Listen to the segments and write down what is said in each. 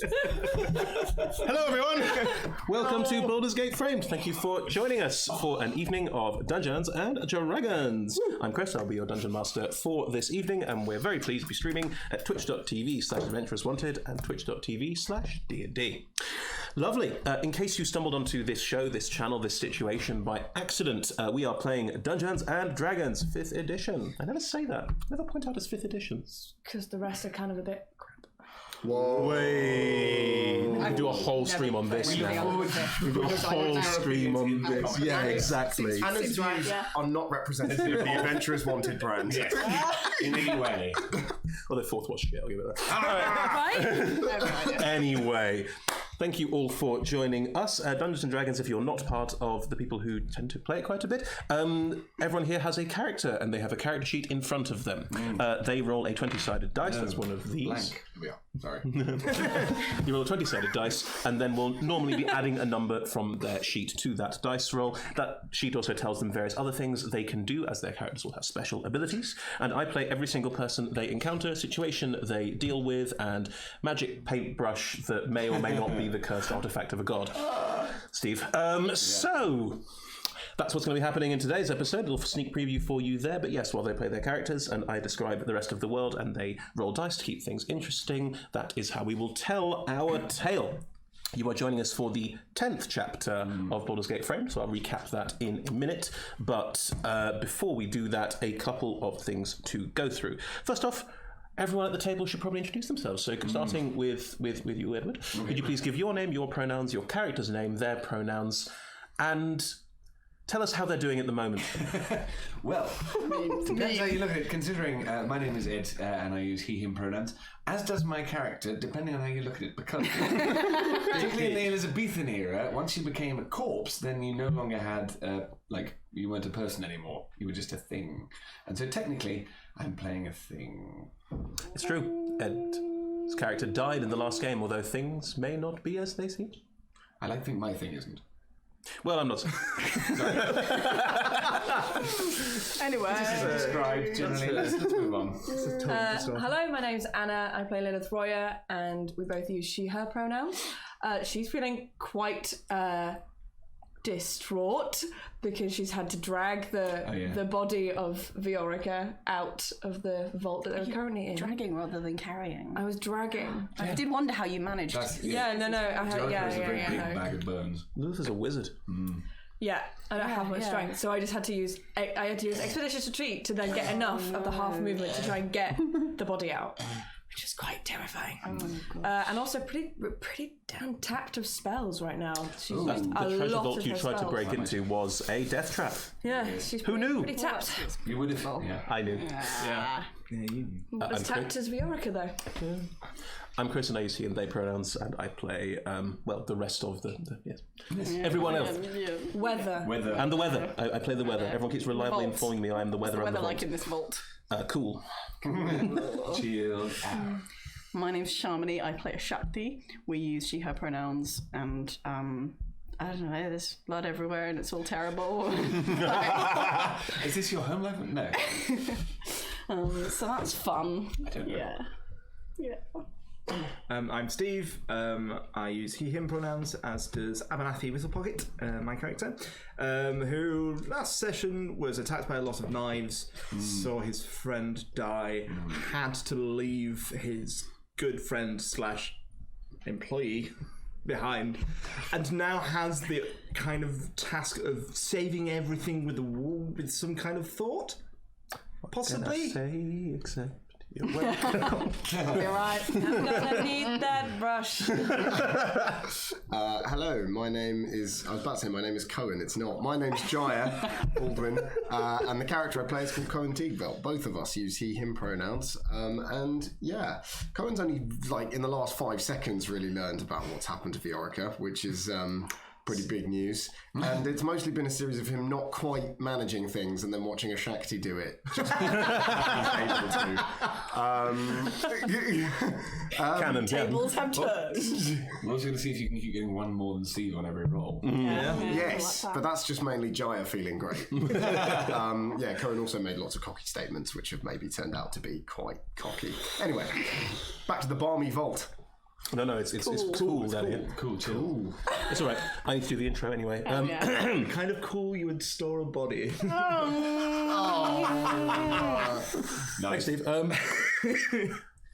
Hello everyone! Welcome to Baldur's Gate Framed. Thank you for joining us for an evening of Dungeons and Dragons. I'm Chris, I'll be your Dungeon Master for this evening, and we're very pleased to be streaming at twitch.tv/adventurouswanted and twitch.tv/D&D. Lovely. In case you stumbled onto this show, this channel, this situation by accident, we are playing Dungeons and Dragons 5th edition. I never say that. I never point out it's 5th edition. Because the rest are kind of a bit crap. Whoa. Wait. We can do a whole stream on this now. We do a whole stream on this. Yeah, exactly. Anna's views are not representative of the Adventurers Wanted brand. In any way. Well, the fourth was shit, I'll give it that. Anyway. Thank you all for joining us. Dungeons & Dragons, if you're not part of the people who tend to play it quite a bit, everyone here has a character, and they have a character sheet in front of them. They roll a 20-sided dice. That's one of these. Blank. Here we are. Sorry. You roll a 20-sided dice, and then we'll normally be adding a number from their sheet to that dice roll. That sheet also tells them various other things they can do, as their characters will have special abilities. And I play every single person they encounter, situation they deal with, and magic paintbrush that may or may not be the cursed artifact of a god. Steve. So that's what's going to be happening in today's episode. A little sneak preview for you there. But yes, while they play their characters and I describe the rest of the world and they roll dice to keep things interesting, that is how we will tell our tale. You are joining us for the 10th chapter of Baldur's Gate Framed, so I'll recap that in a minute. But before we do that, a couple of things to go through. First off, everyone at the table should probably introduce themselves. So starting with you, Edward, could you please give your name, your pronouns, your character's name, their pronouns, and tell us how they're doing at the moment. Well, depends how you look at it. Considering my name is Ed and I use he, him pronouns, as does my character, depending on how you look at it. Because particularly in the Elizabethan era, once you became a corpse, then you no longer had, you weren't a person anymore. You were just a thing. And so technically, I'm playing a thing. It's true. Ed's character died in the last game, although things may not be as they seem. I like to think my thing isn't. Well, I'm not. Anyway. This is described generally. Let's move on. Hello, my name's Anna. I play Lilith Royer, and we both use she, her pronouns. She's feeling quite distraught because she's had to drag the body of Viorica out of the vault that they're currently in. Dragging rather than carrying. I was dragging. I did wonder how you managed. No. Viorica is a very big bag of bones. Lilith is a wizard. Yeah, I don't have much strength, so I just had to use Expeditious Retreat to then get enough of the half movement to try and get the body out, which is quite terrifying. And also pretty damn tapped of spells right now. She's used a the treasure lot vault of you her tried to spells. break into was a death trap. Yeah, she's Who knew? pretty tapped. You would have. Yeah. I knew. Yeah, you knew. Not as tapped as Viorica, though. Yeah. I'm Chris and I use he and they pronouns, and I play, the rest of everyone else. Weather. And the weather. I play the weather. Everyone keeps reliably informing me I am the weather. What's the weather like in this vault? Cool. Chill. My name's Shamini. I play a Shakti. We use she, her pronouns, and I don't know, there's blood everywhere and it's all terrible. Is this your home life? No. So that's fun. I don't know. Yeah. I'm Steve. I use he, him pronouns, as does Abernathy Whistlepocket, my character, who last session was attacked by a lot of knives, saw his friend die, had to leave his good friend / employee behind, and now has the kind of task of saving everything with some kind of thought. Possibly. Say except you're welcome. You're right. I'm gonna need that brush. Hello, my name is Cohen. It's not. My name's Jaya Baldwin, and the character I play is called Cohen Teagbelt. Both of us use he, him pronouns, and yeah, Cohen's only in the last 5 seconds really learned about what's happened to Viorica, which is pretty big news, and it's mostly been a series of him not quite managing things and then watching a Shakti do it. Just he's able to. Canon. Tables have turned. I'm also going to see if you can keep getting one more than Steve on every roll. Yes, but that's just mainly Jaya feeling great. Cohen also made lots of cocky statements, which have maybe turned out to be quite cocky. Anyway, back to the balmy vault. No, it's cool, Danny. Cool, chill. It's all right. I need to do the intro anyway. Kind of cool you would store a body. Thanks, Steve.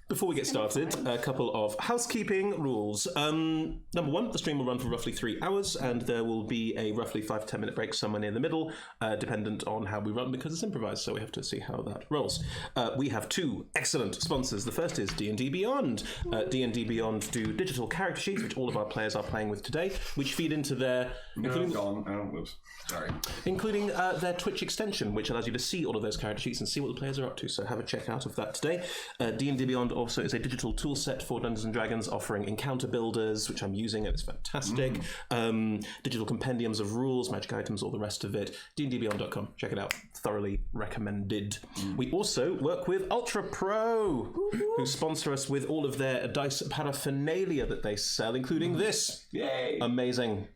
Before we get started, a couple of housekeeping rules. Number one, the stream will run for roughly 3 hours, and there will be a roughly 5 to 10 minute break somewhere near the middle, dependent on how we run, because it's improvised, so we have to see how that rolls. We have 2 excellent sponsors. The first is D&D Beyond. D&D Beyond do digital character sheets, which all of our players are playing with today, which feed into their... Including their Twitch extension, which allows you to see all of those character sheets and see what the players are up to, so have a check out of that today. D&D Beyond also is a digital tool set for Dungeons & Dragons, offering encounter builders, which I'm using, and it's fantastic. Digital compendiums of rules, magic items, all the rest of it. dndbeyond.com. Check it out. Thoroughly recommended. We also work with Ultra Pro, who sponsor us with all of their dice paraphernalia that they sell, including this. Yay! Amazing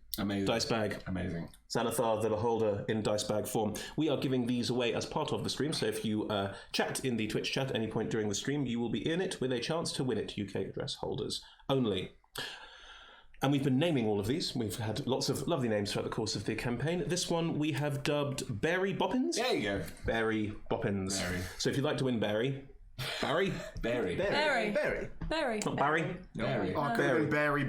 dice bag. Amazing. Xanathar the Beholder in dice bag form. We are giving these away as part of the stream, so if you chat in the Twitch chat at any point during the stream, you will be in it with a chance to win it, UK address holders only. And we've been naming all of these. We've had lots of lovely names throughout the course of the campaign. This one we have dubbed Berry Boppins. There you go. Berry Boppins. Berry. So if you'd like to win Barry... Barry? Berry. Berry. Not Barry? Berry. Oh, could have been Berry.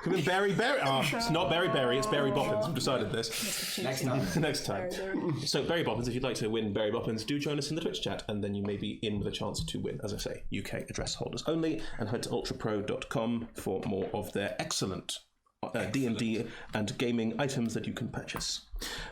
Could have been Berry. Oh, it's not Berry, it's Berry Boppins. We've decided this. Next time. Next time. So, Berry Boppins, if you'd like to win Berry Boppins, do join us in the Twitch chat, and then you may be in with a chance to win, as I say, UK address holders only, and head to ultrapro.com for more of their excellent D&D and gaming items that you can purchase.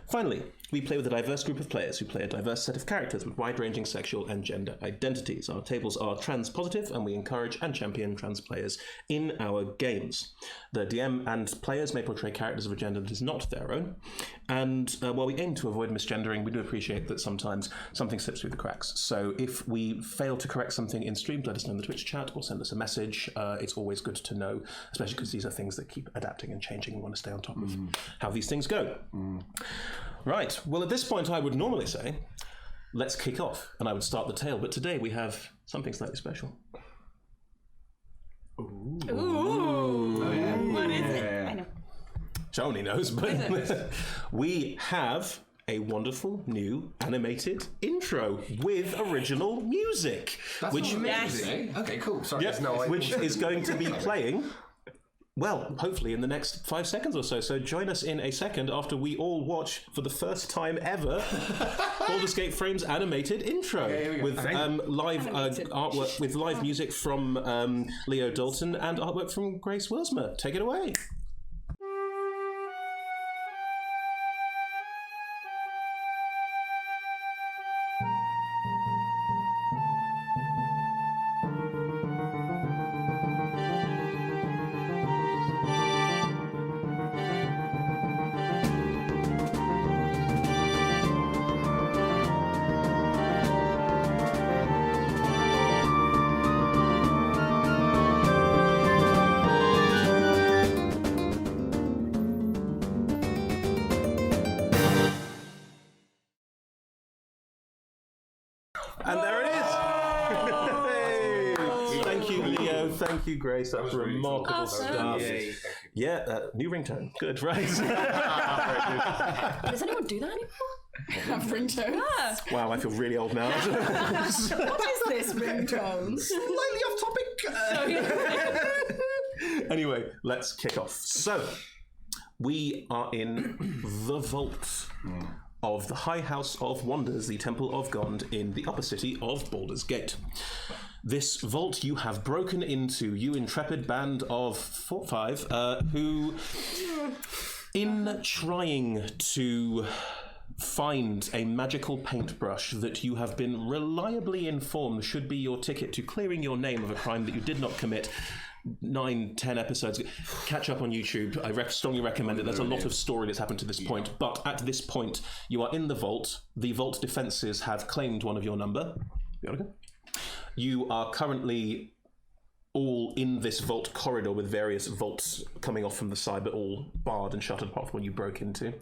Finally, we play with a diverse group of players who play a diverse set of characters with wide-ranging sexual and gender identities. Our tables are trans-positive, and we encourage and champion trans players in our games. The DM and players may portray characters of a gender that is not their own, and while we aim to avoid misgendering, we do appreciate that sometimes something slips through the cracks. So if we fail to correct something in stream, let us know in the Twitch chat or send us a message. It's always good to know, especially because these are things that keep adapting and changing, and we want to stay on top of how these things go. Right, well at this point I would normally say, let's kick off, and I would start the tale, but today we have something slightly special. Ooh. What is it? I know. Joni knows, but we have a wonderful new animated intro with original music. That's which amazing. Okay, cool. Sorry. Yep, which is going to be playing... Well, hopefully in the next 5 seconds or so. So join us in a second after we all watch, for the first time ever, Baldur's Gate Frame's animated intro with live artwork, with live music from Leo Dalton and artwork from Grace Wilsmer. Take it away. And there it is! Thank you, Leo. Thank you, Grace. That was remarkable stuff. Yeah, new ringtone. Good, right? Does anyone do that anymore? Have ringtones? Yeah. Wow, I feel really old now. What is this ringtones? Slightly off topic. Anyway, let's kick off. So, we are in the vault of the High House of Wonders, the Temple of Gond, in the upper city of Baldur's Gate. This vault you have broken into, you intrepid band of 5, who, in trying to find a magical paintbrush that you have been reliably informed should be your ticket to clearing your name of a crime that you did not commit 9-10 episodes, catch up on YouTube. I strongly recommend it. There's a lot of story that's happened to this point, but at this point you are in the vault defenses have claimed one of your number. You are currently all in this vault corridor with various vaults coming off from the side, but all barred and shuttered apart from when you broke into.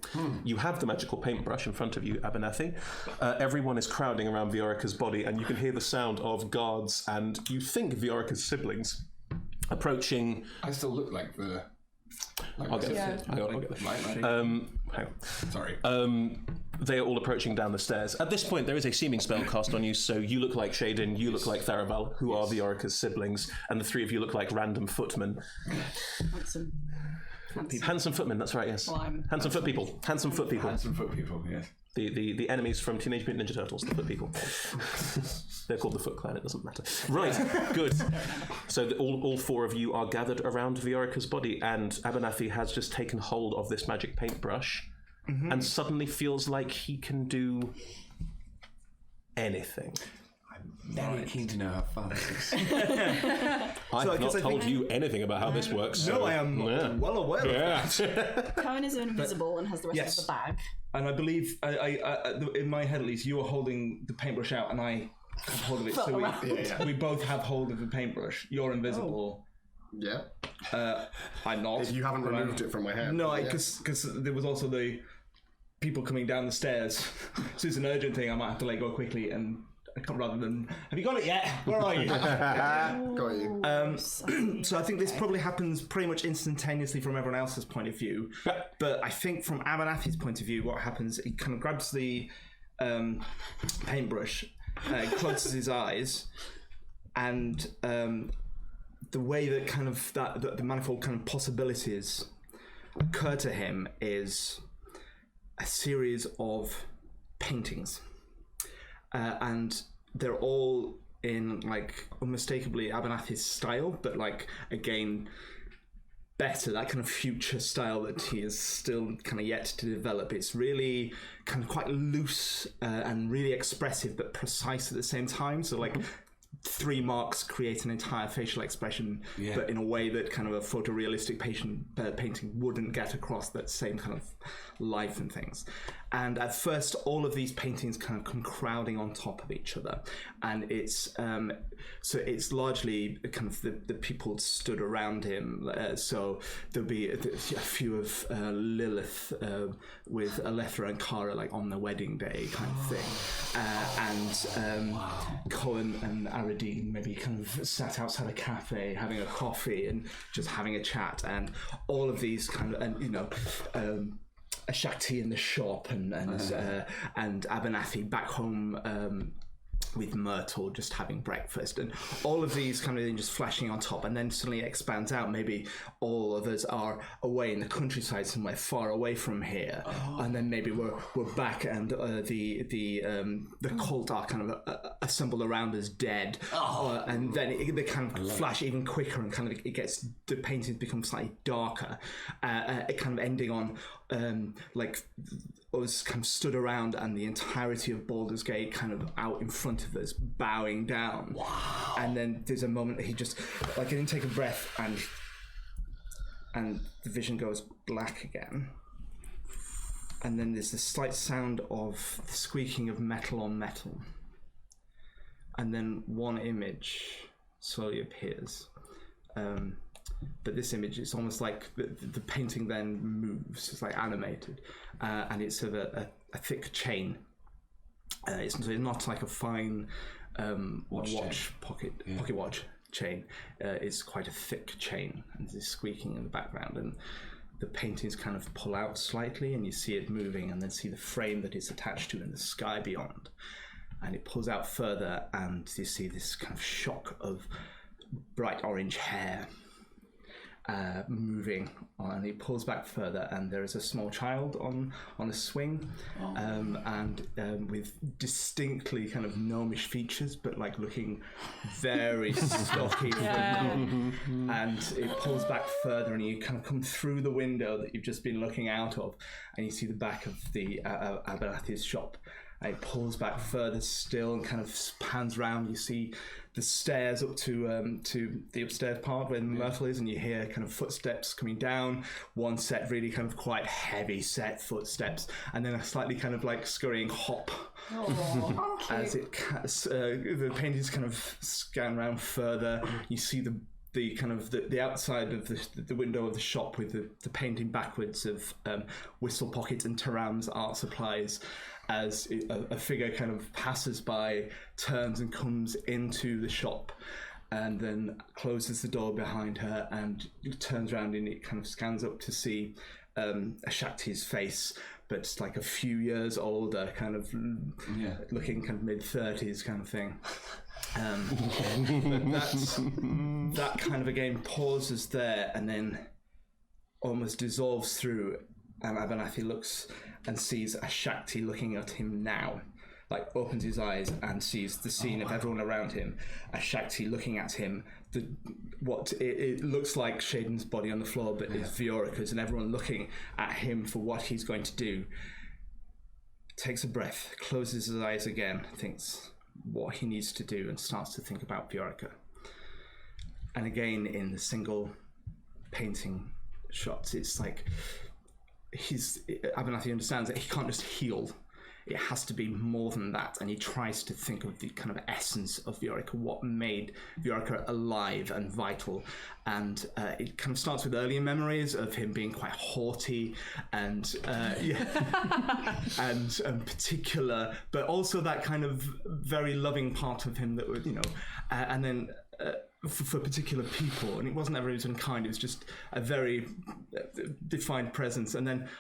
You have the magical paintbrush in front of you, Abernathy. Everyone is crowding around Viorica's body, and you can hear the sound of guards and you think Viorica's siblings approaching. I still look like the. I'll get there. I'll get there. Hang on. Sorry. They are all approaching down the stairs. At this point, there is a seeming spell cast on you, so you look like Shaden, you look like Tharaval, who are Viorica's siblings, and the three of you look like random footmen. Handsome footmen, that's right, yes. Well, handsome foot people. Handsome foot people. Handsome foot people, yes. The enemies from Teenage Mutant Ninja Turtles, the foot people. They're called the Foot Clan, it doesn't matter. Right, good. So all four of you are gathered around Viorica's body, and Abernathy has just taken hold of this magic paintbrush and suddenly feels like he can do anything. Very keen to know how far this is. I've not told you anything about how this works. No, so, I am well aware of that. Cohen is invisible and has the rest of the bag. And I believe, in my head at least, you are holding the paintbrush out and I have hold of it. So we both have hold of the paintbrush. You're invisible. Yeah. I'm not. If you haven't removed it from my hand. No, because there was also the people coming down the stairs. So it's an urgent thing. I might have to let go quickly and rather than, have you got it yet? Where are you? Got you. So I think this probably happens pretty much instantaneously from everyone else's point of view. But I think from Abernathy's point of view, what happens, he kind of grabs the paintbrush, closes his eyes, and the way that kind of that the manifold kind of possibilities occur to him is a series of paintings. And they're all in like unmistakably Abernathy's style, but like again better, that kind of future style that he is still kind of yet to develop. It's really kind of quite loose and really expressive, but precise at the same time. So like 3 marks create an entire facial expression, but in a way that kind of a photorealistic painting wouldn't get across that same kind of life and things. And at first, all of these paintings kind of come crowding on top of each other, and it's so it's largely kind of the people stood around him. So there'll be a few of Lilith with Alethra and Kara like on the wedding day kind of thing, and Cohen and Aradine maybe kind of sat outside a cafe having a coffee and just having a chat, and all of these kind of, and you know. A Shakti in the shop, and Abernathy back home with Myrtle just having breakfast, and all of these kind of just flashing on top, and then suddenly it expands out. Maybe all of us are away in the countryside somewhere far away from here, and then maybe we're back, and the cult are kind of assembled around us dead, and then they kind of flash even quicker, and kind of the paintings become slightly darker, it kind of ending on like us kind of stood around and the entirety of Baldur's Gate kind of out in front of us bowing down. Wow. And then there's a moment that he just like he didn't take a breath, and the vision goes black again, and then there's the slight sound of the squeaking of metal on metal, and then one image slowly appears. But this image, it's almost like the painting then moves. It's like animated, and it's of a thick chain. It's not like a fine pocket watch chain. It's quite a thick chain, and there's squeaking in the background, and the paintings kind of pull out slightly, and you see it moving, and then see the frame that it's attached to in the sky beyond, and it pulls out further, and you see this kind of shock of bright orange hair. Moving on, and he pulls back further, and there is a small child on a swing, and with distinctly kind of gnomish features, but like looking very stocky. And it pulls back further, and you kind of come through the window that you've just been looking out of, and you see the back of the Abernathy's shop. And it pulls back further still, and kind of pans round. You see the stairs up to the upstairs part where Myrtle is, and you hear kind of footsteps coming down. One set really kind of quite heavy set footsteps, and then a slightly kind of like scurrying hop as it the paintings kind of scan around further. You see the kind of the outside of the window of the shop with the painting backwards of Whistle Pocket and Taram's art supplies, as a figure kind of passes by, turns and comes into the shop, and then closes the door behind her and turns around and it kind of scans up to see Shakti's face, but it's like a few years older, kind of looking kind of mid-30s kind of thing. But that kind of again pauses there and then almost dissolves through, and Abernathy looks and sees a Shakti looking at him now. Like opens his eyes and sees the scene of everyone around him, a Shakti looking at him. It looks like Shaden's body on the floor, but it's Viorica's, and everyone looking at him for what he's going to do. Takes a breath, closes his eyes again, thinks what he needs to do, and starts to think about Viorica. And again, in the single painting shots, it's like Abernathy understands that he can't just heal. It has to be more than that, and he tries to think of the kind of essence of Viorica, what made Viorica alive and vital. And it kind of starts with earlier memories of him being quite haughty and and particular, but also that kind of very loving part of him that would, and then for particular people, and it wasn't ever even unkind. It was just a very defined presence, and then.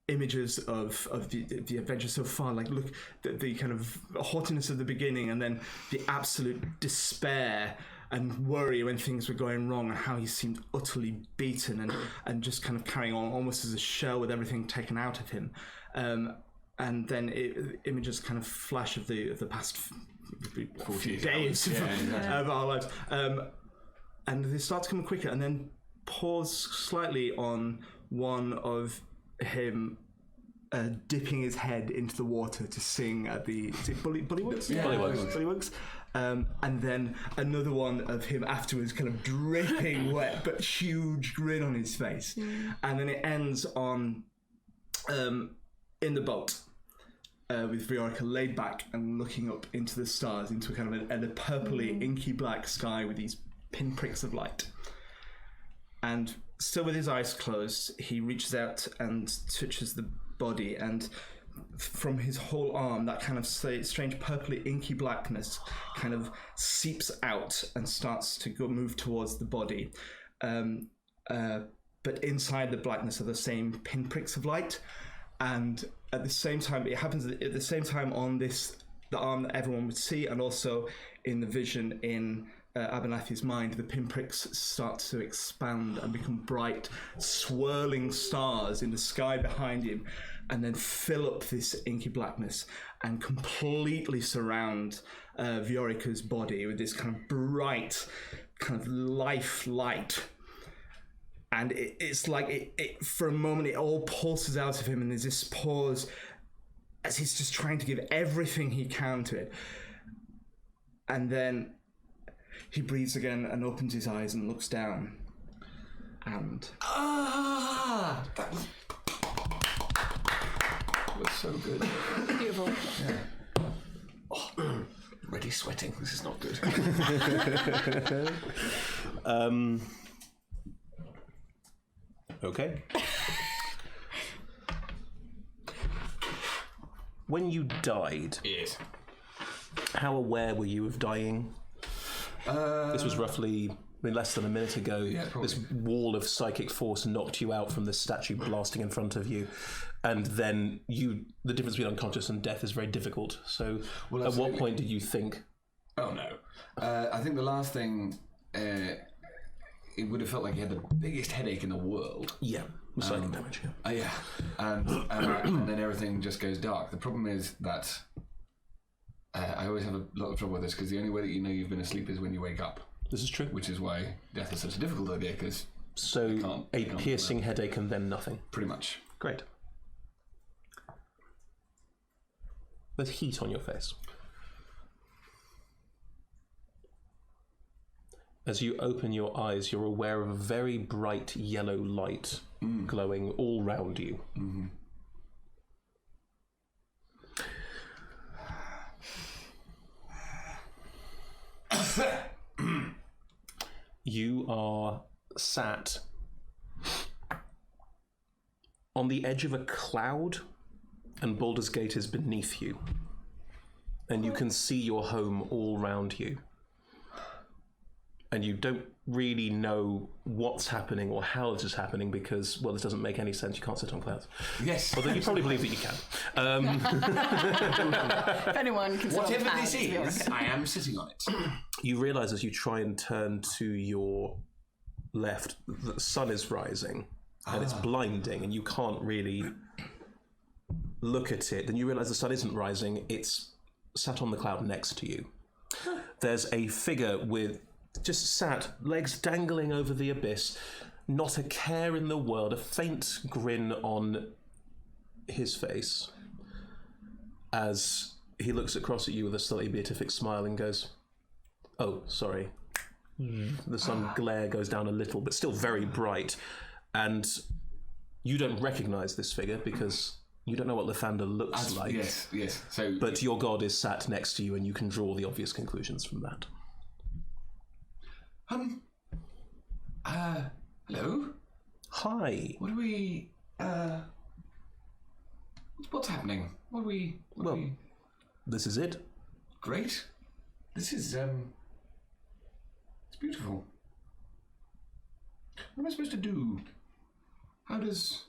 Images of the adventure so far, like look the kind of haughtiness of the beginning, and then the absolute despair and worry when things were going wrong, and how he seemed utterly beaten and just kind of carrying on almost as a shell with everything taken out of him. And then images kind of flash of the past 40 days of our lives, and they start to come quicker, and then pause slightly on one of him dipping his head into the water to sing at the Bullywugs? Bullywugs. And then another one of him afterwards kind of dripping wet but huge grin on his face. And then it ends on in the boat with Viorica laid back and looking up into the stars, into a kind of a purpley inky black sky with these pinpricks of light. And still with his eyes closed, he reaches out and touches the body, and from his whole arm, that kind of strange purpley inky blackness kind of seeps out and starts to move towards the body. But inside the blackness are the same pinpricks of light, and at the same time, it happens at the same time on the arm that everyone would see, and also in the vision in Abernathy's mind, the pinpricks start to expand and become bright, swirling stars in the sky behind him, and then fill up this inky blackness and completely surround Viorica's body with this kind of bright, kind of life light. And it's like it for a moment it all pulses out of him, and there's this pause as he's just trying to give everything he can to it, and then he breathes again and opens his eyes and looks down. And that was so good. Beautiful. Yeah. Oh, already sweating. This is not good. Okay. When you died, Yes. how aware were you of dying? This was roughly less than a minute ago. Yeah, this wall of psychic force knocked you out from the statue blasting in front of you, and then the difference between unconscious and death is very difficult. So at what point did you think? Oh no. I think the last thing, it would have felt like you had the biggest headache in the world. Yeah, psychic damage. Yeah. And then everything just goes dark. The problem is that I always have a lot of trouble with this, because the only way that you know you've been asleep is when you wake up. This is true. Which is why death is such a difficult idea, because so a piercing headache and then nothing. Pretty much. Great. There's heat on your face. As you open your eyes, you're aware of a very bright yellow light glowing all round you. Mm-hmm. You are sat on the edge of a cloud, and Baldur's Gate is beneath you. And you can see your home all round you. and you don't really know what's happening or how this is happening because, well, this doesn't make any sense. You can't sit on clouds. Yes. Although you probably believe that you can. If anyone can Whatever sort of this is, I am sitting on it. You realise as you try and turn to your left, the sun is rising and it's blinding and you can't really look at it. Then you realise the sun isn't rising, it's sat on the cloud next to you. There's a figure with just sat, legs dangling over the abyss, not a care in the world, a faint grin on his face as he looks across at you with a slightly beatific smile and goes, "Oh, sorry." The sun glare goes down a little, but still very bright, and you don't recognise this figure because you don't know what Lathander looks like. Yes. So, but your god is sat next to you, and you can draw the obvious conclusions from that. Hello? Hi. What are we, what's happening? What are we... This is it. Great. This is, it's beautiful. What am I supposed to do? How does...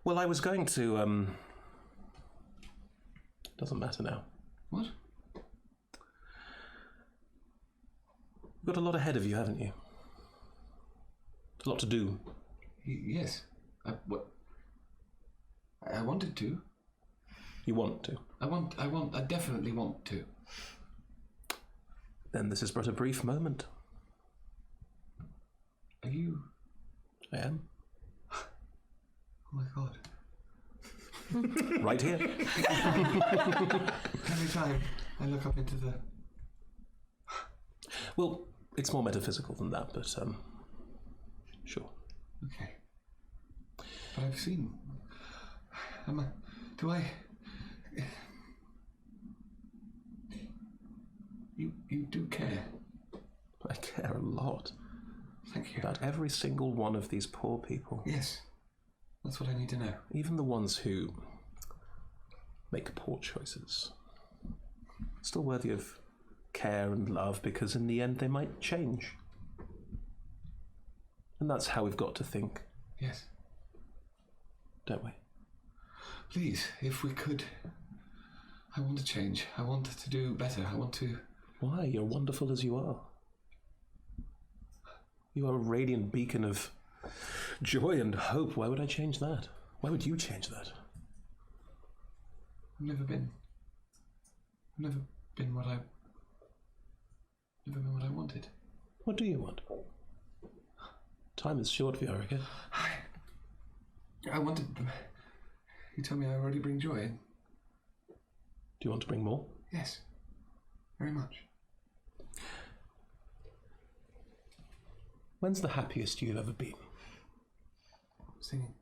Well, I was going to, doesn't matter now. What? You've got a lot ahead of you, haven't you? A lot to do. Yes. I wanted to. You want to. I definitely want to. Then this is but a brief moment. Are you... I am. Oh my god. Right here. Every time I look up into the... Well, it's more metaphysical than that, but, sure. Okay. But I've seen... Do I... You do care. I care a lot. Thank you. About every single one of these poor people. Yes. That's what I need to know. Even the ones who make poor choices. Still worthy of care and love, because in the end they might change. And that's how we've got to think. Yes. Don't we? Please, if we could... I want to change. I want to do better. I want to... Why? You're wonderful as you are. You are a radiant beacon of joy and hope. Why would I change that? Why would you change that? I've never been what I wanted. What do you want? Time is short, Viorica. I wanted... You tell me I already bring joy. Do you want to bring more? Yes. Very much. When's the happiest you've ever been? Singing.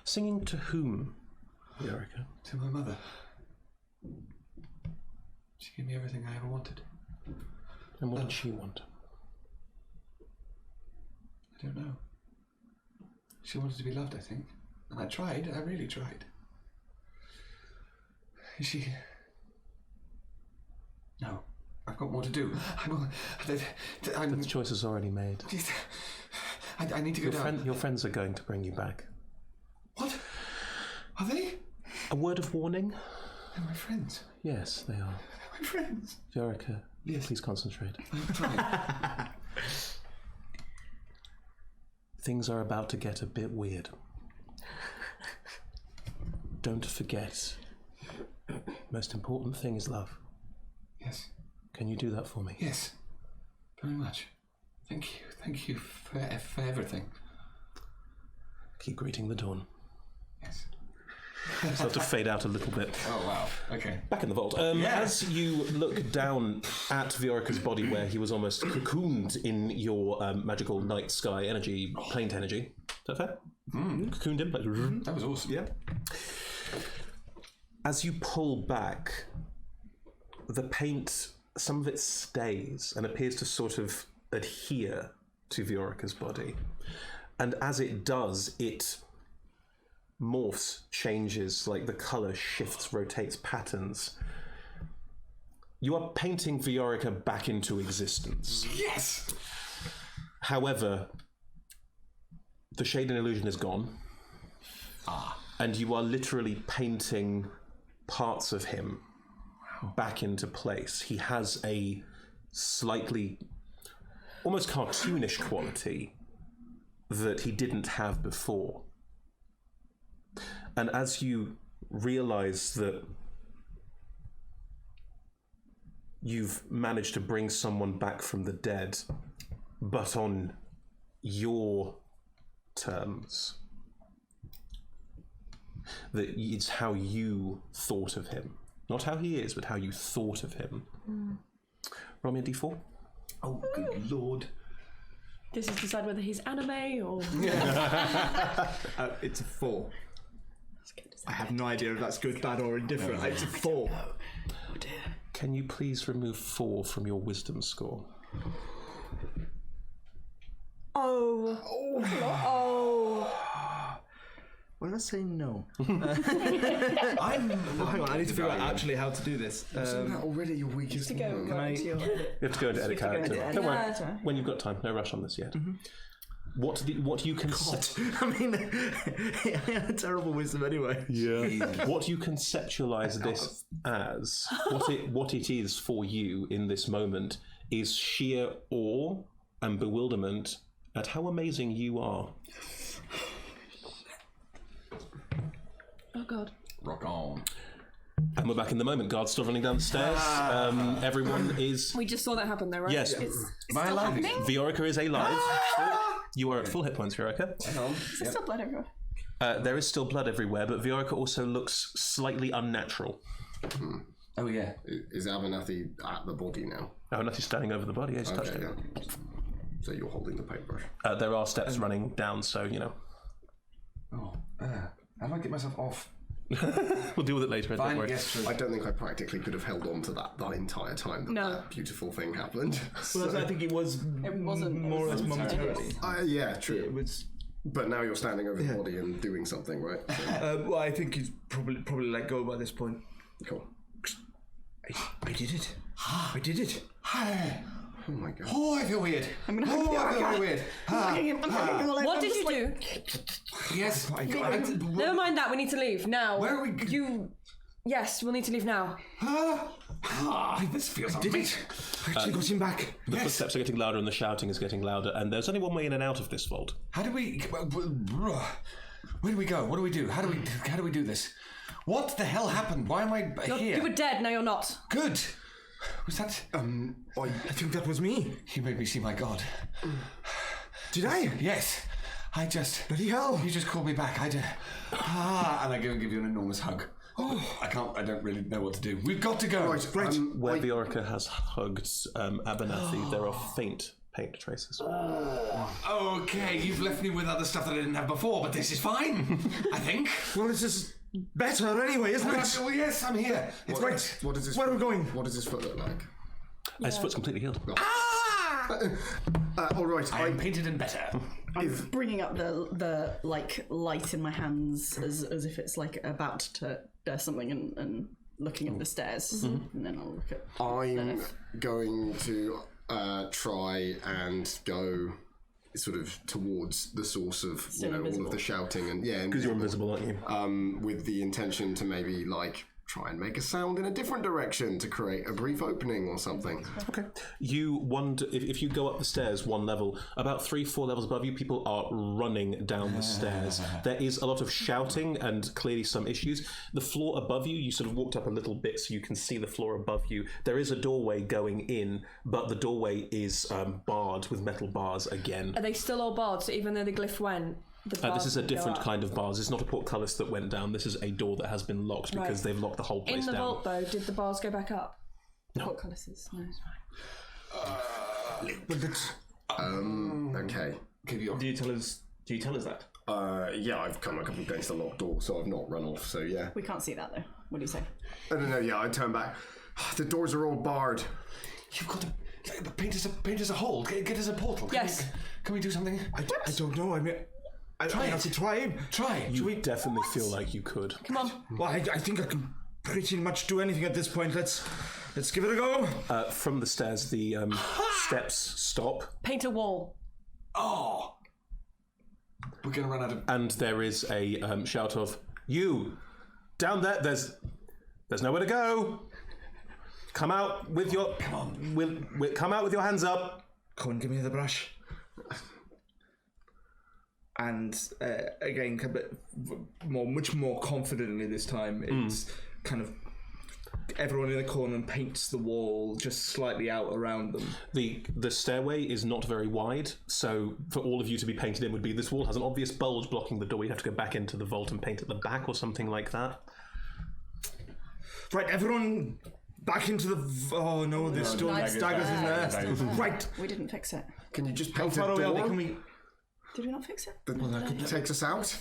Singing to whom, Viorica? To my mother. She gave me everything I ever wanted. And what did she want? I don't know. She wanted to be loved, I think. And I tried. I really tried. Is she... No. I've got more to do. The choice is already made. I need to go down. Your friends are going to bring you back. What? Are they? A word of warning? They're my friends. Yes, they are. They're my friends. Viorica, yes. Please concentrate. I'm trying. Things are about to get a bit weird. Don't forget, most important thing is love. Yes. Can you do that for me? Yes. Very much. Thank you. Thank you for everything. Keep greeting the dawn. Yes. Just have to fade out a little bit. Oh, wow. Okay. Back in the vault. As you look down at Viorica's body where he was almost cocooned in your magical night sky energy, plaint energy. Is that fair? Cocooned him? Like, that was awesome. Yeah. As you pull back, the paint, some of it stays and appears to sort of adhere to Viorica's body. And as it does, it morphs, changes, like the colour shifts, rotates, patterns. You are painting Viorica back into existence. Yes! However, the shade and illusion is gone. And you are literally painting parts of him back into place. He has a slightly, almost cartoonish quality that he didn't have before. And as you realize that you've managed to bring someone back from the dead, but on your terms, that it's how you thought of him. Not how he is, but how you thought of him. Roll me a d4. Oh, good lord. This is to decide whether he's anime or... It's a 4. I have no idea if that's good, bad, or indifferent. It's a 4. Oh dear. Can you please remove 4 from your wisdom score? What did I say? No. Hang on, I need to figure out actually how to do this. Isn't that already your weakest one? You have to go into edit character. Don't worry. When you've got time, no rush on this yet. What you can I mean, I had a terrible wisdom anyway. Yeah. What you conceptualize this as, what it is for you in this moment, is sheer awe and bewilderment at how amazing you are. Oh god. Rock on. And we're back in the moment. Guards still running down the stairs. Everyone is... We just saw that happen though, right? Yes. It's Am I still alive? happening? Viorica is alive. You are at full hit points, Viorica. Is there still blood everywhere? There is still blood everywhere, but Viorica also looks slightly unnatural. Oh, yeah. Is Abernathy at the body now? Oh, nothing's standing over the body. He's touched it. Yeah. So you're holding the paintbrush. There are steps running down, so, you know. Oh, how do I get myself off? We'll deal with it later. Don't worry. I don't think I practically could have held on to that entire time that beautiful thing happened. Well, I think it wasn't more or less momentarily. Yeah, true. It was. But now you're standing over the body and doing something, right? So, Well, I think he's probably let go by this point. cool. I did it. I did it. Oh my god. Oh, I feel weird. I'm gonna I feel very weird. What did you do? Yes. Never mind that, we need to leave now. Where are we Yes, we'll need to leave now. This feels Did it? I actually got him back. The footsteps are getting louder and the shouting is getting louder, and there's only one way in and out of this vault. How do we... Where do we go? What do we do? How do we do this? What the hell happened? Why am I here? You were dead, now you're not. Good. Was that... I think that was me. You made me see my god. Did I? Yes. I just... Bloody hell. You just called me back. And I go and give you an enormous hug. I don't really know what to do. We've got to go. Right. Where Viorica has hugged Abernathy, there are faint paint traces. Okay, you've left me with other stuff that I didn't have before, but this is fine, I think. Well, this is better anyway, isn't it? Well, yes, I'm here. It's great. What is this? Where are we going? What does his foot look like? His foot's completely healed. All right. I'm painted and better. I'm bringing up the like light in my hands as if it's like about to do something and looking at the stairs, and then I'll look at. I'm going to try and go sort of towards the source of all of the shouting and Because you're invisible, aren't you? with the intention to maybe like try and make a sound in a different direction to create a brief opening or something. Okay. You wonder if you go up the stairs one level, about 3-4 levels above you, people are running down the stairs. There is a lot of shouting and clearly some issues. The floor above you, you sort of walked up a little bit so you can see the floor above you. There is a doorway going in, but the doorway is barred with metal bars again. Are they still all barred? So even though the glyph went, this is a different kind of bars. It's not a portcullis that went down. This is a door that has been locked because they've locked the whole place down. In the vault, though, did the bars go back up? No. Portcullises. No. Okay. Do you tell us that? Yeah, I've come up against a locked door, so I've not run off. So yeah. We can't see that though. What do you say? I don't know. Yeah, I turn back. The doors are all barred. You've got to paint us a hole. Get us a portal. Can we do something? I don't know. I mean, I have to try. Try. You definitely feel like you could. Come on. Well, I think I can pretty much do anything at this point. Let's Let's give it a go. From the stairs, the steps stop. Paint a wall. Oh! We're going to run out of... And there is a shout of, "You! Down there, there's nowhere to go! Come out with your... Come on. Come out with your hands up!" Come on, give me the brush. And again, much more confidently this time, it's kind of everyone in the corner paints the wall just slightly out around them. The stairway is not very wide, so for all of you to be painted in would be this wall has an obvious bulge blocking the door. You'd have to go back into the vault and paint at the back or something like that. Right, everyone back into the... Oh no, there's still daggers in there. Right. We didn't fix it. Can you just How paint a far are we? door Did we not fix it? that takes us out?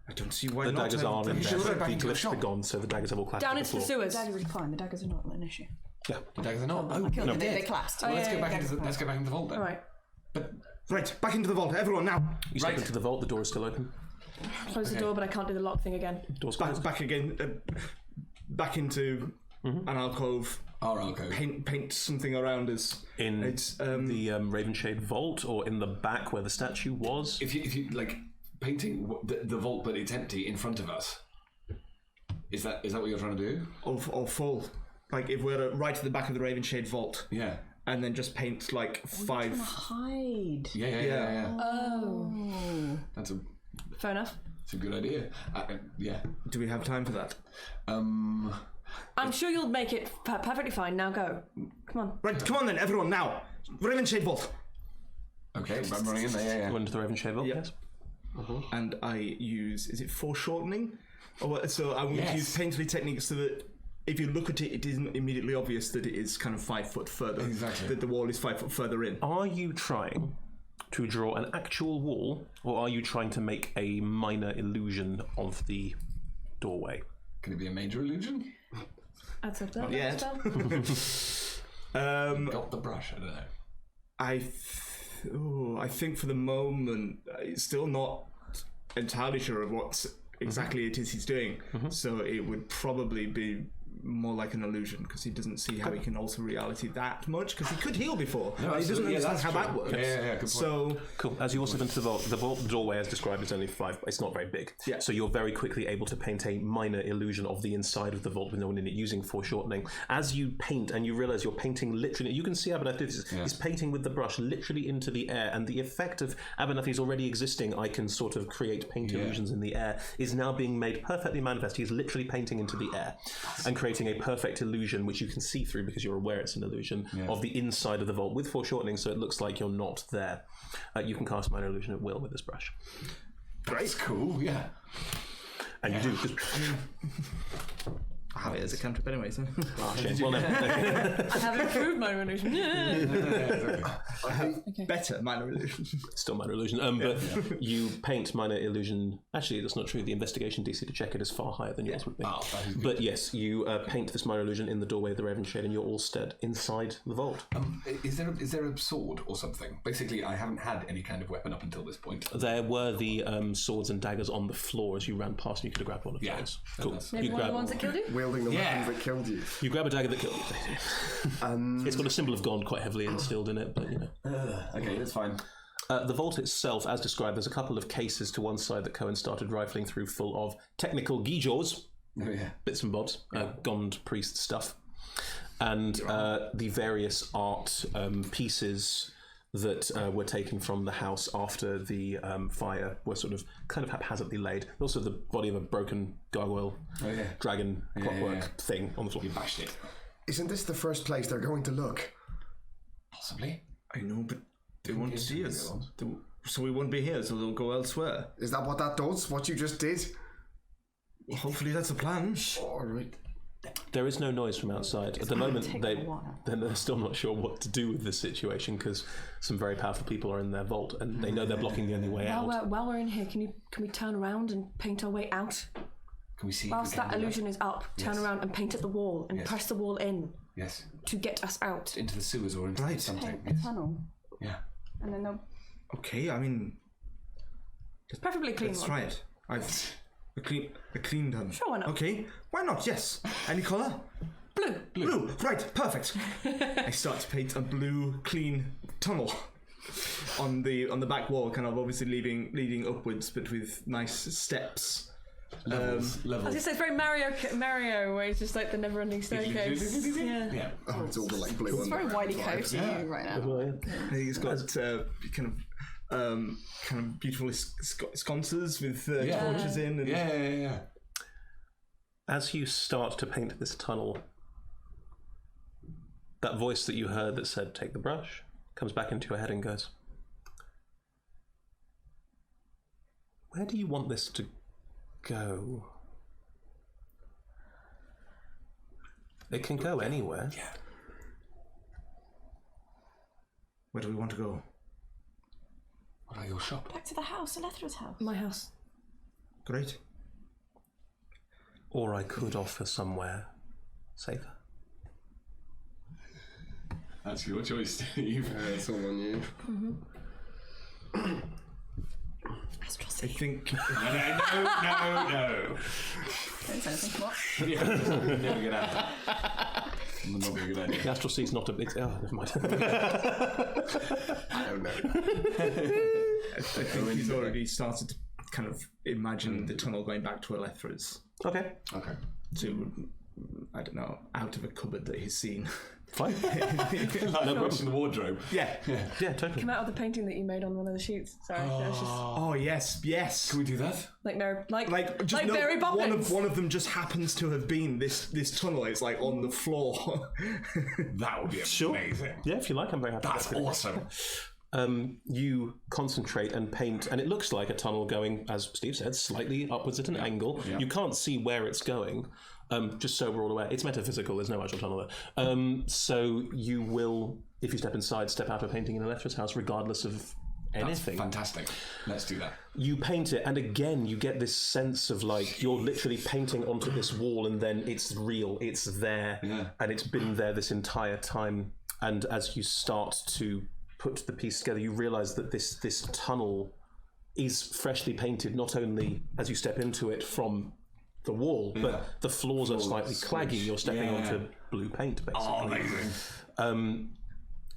I don't see why The not. daggers aren't in there. should The go back into the glyphs shop. are gone, so the daggers have all collapsed Down to into the floor. sewers. Daggers are fine. The daggers are not an issue. Yeah. The daggers are not. Oh, I killed no, them. dead. They collapsed. Well, let's yeah, go back yeah, into the daggers let's go back into the vault then. All right. Right, back into the vault. Everyone now. You step into the vault, the door is still open. Close the door, but I can't do the lock thing again. Door's closed. Back again. Back into an alcove. Our alcove. Paint something around us. In It's the Ravenshade vault, or in the back where the statue was? If you like painting the vault, but it's empty in front of us. Is that what you're trying to do? or full. Like if we're right at the back of the Ravenshade vault, Yeah. and then just paint like 5. Hide. Yeah. Oh. That's a Fair enough. good idea. Yeah. Do we have time for that? I'm sure you'll make it perfectly fine. Now go. Come on. Right, come on then, everyone now. Ravenshade vault. Okay, I'm running in there. Yeah. Go into the Ravenshade vault, Yeah. yes. And I use, is it foreshortening? So I'm going to use painterly techniques so that if you look at it, it isn't immediately obvious that it is kind of 5 foot further. Exactly. That the wall is 5 foot further in. Are you trying to draw an actual wall, or are you trying to make a minor illusion of the doorway? Can it be a major illusion? That's a spell. yet. Got the brush. I don't know. I think for the moment, it's still not entirely sure of what exactly it is he's doing. So it would probably be more like an illusion because he doesn't see how he can alter reality that much because he could heal before. No, he doesn't absolutely. Yeah, understand that's how that true. works. Yeah, good point. So Cool. As you also enter the vault doorway, as described, is only 5. It's not very big. Yeah. So you're very quickly able to paint a minor illusion of the inside of the vault with no one in it, using foreshortening. As you paint, and you realise you're painting literally, you can see Abernathy is painting with the brush literally into the air, and the effect of Abernathy's already existing, I can sort of create paint illusions in the air, is now being made perfectly manifest. He's literally painting into the air and creating a perfect illusion, which you can see through because you're aware it's an illusion, of the inside of the vault with foreshortening, so it looks like you're not there. You can cast minor illusion at will with this brush. That's cool. Yeah. And you do. 'Cause I have it as a cantrip anyway. So well, no. I have improved my illusion. better minor illusion. Still minor illusion. But you paint minor illusion. Actually, that's not true. The investigation DC to check it is far higher than yours would be. Oh, that is good. But yes, you paint this minor illusion in the doorway of the Ravenshade, and you're all stead inside the vault. Is there a sword or something? Basically, I haven't had any kind of weapon up until this point. There were the swords and daggers on the floor as you ran past, and you could have grabbed one of Yeah. those. Cool. Maybe one of the ones that killed you? Wielding the weapons that killed you. You grab a dagger that killed you. It's got a symbol of God quite heavily instilled in it, but you know. Okay, that's fine. The vault itself, as described, there's a couple of cases to one side that Cohen started rifling through, full of technical geejaws, Oh, yeah. bits and bobs, gond priest stuff, and the various art pieces that were taken from the house after the fire were sort of kind of haphazardly laid. Also, the body of a broken gargoyle dragon clockwork thing on the floor. You bashed it. Isn't this the first place they're going to look? Possibly. I know, but they won't see us. So we won't be here, so they'll go elsewhere. Is that what that does? What you just did? Well, hopefully that's a plan. All right. There is no noise from outside. At the moment, they're still not sure what to do with this situation because some very powerful people are in their vault and they know they're blocking the only way out. While we're in here, can we turn around and paint our way out? Can we see? Whilst that illusion is up, turn around and paint at the wall and Yes. press the wall in Yes. to get us out. Into the sewers or into something. A tunnel. Yeah. And then they'll... Okay, I mean, Preferably clean let's one. try it. A clean tunnel. Sure, why not? Okay, why not? Yes. Any colour? Blue. Right. Perfect. I start to paint a blue, clean tunnel on the back wall, kind of obviously leading upwards, but with nice steps. Levels. I was gonna say it's very Mario, where it's just like the never-ending staircase. Yeah. Oh, it's all the like blue. It's very Wiley Coaty right now. He's got kind of beautiful sconces with torches in. And Yeah. As you start to paint this tunnel, that voice that you heard that said, "Take the brush," comes back into your head and goes, "Where do you want this to go?" It can go anywhere. Yeah. Where do we want to go? What about your shop? Back to the house, Alethra's house. My house. Great. Or I could offer somewhere safer. That's your choice, Steve. It's all on you. I think. No. Don't say anything. What? Never get out of that. Not a good idea. The astral sea's not a big... Oh, never mind. I don't know. I think he's already started to kind of imagine the tunnel going back to Alethra's. Okay. To, I don't know, out of a cupboard that he's seen. Fine. Like what's in the wardrobe. Yeah, totally. Came out of the painting that you made on one of the sheets. Sorry, that was just Oh yes. Can we do that? like Mary, like Just no, Mary Poppins. one of them just happens to have been this tunnel. It's like on the floor. That would be amazing. Yeah, if you like, I'm very happy. That's awesome. You concentrate and paint, and it looks like a tunnel going, as Steve said, slightly upwards at an angle. Yeah. You can't see where it's going, just so we're all aware. It's metaphysical, there's no actual tunnel there. So you will, if you step inside, step out of painting in Alethra's house, regardless of anything. That's fantastic. Let's do that. You paint it, and again, you get this sense of like you're literally painting onto this wall, and then it's real, it's there, and it's been there this entire time. And as you start to put the piece together, you realise that this tunnel is freshly painted, not only as you step into it from the wall, but the floors are slightly claggy. You're stepping onto blue paint, basically. Oh, amazing.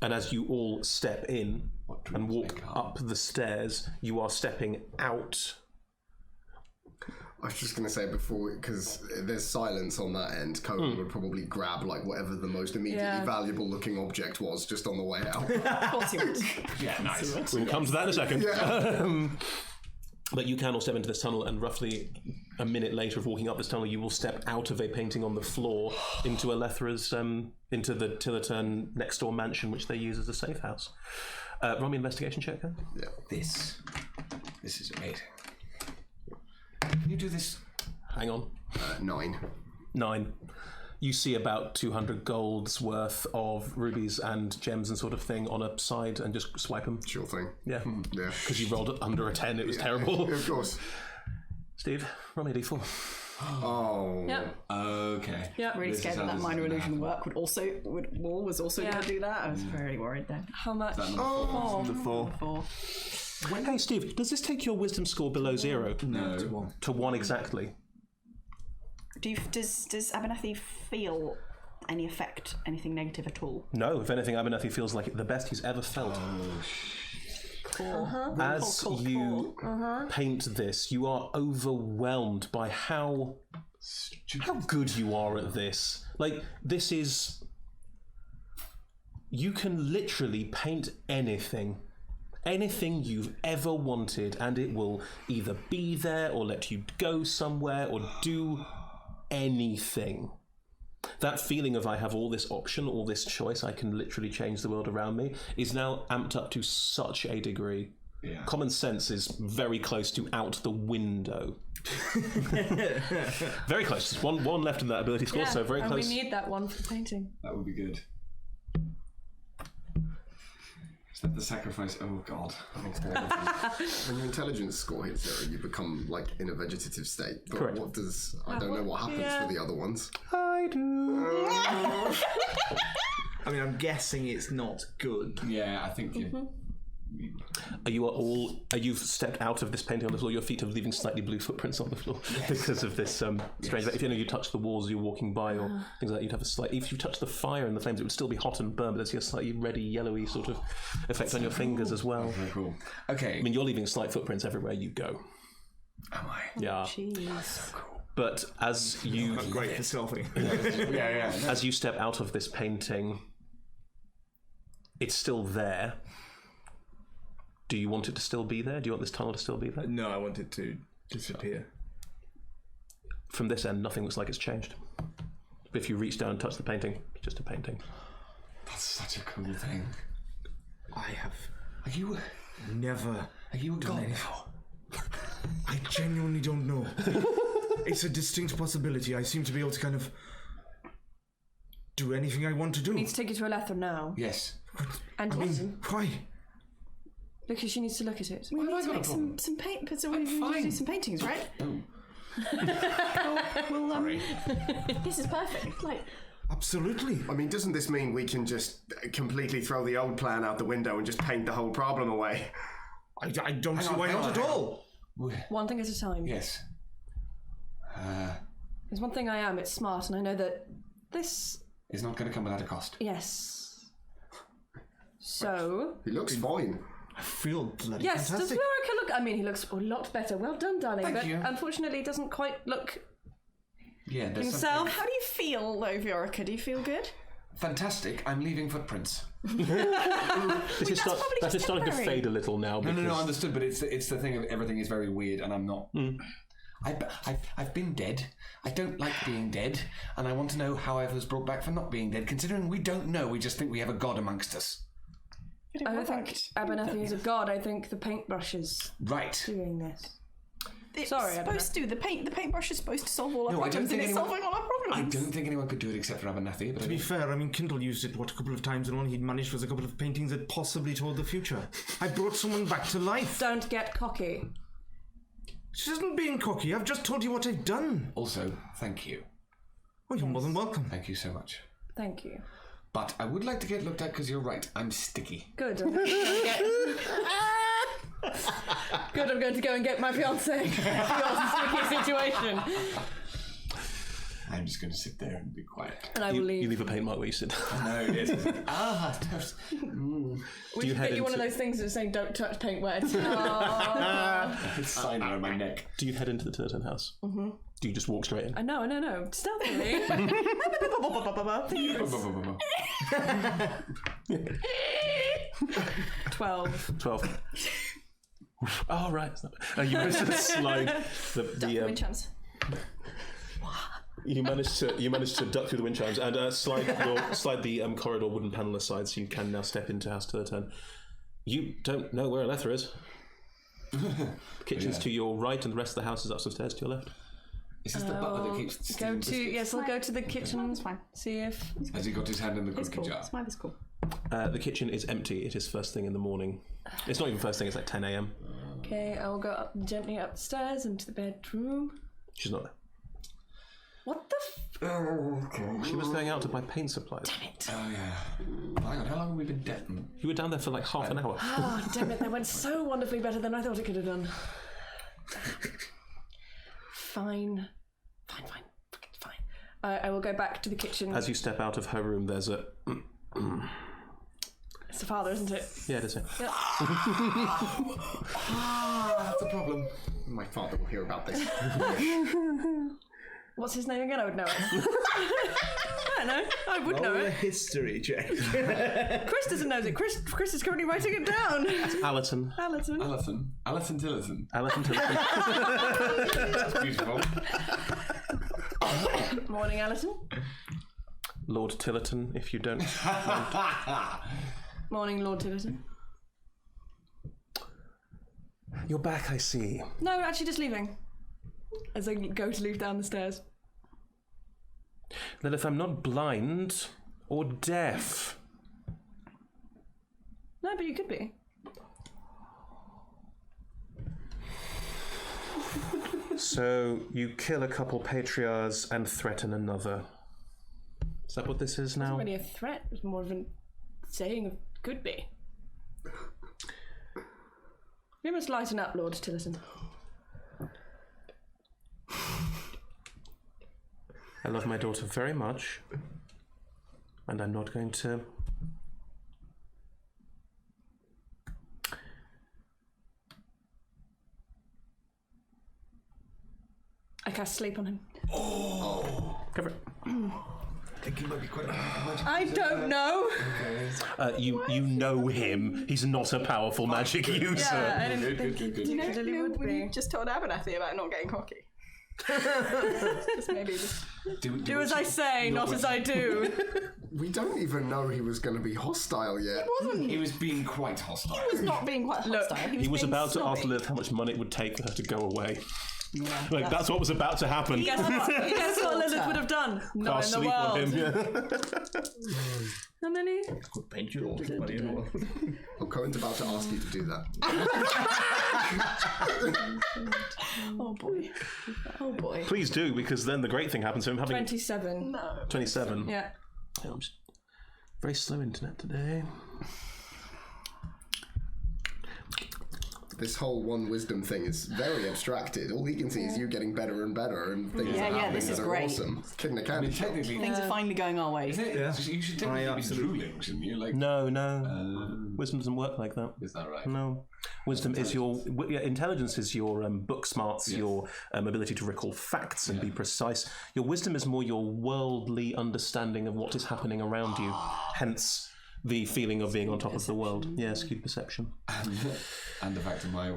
And as you all step in and walk up the stairs, you are stepping out. I was just going to say before, because there's silence on that end, Cohen would probably grab like whatever the most immediately valuable looking object was just on the way out. Of course he would. Yeah, nice. We'll come to that in a second. But you can all step into this tunnel, and roughly a minute later of walking up this tunnel, you will step out of a painting on the floor into Alethra's, into the Tillerton next door mansion, which they use as a safe house. Roll me an investigation check, then. Yeah. This is amazing. Can you do this? Hang on. 9. You see about 200 gold's worth of rubies and gems and sort of thing on a side, and just swipe them. Sure thing. Yeah. Yeah. Because you rolled under a 10, it was terrible. Of course. Steve, roll me a d4. Oh. Yeah. Okay. Yeah. Really scared that minor illusion work was also going to do that. I was very worried then. How much? The 4. 4. Hey, Steve, does this take your wisdom score below 0? No, to 1. To 1 exactly. Does Abernathy feel any effect, anything negative at all? No, if anything, Abernathy feels like the best he's ever felt. Cool. As you paint this, you are overwhelmed by how good you are at this. Like, this is... You can literally paint anything you've ever wanted, and it will either be there or let you go somewhere or do anything. That feeling of I have all this option, all this choice, I can literally change the world around me, is now amped up to such a degree. Yeah. Common sense is very close to out the window. Very close. There's one left in that ability score, so very close. And we need that one for painting. That would be good. Is that the sacrifice? Oh, God. When your intelligence score hits 0, you become like in a vegetative state. But Correct. what does... I don't know what happens for the other ones. I do. I mean, I'm guessing it's not good. Yeah, I think you... You've stepped out of this painting on the floor. Your feet are leaving slightly blue footprints on the floor because of this strange. If you touch the walls as you're walking by or things like that, you'd have a slight. If you touch the fire and the flames, it would still be hot and burn, but there's a slightly reddy, yellowy sort of effect on your fingers as well. Very cool. Okay. I mean, you're leaving slight footprints everywhere you go. Am I? Yeah. Jeez. So cool. But as you Great for selfie. Yeah. as you step out of this painting, it's still there. Do you want it to still be there? Do you want this tunnel to still be there? No, I want it to disappear. From this end, nothing looks like it's changed. But if you reach down and touch the painting, it's just a painting. That's such a cool thing. I have Are you never a god anything. now? I genuinely don't know. It's a distinct possibility. I seem to be able to kind of do anything I want to do. I need to take you to Alethra now. Yes. And listen, Why? because she needs to look at it. We have I need to got a make problem? some paint. So we need to fine. do some paintings, right? Oh. Well, Sorry. this is perfect. Like, Absolutely. I mean, doesn't this mean we can just completely throw the old plan out the window and just paint the whole problem away? I don't see on, why hang not on, at hang on. all. One thing at a time. Yes. There's one thing I am, it's smart, and I know that this... It's not going to come without a cost. Yes. So... He looks fine. I feel bloody Yes, does fantastic. Lorica look... I mean, he looks a lot better. Well done, darling. Thank but you. unfortunately, he doesn't quite look Yeah, there's himself. how do you feel, though, Viorica? Do you feel good? Fantastic. I'm leaving footprints. This is probably that just is starting to temporary. fade a little now. No, Because understood. But it's the thing of everything is very weird, and I'm not. I've been dead. I don't like being dead, and I want to know how I was brought back from not being dead. Considering we don't know, we just think we have a god amongst us. I don't think Abernathy is a god. I think the paintbrush is Right. doing this. It's Sorry, supposed to. The paintbrush is supposed to solve all our No, I don't problems, and think it's anyone- solving all our I problems. don't think anyone could do it except for Abernathy. But To be fair, I mean, Kindle used it, a couple of times, and all he'd managed was a couple of paintings that possibly told the future. I brought someone back to life. Don't get cocky. She isn't being cocky. I've just told you what I've done. also, thank you. Oh, you're more than welcome. Thank you so much. Thank you. But I would like to get looked at because you're right. I'm sticky. Good. I'm going to go and get... Good, I'm going to go and get my fiancé. Your sticky situation. I'm just going to sit there and be quiet. And I will leave. you leave a paint mark where you sit. No, it is. Ah, We you should head get you one of into- those things that's saying don't touch paint wet. it's sign around my neck. Do you head into the Turton house? Mm-hmm. Do you just walk straight in? I know. Stealthily. 12. 12. Oh, right. You managed to slide the Wind chimes. you managed to duck through the wind chimes and slide the corridor wooden panel aside, so you can now step into House Turton. You don't know where Alethra is. The kitchen's to your right, and the rest of the house is up some stairs to your left. Is this the butler that keeps Go stealing to biscuits? yes. I'll go to the kitchen. That's fine. See if Has he got his hand in the It's cookie cool. jar? It's fine. It's cool. The kitchen is empty. It is first thing in the morning. It's not even first thing. It's like 10 a.m. okay. I will go up gently upstairs into the bedroom. She's not there. What the? She was going out to buy paint supplies. Damn it! Oh yeah. Hang on, how long have we been dead? You were down there for like half an hour. Oh damn it! That went so wonderfully better than I thought it could have done. Fine. Fucking fine. I will go back to the kitchen. As you step out of her room, there's a... It's the father, isn't it? Yeah, it is. That's a problem. My father will hear about this. What's his name again? I would know it. I don't know. I would know it. history check. Chris doesn't know it. Chris is currently writing it down. Allerton. Allerton. Alison Tillison. Allerton Tillerton. That's beautiful. Morning, Allerton. Lord Tillerton, if you don't. Morning, Lord Tillerton. You're back, I see. No, actually just leaving. As I go to leave down the stairs. Then if I'm not blind or deaf... No, but you could be. So you kill a couple patriarchs and threaten another. Is that what this is now? It's not really a threat. It's more of a saying of could be. You must lighten up, Lord Tillotson. I love my daughter very much, and I'm not going to... I cast sleep on him. Cover it. I think he might be quite magic. I don't know. You know him. He's not a powerful magic user. Yeah, I didn't think good. he really would when be. you just told Abernathy about not getting cocky. Just maybe just Do as I say, not as I do. We don't even know he was going to be hostile yet. He was being quite hostile. he was not being quite hostile. He was being about to ask snobby. Lilith how much money it would take for her to go away. Like, that's what was about to happen. Guess what Lilith would have done? Not Cast in the sleep on world. him, yeah. And then he... Could paint you all the money in the world. Oh, Cohen's about to ask you to do that. Oh boy. Oh boy. Please do, because then the great thing happens to him having 27. No. 27. Yeah. I'm just very slow internet today. This whole one wisdom thing is very abstracted. All he can see is you getting better and better, and things are happening this is that are great. awesome. It's kid in a I candy mean, shop. technically, Things are finally going our way. isn't it? Yeah. You should technically be drooling, shouldn't you? Like, No. Wisdom doesn't work like that. is that right? No. Wisdom is your... intelligence is your book smarts, your ability to recall facts and be precise. Your wisdom is more your worldly understanding of what is happening around you. Hence... the feeling of being on top of the world. Yeah, skewed perception. And the fact of why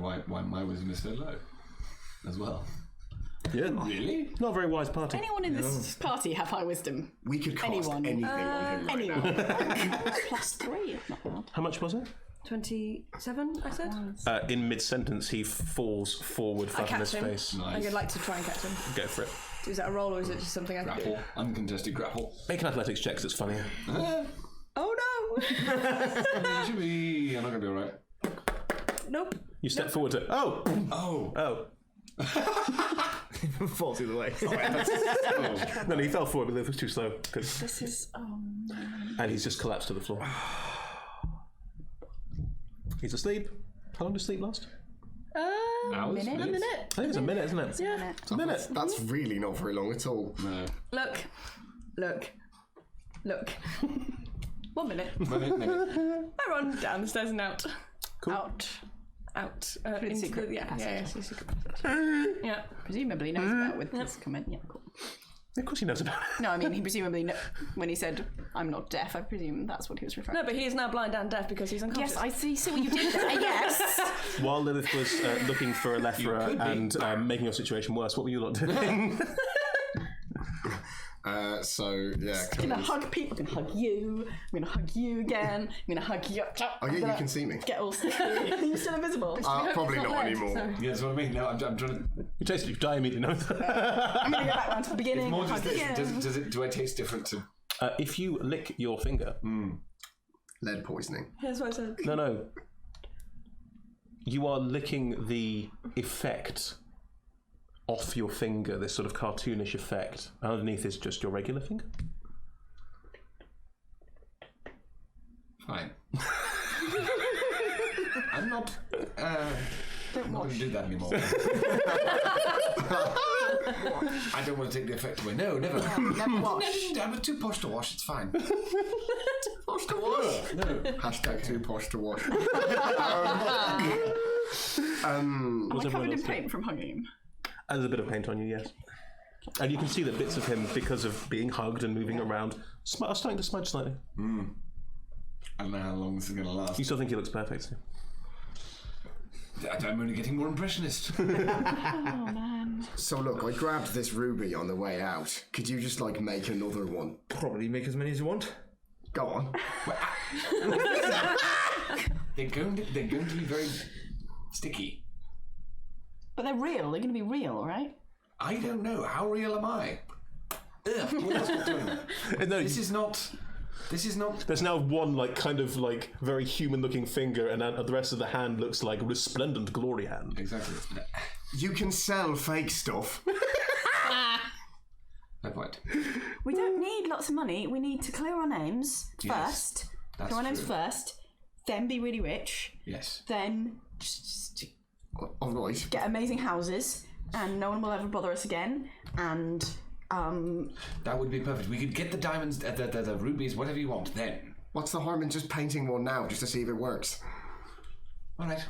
my wisdom is so low, as well. Yeah. Really? Not a very wise party. Anyone in this party have high wisdom? We could cast Anyone. anything on him right Anyone. now. +3, if not bad. How much was it? 27, I said? In mid-sentence, he falls forward, flat on his catch him. face. I would like to try and catch him. Go for it. Is that a roll or is it just something I can do? Grapple. Uncontested grapple. Make an athletics check 'cause it's funnier. Oh no! You should be... I'm not going to be alright. Nope. You step forward to... Oh! Oh. Falls either way. No, he fell forward, but it was too slow. This is... Oh, no. And he's just collapsed to the floor. He's asleep. How long does sleep last? Hours? minute? Minutes? A minute. I think it's a minute, isn't it? Yeah. It's a minute. That's really not very long at all. No. Look. 1 minute. Minute. I run down the stairs and out. Cool. Out. Through the secret yeah, passage. secret passage. Yeah. Presumably knows about with this comment. Yeah, cool. Of course he knows about it. No, I mean, he presumably, when he said, I'm not deaf, I presume that's what he was referring No, to. but he is now blind and deaf because he's unconscious. Yes, I see what you did there. Yes. While Lilith was looking for a lephra and making your situation worse, what were you lot doing? So yeah, I'm gonna hug people. I'm gonna hug you. I'm gonna hug you again. I'm gonna hug you. oh yeah, you can see me. Get all sticky. Are you still invisible? Probably It's not lead, anymore. so- Yeah, that's what I mean. No, I'm trying to... You taste it, you die immediately. No. I'm gonna go back round to the beginning. More and just hug this, again. do I taste different to... If you lick your finger... Lead poisoning. That's what I said. No. You are licking the effect off your finger, this sort of cartoonish effect. Underneath is just your regular finger. Fine. I'm not... I'm not going to do that anymore. I don't want to take the effect away. No, never. Never wash. I'm too posh to wash. It's fine. Wash to wash. No. Hashtag too posh to wash. Am I covered in paint from hugging him? There's a bit of paint on you, yes. And you can see that bits of him, because of being hugged and moving around, are starting to smudge slightly. I don't know how long this is going to last. You still think he looks perfect, Steve? I'm only getting more impressionist. Oh man. So look, I grabbed this ruby on the way out. Could you just like make another one? Probably make as many as you want. Go on. They're going to be very sticky. But they're real. They're going to be real, right? I don't know. How real am I? Ugh, what else am I doing? No, This is not... there's now one kind of very human-looking finger, and the rest of the hand looks like a resplendent glory hand. Exactly. You can sell fake stuff. No point. We don't need lots of money. We need to clear our names first. That's Clear our names true. first. Then be really rich. Yes. Then just All right. get amazing houses, and no one will ever bother us again. And That would be perfect. We could get the diamonds, the rubies, whatever you want. Then. What's the harm in just painting one now, just to see if it works? All right.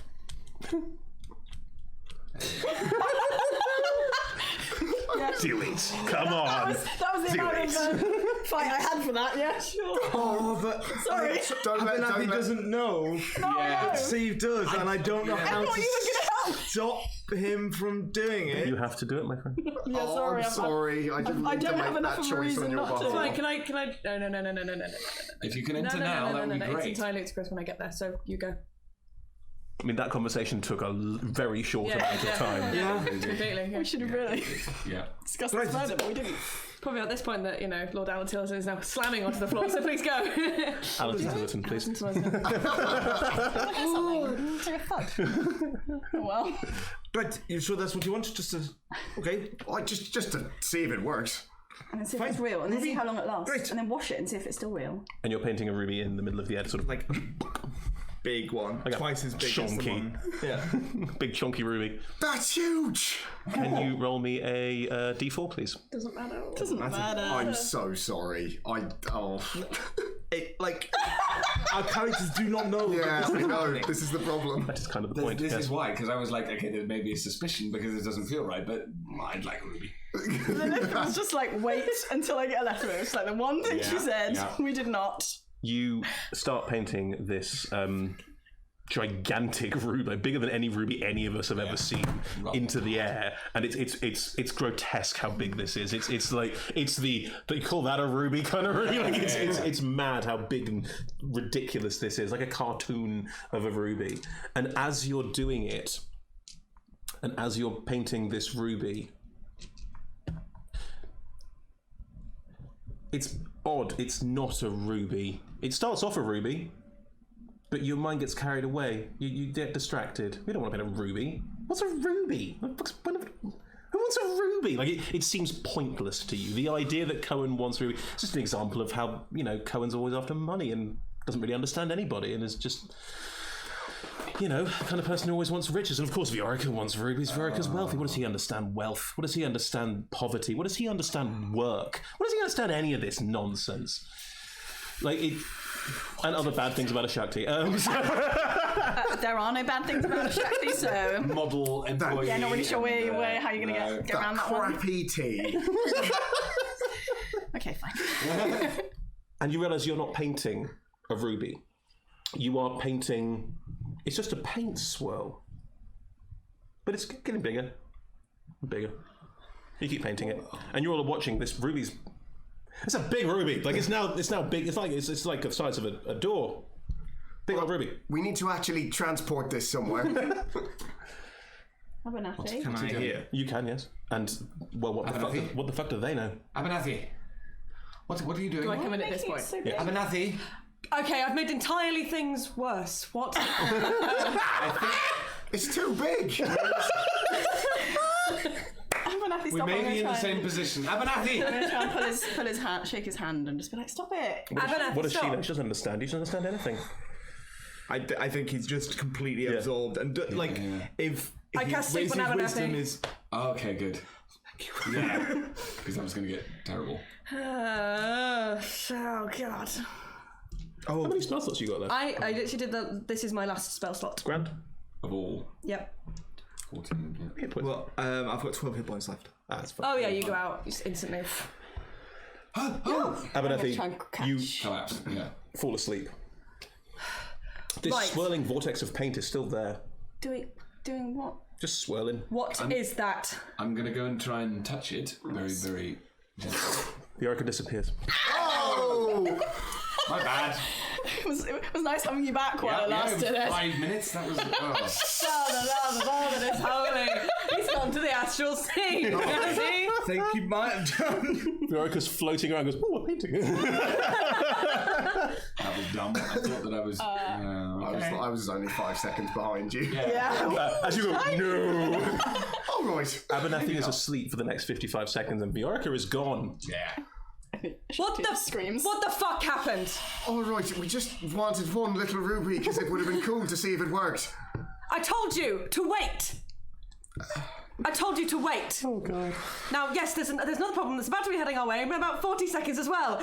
Do it. Come on. that was the amount of fight I had for that. Yeah, sure. Oh, but Sorry. Abernathy doesn't know. Yeah. Steve does, and I don't know how I thought to you were gonna help. stop him from doing it. You have to do it, my friend. Yeah, sorry. I'm sorry. I didn't I mean to don't make have enough that of a choice reason on your not to. behalf. Can I? No. If you can enter No, now, that would be It's great. entirely to Chris when I get there. So you go. I mean, that conversation took a very short amount of time. Yeah. Completely. We should have really Yeah. discussed this further, but we didn't. Probably at this point that Lord Alan Tillotson is now slamming onto the floor. So please go. Alison Tillotson, please. Take a thud. Well, Right, you sure that's what you want? Just to... Okay. Just to see if it works. and then see if Fine. it's real, and then see Ruby. how long it lasts, Great. and then wash it and see if it's still real. And you're painting a ruby in the middle of the air, sort of Like, big one. got Twice as big as the chunky. one. Yeah. big chunky ruby. That's huge! Can you roll me a d4, please? Doesn't matter. Doesn't matter. I'm so sorry. Our characters do not know. Yeah, that this I is know. happening. This is the problem. That is kind of the point. This yes. is why, because I was like, okay, there may be a suspicion because it doesn't feel right, but I'd like Ruby. It was just like, wait until I get a letter. It's like the one thing she said, we did not. You start painting this gigantic ruby, bigger than any ruby any of us have ever seen, into the air, and it's grotesque how big this is. It's the they call that a ruby kind of ruby. Like it's mad how big and ridiculous this is, like a cartoon of a ruby. And as you're doing it, and as you're painting this ruby, it's odd. It's not a ruby. It starts off a ruby, but your mind gets carried away. You get distracted. We don't want to paint a ruby. What's a ruby? Who wants a ruby? Like it seems pointless to you. The idea that Cohen wants ruby. It's just an example of how Cohen's always after money and doesn't really understand anybody and is just kind of person who always wants riches. And of course, Viorica wants rubies. Viorica's wealthy. What does he understand? Wealth. What does he understand? Poverty. What does he understand? Work. What does he understand? Any of this nonsense? And other bad things about a Shakti. There are no bad things about a Shakti, so Model employee. yeah, not really sure how you're gonna get around that one. Crappy tea. Okay, fine. And you realise you're not painting a ruby. You are painting... It's just a paint swirl. But it's getting bigger. Bigger. You keep painting it. And you're all watching this ruby's... It's a big ruby. Like it's now big. It's like the size of a door. Big old ruby. We need to actually transport this somewhere. Abernathy. Can I hear? You can, yes. And what the fuck do they know? Abernathy. What are you doing? Do I come in at this point? Abernathy. Okay, I've made entirely things worse. What? It's too big. Abernathy, We stop. may be in the same position. Abernathy. I'm gonna try and pull his hand, shake his hand, and just be like, "Stop it!" What does she stop. know? She doesn't understand. She doesn't understand anything. I think he's just completely absorbed. And if I cast sleep his on Abernathy. wisdom is... Okay, good. Thank you. Yeah, because that was going to get terrible. Oh God. How many spell slots you got left? I literally did this is my last spell slot. Grand. Of all Yep. 14. Hit points. Well, I've got 12 hit points left. That's fine. Oh yeah, you go out just instantly. Abernathy, you Collapse. Yeah. fall asleep. This Right. swirling vortex of paint is still there. Doing what? Just swirling. What is that? I'm going to go and try and touch it very, very gently. The oracle disappears. Oh! My bad. It was nice having you back while it lasted. 5 minutes. That was. Oh, the love of all that is holy. He's gone to the astral sea. Has he? I think you might have done. The oracle's floating around and goes, oh, we're painting. That was dumb. I thought that I was. I was only 5 seconds behind you. Yeah. As you go, no. All right. Abernathy is asleep for the next 55 seconds and Viorica is gone. Yeah. What the screams? What the fuck happened? All right. We just wanted one little ruby because it would have been cool to see if it worked. I told you to wait. I told you to wait. Oh, God. Now, yes, there's another problem that's about to be heading our way in about 40 seconds as well.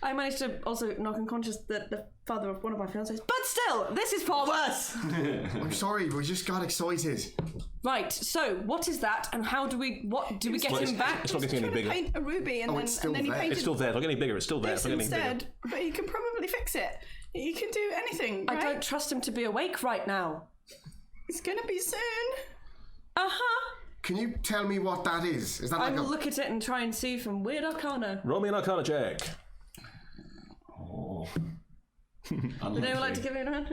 I managed to also knock unconscious the father of one of my fiancés. But still, this is far worse. I'm sorry, we just got excited. Right, so what is that, and how do we get him back? It's not getting any bigger. Paint a ruby and it's then still he there. painted It's still there. It's not getting any bigger. It's still there. this It's not getting any instead. bigger. But he can probably fix it. He can do anything, right? I don't trust him to be awake right now. It's gonna be soon. Uh-huh. Can you tell me what that is? Is that I like will a... look at it and try and see from weird arcana. Roll me an Arcana check. Oh. Would anyone like to give me a hand?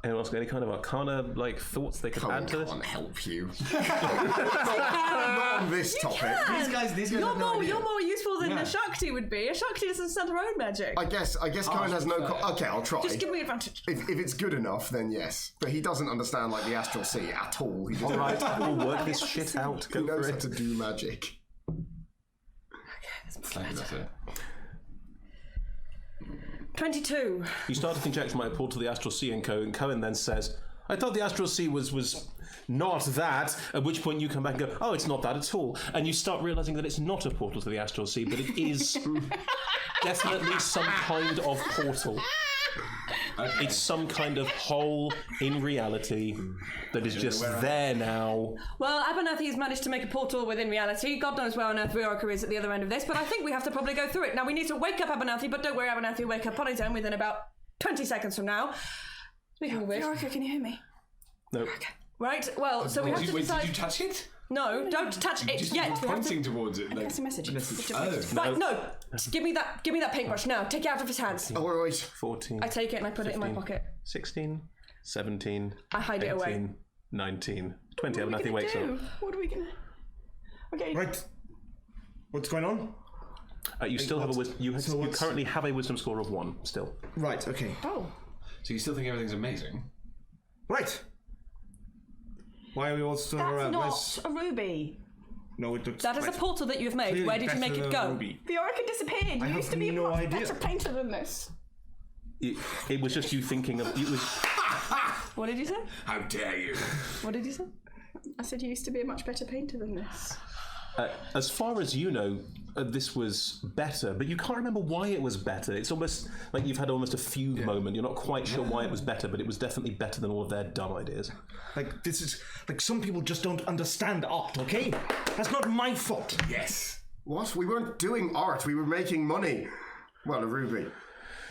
Anyone else got any kind of Arcana thoughts they could add to this? Can't help you. Not on this topic. These guys You're have no idea. you're more useful than Yeah. a Shakti would be. A Shakti doesn't send her own magic. I guess Cohen has no... Okay, I'll try. Just give me advantage. If it's good enough, then yes. But he doesn't understand like the astral sea at all. He just Right, we'll work this shit out. he Go knows for how it. to do magic. Slightly better. 22. You start to conjecture my portal to the astral sea, and Cohen then says, I thought the astral sea was not that, at which point you come back and go, oh, it's not that at all. And you start realising that it's not a portal to the astral sea, but it is definitely some kind of portal. Okay. It's some kind of hole in reality that is just there now. Well, Abernathy has managed to make a portal within reality. God knows where on earth Viorica is at the other end of this, but I think we have to probably go through it. Now, we need to wake up Abernathy, but don't worry, Abernathy will wake up on his own within about 20 seconds from now. Speaking of which... Viorica, can you hear me? No. Right, well, so we have to decide... Did you touch it? No, don't touch it Just yet. We have to... pointing towards it. Like, That's a message. oh. Right, no. Give me that paintbrush now. Take it out of his hands. All right. 14. I take it and I put it in my pocket. 16, 17, I hide it away. 18, 19, 20. What are we Abernathy gonna wakes do? up. What are we gonna... Okay. Right. What's going on? You still have a you what's- currently have a wisdom score of 1 still. Right, okay. Oh. So you still think everything's amazing? Right. Why are we all still That's around? not a ruby. No, it looks That is a quite portal that you've made. clearly Where did you better make it than a go? ruby. Viorica disappeared. You have used to be a no much idea. better painter than this. It was just you thinking of it was. What did you say? How dare you? What did you say? I said you used to be a much better painter than this. As far as you know, this was better, but you can't remember why it was better. It's almost like you've had almost a fugue moment. You're not quite sure why it was better, but it was definitely better than all of their dumb ideas. Like, this is... Like, some people just don't understand art, okay? That's not my fault. Yes. What? We weren't doing art. We were making money. Well, a ruby.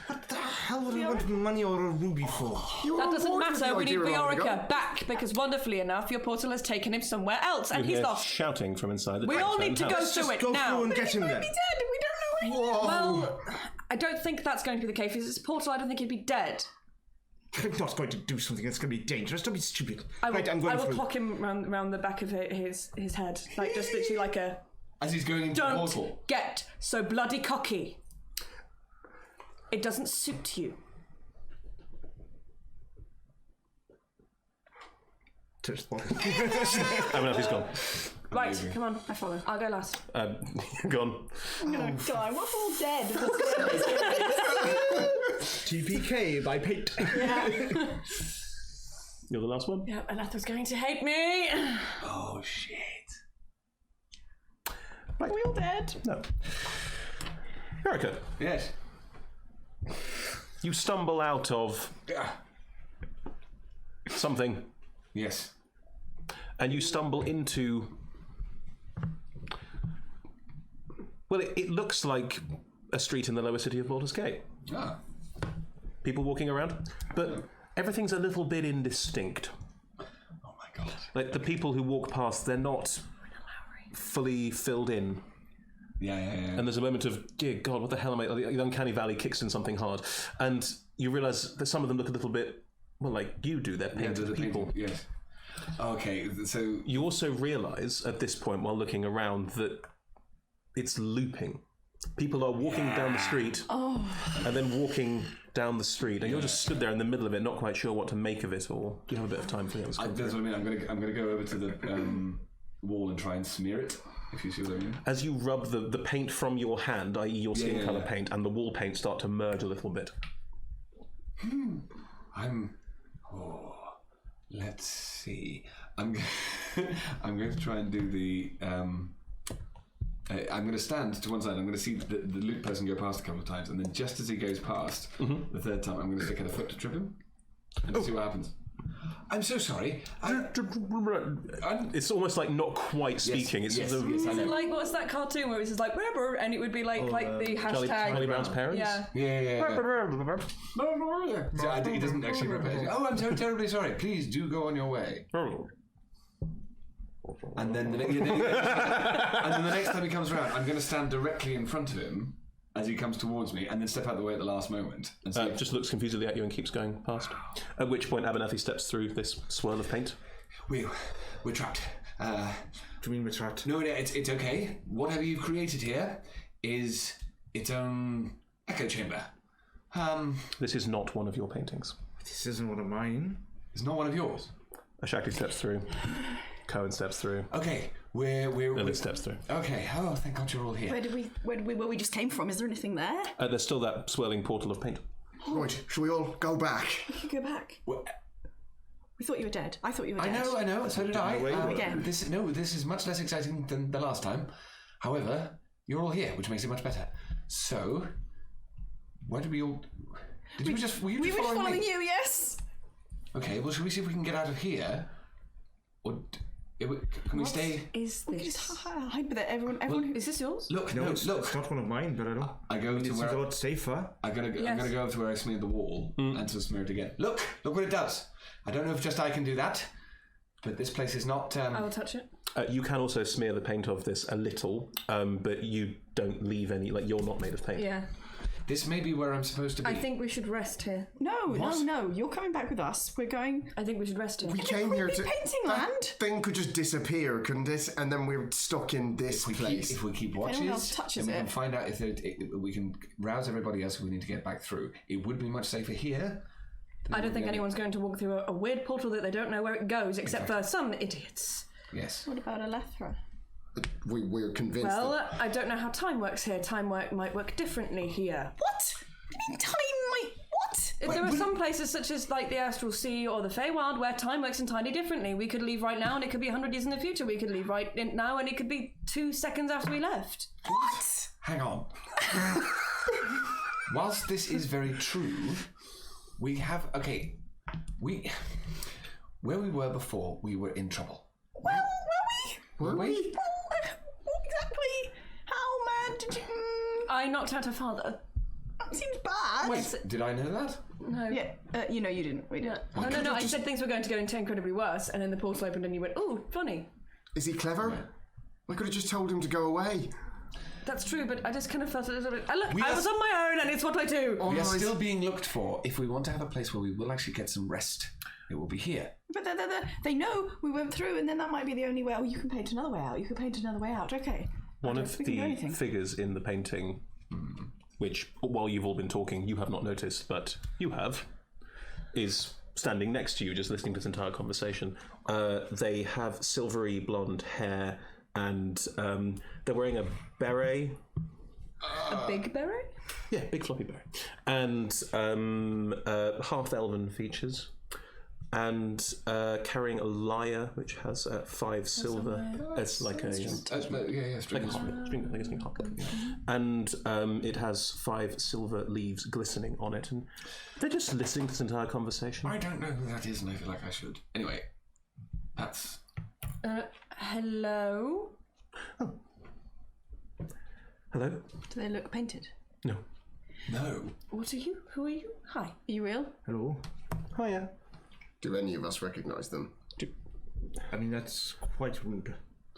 What the hell would we want money or a ruby for? That doesn't matter. We need idea a while ago. Viorica back because, wonderfully enough, your portal has taken him somewhere else, and he's Hear lost. shouting from inside the We all need to go house. through it Go now. through and get him He then. might be dead. We don't know. Whoa. Well, I don't think that's going to be the case. If it's a portal, I don't think he'd be dead. I'm not going to do something that's going to be dangerous. Don't be stupid. I will, right, I'm going I will through. clock him round the back of his head, like just literally like a. As he's going into the Don't portal. get so bloody cocky. It doesn't suit you. Touch the bottom. Abernathy's gone. Right, come on, I follow. I'll go last. Gone. I'm gonna die. We're all dead. TPK by Pate. You're the last one? Yeah, Anatha's going to hate me. Oh shit. Are we all dead? No. Erica, Yes. you stumble out of something, Yes. and you stumble into. Well, it looks like a street in the lower city of Baldur's Gate. Ah. People walking around, but everything's a little bit indistinct. Oh my god. Like the people who walk past, they're not fully filled in. Yeah. And there's a moment of, dear God, what the hell am I? The uncanny valley kicks in something hard, and you realise that some of them look a little bit, well, like you do. They're painted people. Painting, yes. Okay, so You also realise at this point, while looking around, that it's looping. People are walking down the street and then walking down the street, and you're just stood there in the middle of it, not quite sure what to make of it. Or do you have a bit of time for the others? that's what I mean. I'm gonna go over to the wall and try and smear it. If you see what I mean. As you rub the paint from your hand, i.e. your skin colour yeah. paint, and the wall paint start to merge a little bit. Let's see. I'm going to try and do the. I'm going to stand to one side. I'm going to see the loot person go past a couple of times, and then just as he goes past the third time, I'm going to stick out a foot to trip him and see what happens. I'm so sorry. It's almost like not quite speaking. Yes, It's yes, the, yes, I Is it know. like, what's that cartoon where it's just like, "Brr," and it would be like the hashtag. Charlie Brown's parents. Yeah. Yeah. So he doesn't actually repeat. Oh, I'm so terribly sorry. Please do go on your way. And then the next time he comes around, I'm going to stand directly in front of him as he comes towards me, and then step out of the way at the last moment. And see Just looks confusedly at you and keeps going past. At which point Abernathy steps through this swirl of paint. we're trapped. Do you mean we're trapped? No, it's okay. Whatever you've created here is its own echo chamber. This is not one of your paintings. This isn't one of mine. It's not one of yours. Ashakti steps through. Cohen steps through. Okay, we're Lily steps through. okay. Oh, thank God you're all here. Where we just came from? Is there anything there? There's still that swirling portal of paint. Right, shall we all go back? We could go back. Well, We thought you were dead. I thought you were I dead. know. So did I. Again. This is much less exciting than the last time. However, you're all here, which makes it much better. So, why did we all? Were you just We were following me? you, yes. Okay. Well, shall we see if we can get out of here, or can we stay? Is We could just this? hide with it. Everyone. Is this yours? Look, No, no, it's look. not one of mine, but I don't. I go It to seems where a lot safer. I'm gonna go over to where I smeared the wall and to smear it again. Look what it does. I don't know if just I can do that, but this place is not. I will touch it. You can also smear the paint of this a little, but you don't leave any. Like you're not made of paint. Yeah. This may be where I'm supposed to be. I think we should rest here. No. You're coming back with us. We're going. I think we should rest here. We came here to. painting that land. thing could just disappear, couldn't it? And then we're stuck in this place. If we keep anyone watches, else touches then we can it. find out if we can rouse everybody else if we need to get back through. It would be much safer here. I don't think anyone's going to walk through a weird portal that they don't know where it goes, except for some idiots. Yes. What about Alethra? We're convinced Well, that. I don't know how time works here. Time might work differently here. What? You mean time might what? There are some places, such as like the Astral Sea or the Feywild, where time works entirely differently. We could leave right now, and it could be 100 years in the future. We could leave right now, and it could be 2 seconds after we left. What? Hang on. Whilst this is very true, we have where we were before, we were in trouble. Well, were we? Were we? What exactly? How mad did you? I knocked out her father. That seems bad. Wait, did I know that? No. Yeah, you didn't. We didn't. No. I said things were going to go into incredibly worse, and then the portal opened, and you went, "Oh, funny." Is he clever? I could have just told him to go away. That's true, but I just kind of felt a little bit. Look, We I are- was on my own, and it's what I do. We are Otherwise- still being looked for. If we want to have a place where we will actually get some rest, it will be here. But they know we went through, and then that might be the only way. Oh, you can paint another way out. You can paint another way out. Okay. One of we can do the anything. figures in the painting, which, while you've all been talking, you have not noticed, but you have, is standing next to you, just listening to this entire conversation. They have silvery blonde hair, and they're wearing a beret. A big beret? Yeah, big floppy beret. And half-elven features. And carrying a lyre, which has 5 silver. It's like a... String. string harp. And it has 5 silver leaves glistening on it. And they're just listening to this entire conversation. I don't know who that is, and I feel like I should. Anyway, that's... Hello? Hello? Do they look painted? No. No. What are you? Who are you? Hi. Are you real? Hello. Hiya. Do any of us recognise them? I mean, that's quite rude.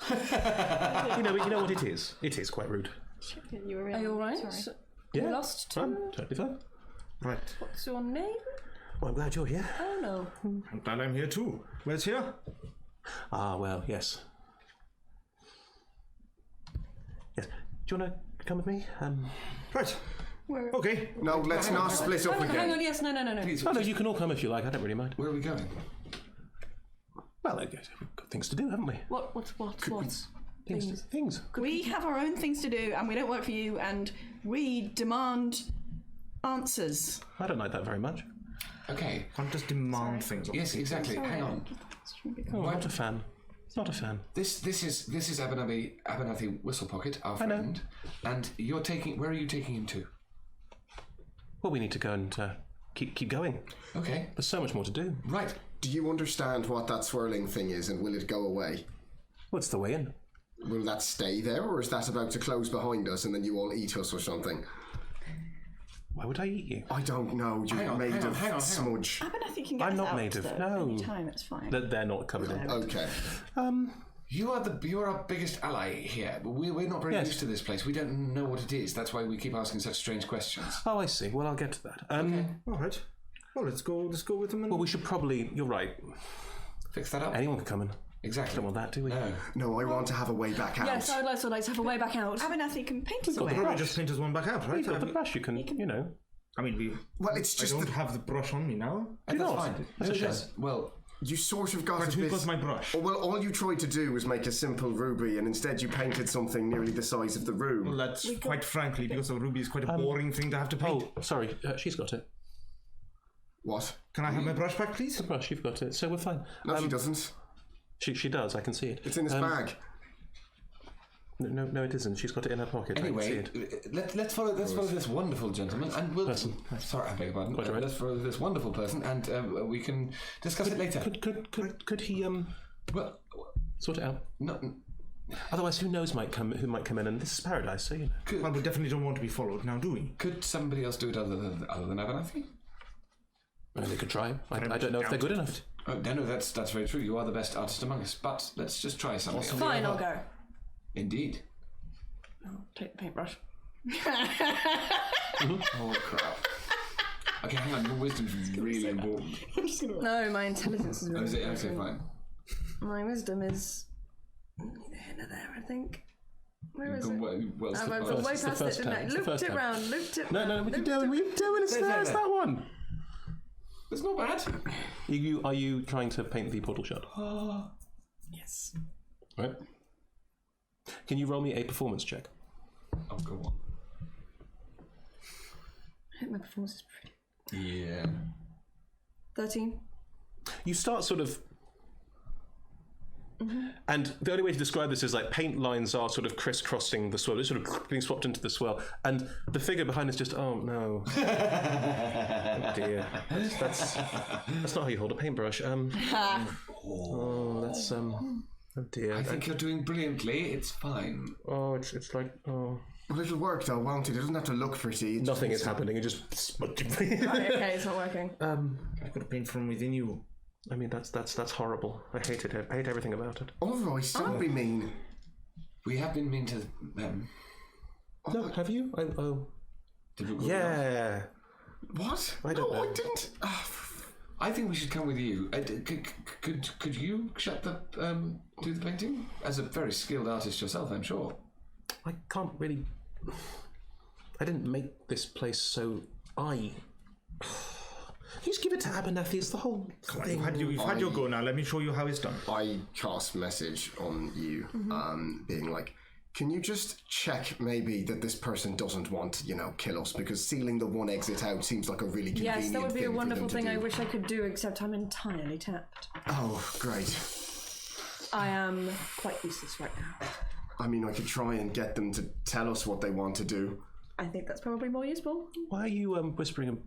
You know what it is? It is quite rude. You were real. Are you alright? Sorry. Yeah. Lost I'm totally fine. Right. What's your name? Well, I'm glad you're here. Oh no. I'm glad I'm here too. Where's here? Ah, well, yes. Yes. Do you want to come with me? Right. Where? Okay. No, let's not split up Hang again. on, yes, no. Please, Oh, no, you can all come if you like. I don't really mind. where are we going? Well, we've got things to do, haven't we? What? Things. We have our own things to do, and we don't work for you, and we demand answers. I don't like that very much. Okay. Can't just demand things. Yes, exactly. Hang on. Oh, not a fan. Not a fan. This is Abernathy Whistlepocket, our friend, and you're taking. Where are you taking him to? Well, we need to go and keep going. Okay. There's so much more to do. Right. Do you understand what that swirling thing is, and will it go away? What's the way in? Will that stay there, or is that about to close behind us and then you all eat us or something? Why would I eat you? I don't know. You're made of smudge. Abernathy can get I'm us not out, made of- though, no. any time, it's fine. They're not covered in. Okay. You're our biggest ally here, but we're not very Yes. used to this place. We don't know what it is. That's why we keep asking such strange questions. Oh, I see. Well, I'll get to that. All right. Well, let's go with them. And... Well, we should probably. You're right. Fix that up. Anyone can come in. Exactly. Don't want that, do we? No. No, I want to have a way back out. Yes, I would also like to have a way back out. Abernathy can paint us got away. the Probably just paint us one back out, right? You've got the brush. You can, you know. I mean, Well, it's I just don't that have the brush on me now. That's not? fine. That's a shame. Yes. Well, you sort of got But a who bit... got my brush? Well, all you tried to do was make a simple ruby, and instead you painted something nearly the size of the room. Well, that's quite frankly because a ruby is quite a boring thing to have to paint. Oh, sorry. She's got it. What? Can I have my brush back, please? The brush. You've got it. So we're fine. No, she doesn't. She does. I can see it. It's in his bag. No, it isn't. She's got it in her pocket. I anyway, can see it. let's follow this wonderful gentleman, and we'll. Sorry, I beg your pardon. Quite all right. Let's follow this wonderful person, and we can discuss it later. Could he Well, sort it out? no. Otherwise, who knows who might come in, and this is paradise, so you know. Well, we definitely don't want to be followed now, do we? Could somebody else do it other than Abernathy? Well, they could try. I don't know if they're good enough. Oh, no, that's very true. You are the best artist among us, but let's just try something else. Fine, I'll go. Indeed. I'll take the paintbrush. Oh crap. Okay, hang on. Your wisdom's really important. No, my intelligence is Oh, really is it? Okay, fine. My wisdom is neither here nor there, I think. Where is it? Well, I went first- way it's the past it, first didn't I? tab. It's the Looped first it tab. round, looped it No, round. what are you doing? What are you doing? It's that one. it's not bad. Are you trying to paint the portal shut? Yes. Right. Can you roll me a performance check? Oh, go on. I think my performance is pretty. Yeah. 13. You start sort of. And the only way to describe this is like paint lines are sort of crisscrossing the swirl. It's sort of being swapped into the swirl. And the figure behind is just, oh no. Oh dear. That's not how you hold a paintbrush. Oh, that's, oh dear. I think you're doing brilliantly. It's fine. Oh, it's like, oh. Well, it'll work though, won't it? It doesn't have to look pretty. It Nothing just is happening. It just. Right, okay, it's not working. I could paint from within you. I mean, that's horrible. I hate it. I hate everything about it. All right, don't be mean. We have been mean to them. No, have you? Did we? Yeah. What? I don't know. I didn't. I think we should come with you. Could you shut the do the painting? As a very skilled artist yourself, I'm sure. I can't really. I didn't make this place, so I. You just give it to Abernathy. It's the whole thing. You've had your go now. Let me show you how it's done. I cast message on you, being like, can you just check maybe that this person doesn't want to, kill us? Because sealing the one exit out seems like a really convenient Yes, that would be a thing for wonderful them to thing I do. wish I could do, except I'm entirely tapped. Oh, great. I am quite useless right now. I mean, I could try and get them to tell us what they want to do. I think that's probably more useful. Why are you whispering and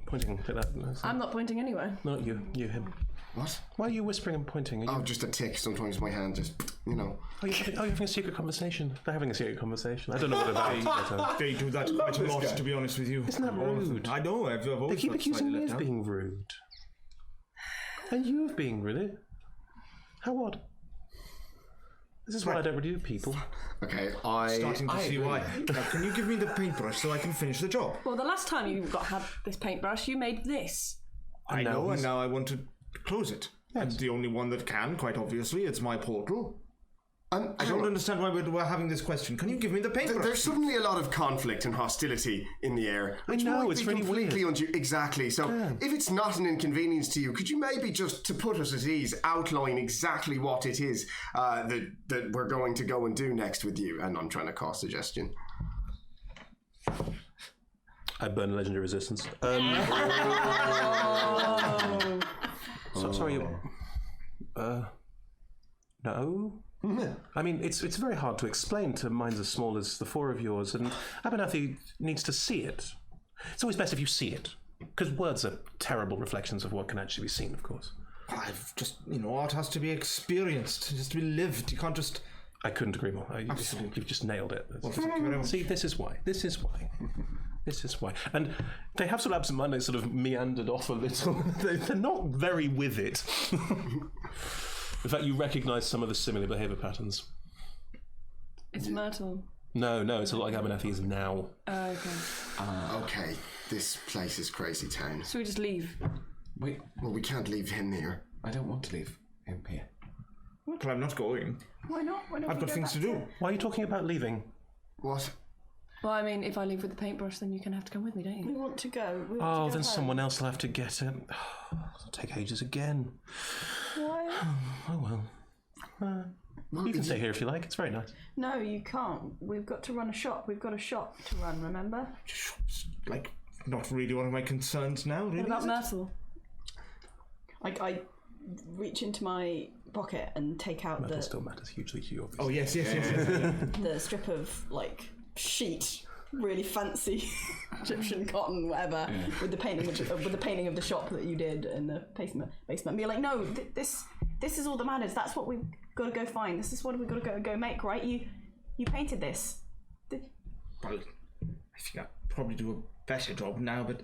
pointing like that? I'm not pointing anywhere. Not you, him. What? Why are you whispering and pointing? Are you, Oh, just a tick. Sometimes my hand just, Oh, you're having a secret conversation. They're having a secret conversation. I don't know what about. They do that quite a lot, to be honest with you. Isn't that rude? I know. I've They always keep felt accusing slightly me left of out. being rude. And you of being rude. How odd. This is why I don't really do people. Okay, Starting to see agree. why. Now, can you give me the paintbrush so I can finish the job? Well, the last time you had this paintbrush, you made this. I now know, and he's- now I want to close it. I'm the only one that can, quite obviously. It's my portal. I don't understand why we're having this question. Can you give me the paintbrush? There's suddenly a lot of conflict and hostility in the air. Which know, might it's be really completely exactly. So, if it's not an inconvenience to you, could you maybe just, to put us at ease, outline exactly what it is that we're going to go and do next with you? And I'm trying to cast suggestion. I burn legendary resistance. Sorry. No. I mean, it's very hard to explain to minds as small as the four of yours, and Abernathy needs to see it. It's always best if you see it, because words are terrible reflections of what can actually be seen, of course. I've just, art has to be experienced, it has to be lived. You can't just... I couldn't agree more. Absolutely. You've just nailed it. Well, thank you very much. See, this is why. This is why. And they have sort of absent-mindedly sort of meandered off a little. They're not very with it. In fact, you recognise some of the similar behaviour patterns. It's Myrtle. No, it's a lot like Abernathy is now. Okay. Okay, this place is crazy town. So we just leave? Wait, Well, we can't leave him here. I don't want to leave him here. But I'm not going. Why not? Why don't I've we got go things to back do. Why are you talking about leaving? What? Well, I mean, if I leave with the paintbrush, then you're going to have to come with me, don't We you? want to go. We want to Oh, go then home. someone else will have to get it. It'll take ages again. Why? Oh well. You can stay here if you like. It's very nice. No, you can't. We've got to run a shop. We've got a shop to run, remember? Shop's, not really one of my concerns now, really. What about is it? Myrtle? I reach into my pocket and take out Metal still matters hugely to you, obviously. Oh, yes. the strip of sheet, really fancy Egyptian cotton, whatever, with the painting of the shop that you did in the basement. And be like, no, this is all that matters. That's what we've got to go find. This is what we've got to go make, right? You painted this. Well, I think I probably do a better job now, but...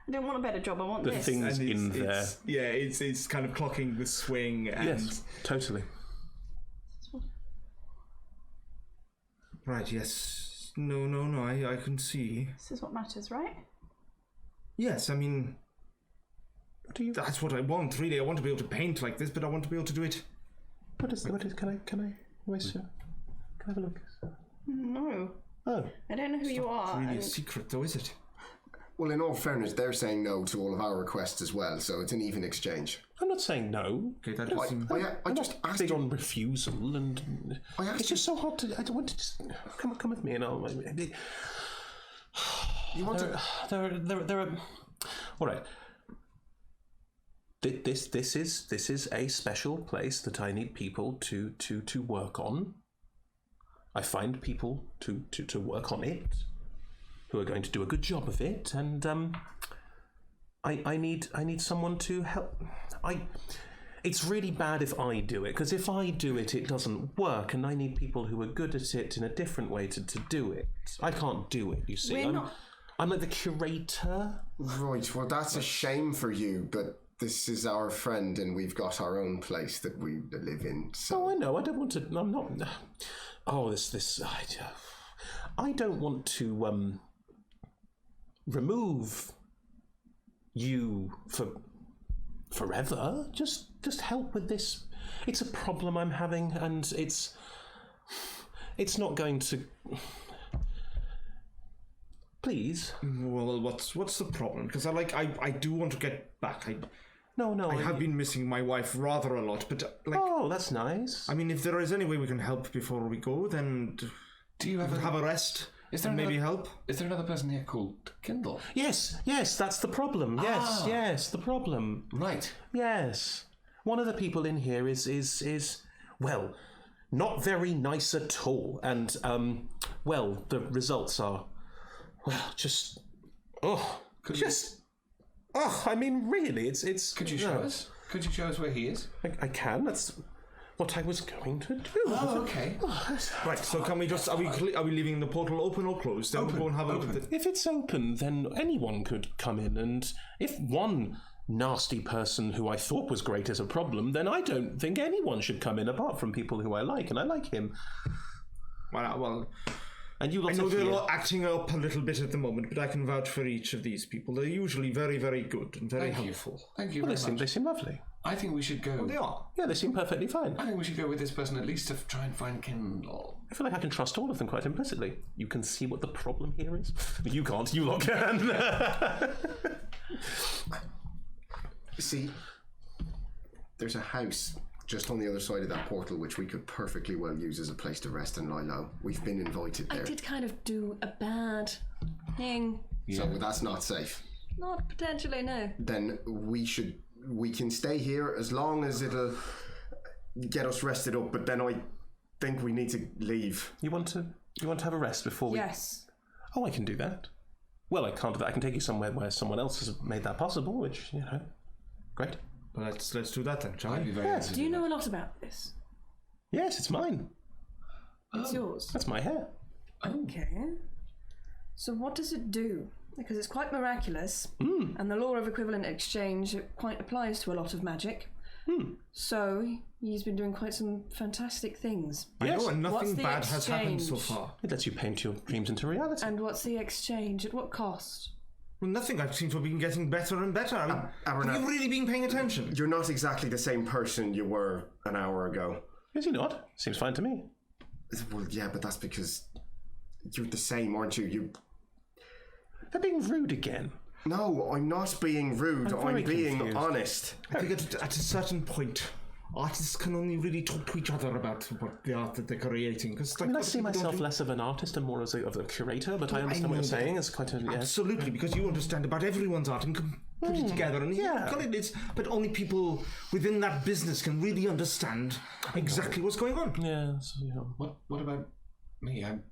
I don't want a better job. I want The this. things And in there. It's kind of clocking the swing and... Yes, totally. Right, yes. No, I can see. This is what matters, right? Yes, I mean... What do you? That's what I want, really. I want to be able to paint like this, but I want to be able to do it... What is? Can I? Where's your? Can I have a look? No. Oh, I don't know who you are. Really a and- secret, though, is it? Well, in all fairness, they're saying no to all of our requests as well, so it's an even exchange. I'm not saying no. Okay, that does seem... I just asked Big you. on refusal, and I asked it's just so hard to. I don't want to just come with me, and I'll. You want to? There are. All right. This is a special place that I need people to work on. I find people to work on it, who are going to do a good job of it, and I need someone to help. It's really bad if I do it, because if I do it, it doesn't work, and I need people who are good at it in a different way to do it. I can't do it, you see. I'm like the curator. Right, well, that's a shame for you, but this is our friend, and we've got our own place that we live in, so... Oh, I know, I don't want to... I'm not... Oh, this... I don't want to, remove you for forever. Just help with this. It's a problem I'm having, and it's not going to... Please. Well, what's the problem? Because I do want to get back. No. I have been missing my wife rather a lot, but Oh, that's nice. I mean, if there is any way we can help before we go, then Do you have have a rest. Is there and maybe another- help? Is there another person here called Kindle? Yes, that's the problem. Yes, the problem. Right. Yes. One of the people in here is well, not very nice at all. And, well, the results are, well, just, I mean, really, it's... Could you show us? Could you show us where he is? I can, that's what I was going to do. Oh, okay. Right. So can we just are we leaving the portal open or closed? Then we'll go and have a look at it. If it's open, then anyone could come in, and if one nasty person who I thought was great is a problem, then I don't think anyone should come in apart from people who I like, and I like him. Well, And you I lots know of they're fear. all acting up a little bit at the moment, but I can vouch for each of these people. They're usually very, very good and very Thank you. helpful. Thank you Well, very much. they seem lovely. I think we should go. They are. Yeah, they seem perfectly fine. I think we should go with this person at least to try and find Kindle. I feel like I can trust all of them quite implicitly. You can see what the problem here is. You can't, you lot can. See, there's a house just on the other side of that portal which we could perfectly well use as a place to rest and lie low. We've been invited I there. did kind of do a bad thing So that's not safe. Not potentially, no. Then we can stay here as long as it'll get us rested up, but then I think we need to leave. You want to have a rest before we... Yes. Oh, I can do that. Well, I can't do that. I can take you somewhere where someone else has made that possible, which, great. Well, let's do that then, shall we? Do you know a lot about this? Yes, it's mine. It's yours. That's my hair. Okay. So what does it do? Because it's quite miraculous, and the law of equivalent exchange quite applies to a lot of magic. So he's been doing quite some fantastic things. I know, and What's nothing the bad has happened so exchange? far. It lets you paint your dreams into reality. And what's the exchange? At what cost? Well, nothing. I seem to have been getting better and better. I mean, have you really been paying attention? You're not exactly the same person you were an hour ago. Is he not? Seems fine to me. Well, yeah, but that's because you're the same, aren't you? They're being rude again. No, I'm not being rude. I'm I'm very being confused. honest. I think at a certain point, artists can only really talk to each other about what the art that they're creating. Because I see myself less of an artist and more as of a curator, but I understand what you're saying. It's quite a... Yes. Absolutely, because you understand about everyone's art and can put it together. And but only people within that business can really understand exactly what's going on. Yes. What about me? I'm